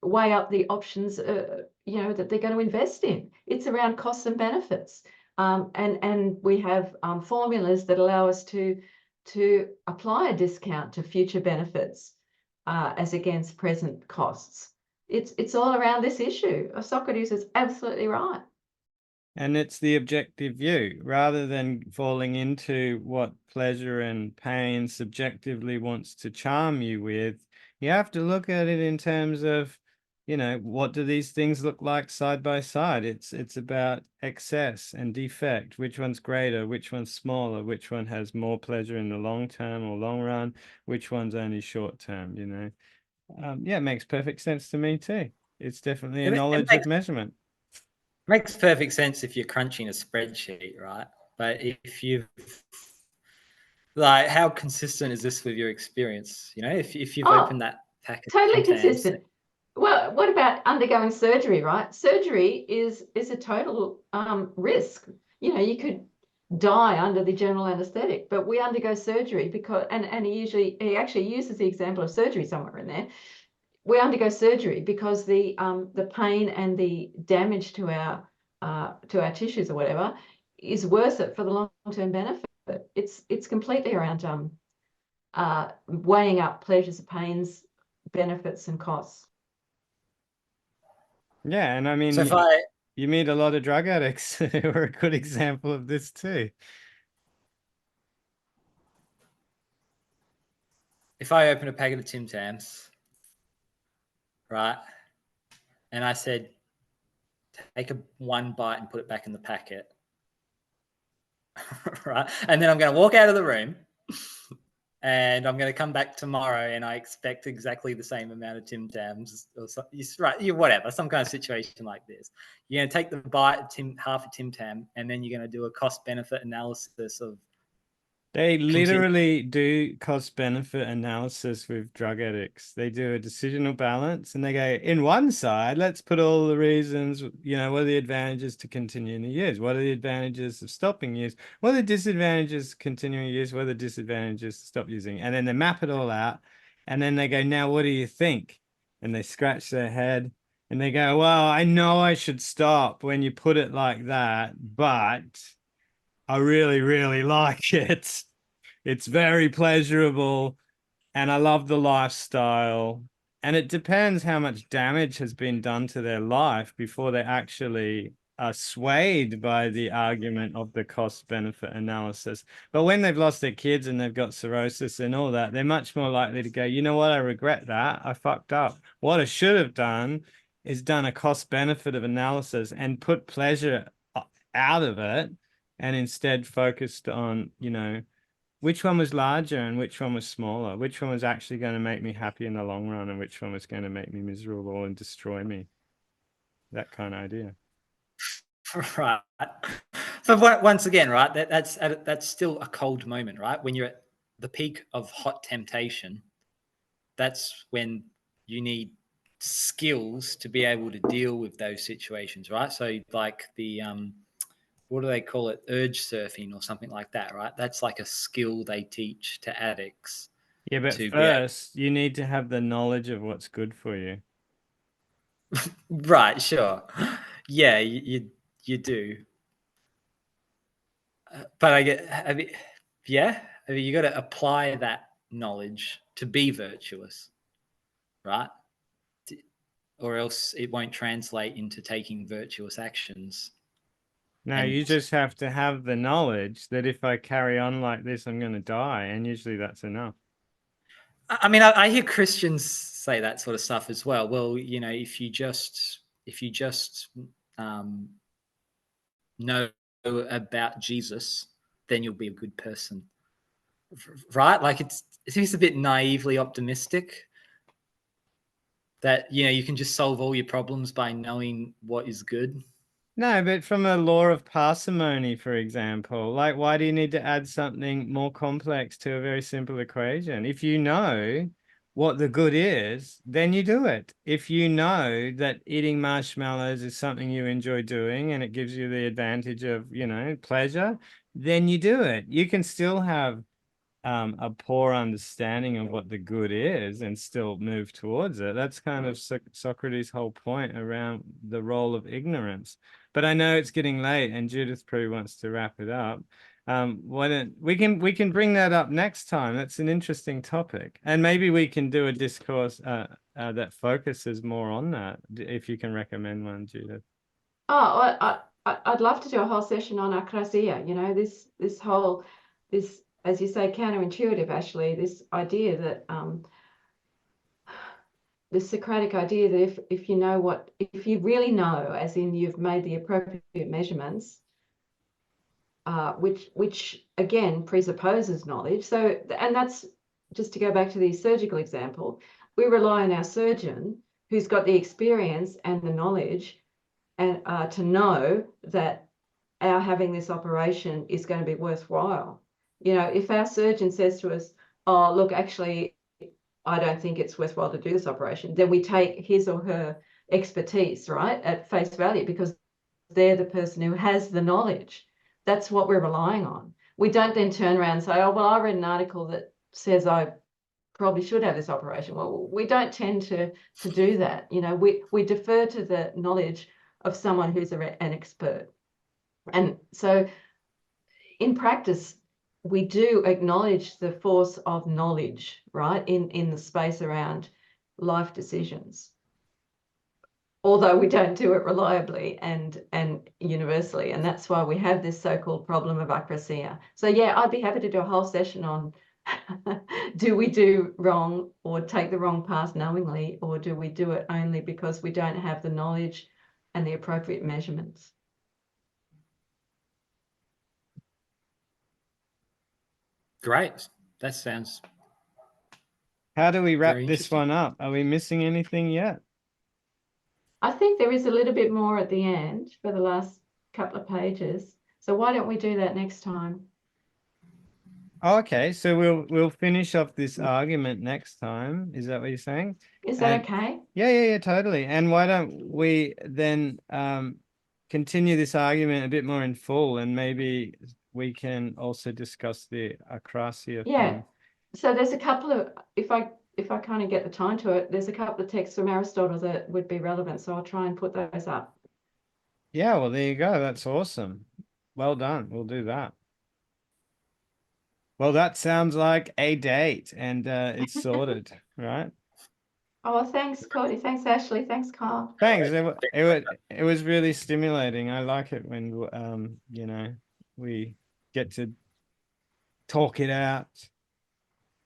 weigh up the options, you know, that they're going to invest in. It's around costs and benefits. And we have formulas that allow us to apply a discount to future benefits as against present costs. It's all around this issue. Socrates is absolutely right. And it's the objective view rather than falling into what pleasure and pain subjectively wants to charm you with. You have to look at it in terms of, you know, what do these things look like side by side? It's about excess and defect. Which one's greater? Which one's smaller? Which one has more pleasure in the long term or long run? Which one's only short term, you know? Yeah, it makes perfect sense to me too. It's definitely a knowledge of measurement. Makes perfect sense if you're crunching a spreadsheet, right? But if you like, how consistent is this with your experience? You know, if you've opened that packet, totally consistent. Well, what about undergoing surgery, right? Surgery is a total risk. You know, you could die under the general anesthetic, but we undergo surgery because, and he actually uses the example of surgery somewhere in there. We undergo surgery because the pain and the damage to our tissues or whatever is worth it for the long-term benefit. It's completely around weighing up pleasures, pains, benefits, and costs. Yeah, and I mean, So you meet a lot of drug addicts who are a good example of this too. if I open a packet of Tim Tams, right, and I said, take one bite and put it back in the packet, right, and then I'm going to walk out of the room, and I'm going to come back tomorrow, and I expect exactly the same amount of Tim Tams, or right, whatever, some kind of situation like this. You're going to take the bite of half a Tim Tam, and then you're going to do a cost-benefit analysis of. They literally do cost benefit analysis with drug addicts. They do a decisional balance and they go, in one side, let's put all the reasons, you know, what are the advantages to continuing to use? What are the advantages of stopping use? What are the disadvantages of continuing to use? What are the disadvantages to stop using? And then they map it all out. And then they go, now, what do you think? And they scratch their head and they go, well, I know I should stop when you put it like that, but I really, really like it. It's very pleasurable and I love the lifestyle. And it depends how much damage has been done to their life before they actually are swayed by the argument of the cost benefit analysis. But when they've lost their kids and they've got cirrhosis and all that, they're much more likely to go, you know what, I regret that. I fucked up. What I should have done is done a cost benefit of analysis and put pleasure out of it and instead focused on, you know, which one was larger and which one was smaller, which one was actually going to make me happy in the long run and which one was going to make me miserable and destroy me. That kind of idea. Right. But once again, right, that's still a cold moment, right? When you're at the peak of hot temptation, that's when you need skills to be able to deal with those situations, right? So like the what do they call it? Urge surfing or something like that, right? That's like a skill they teach to addicts. Yeah, but first you need to have the knowledge of what's good for you. Right, sure. Yeah, you do. But you got to apply that knowledge to be virtuous, right? Or else it won't translate into taking virtuous actions. No, you just have to have the knowledge that if I carry on like this, I'm going to die. And usually that's enough. I mean, I hear Christians say that sort of stuff as well. Well, if you just know about Jesus, then you'll be a good person, right? Like it seems a bit naively optimistic that you can just solve all your problems by knowing what is good. No, but from a law of parsimony, for example, like why do you need to add something more complex to a very simple equation? If you know what the good is, then you do it. If you know that eating marshmallows is something you enjoy doing and it gives you the advantage of, pleasure, then you do it. You can still have a poor understanding of what the good is and still move towards it. That's kind of Socrates' whole point around the role of ignorance. But I know it's getting late and Judith probably wants to wrap it up. Why don't we can bring that up next time? That's an interesting topic. And maybe we can do a discourse that focuses more on that, if you can recommend one, Judith. Oh, I'd love to do a whole session on akrasia, this whole, as you say, counterintuitive, actually, this idea that, the Socratic idea that if you really know, as in you've made the appropriate measurements, which again presupposes knowledge. So, and that's just to go back to the surgical example, we rely on our surgeon who's got the experience and the knowledge and to know that our having this operation is going to be worthwhile. If our surgeon says to us, oh, look, actually, I don't think it's worthwhile to do this operation, then we take his or her expertise, right, at face value, because they're the person who has the knowledge. That's what we're relying on. We don't then turn around and say, oh, well, I read an article that says I probably should have this operation. Well, we don't tend to do that. We defer to the knowledge of someone who's an expert. And so in practice, we do acknowledge the force of knowledge, right, in the space around life decisions. Although we don't do it reliably and universally. And that's why we have this so-called problem of akrasia. So yeah, I'd be happy to do a whole session on do we do wrong or take the wrong path knowingly, or do we do it only because we don't have the knowledge and the appropriate measurements? Great. That sounds How do we wrap very this interesting. one up? Are we missing anything yet? I think there is a little bit more at the end for the last couple of pages. So why don't we do that next time? Oh, okay, so we'll finish off this argument next time. Is that what you're saying? Is that okay? Yeah, totally. And why don't we then continue this argument a bit more in full, and maybe we can also discuss the akrasia Yeah. thing. So there's a couple of, if I kind of get the time to it, there's a couple of texts from Aristotle that would be relevant. So I'll try and put those up. Yeah, well, there you go. That's awesome. Well done. We'll do that. Well, that sounds like a date, and it's sorted, right? Oh, thanks, Cody. Thanks, Ashley. Thanks, Carl. Thanks. It was really stimulating. I like it when we get to talk it out,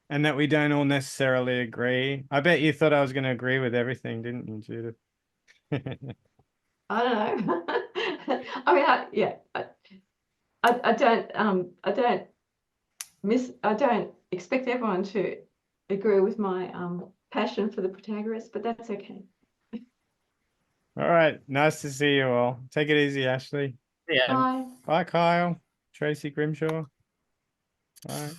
and that we don't all necessarily agree. I bet you thought I was going to agree with everything, didn't you, Judith? I don't know. I mean, I don't expect everyone to agree with my passion for the Protagoras, but that's okay. All right. Nice to see you all. Take it easy, Ashley. Yeah. Bye. Bye, Kyle. Tracy Grimshaw. Bye.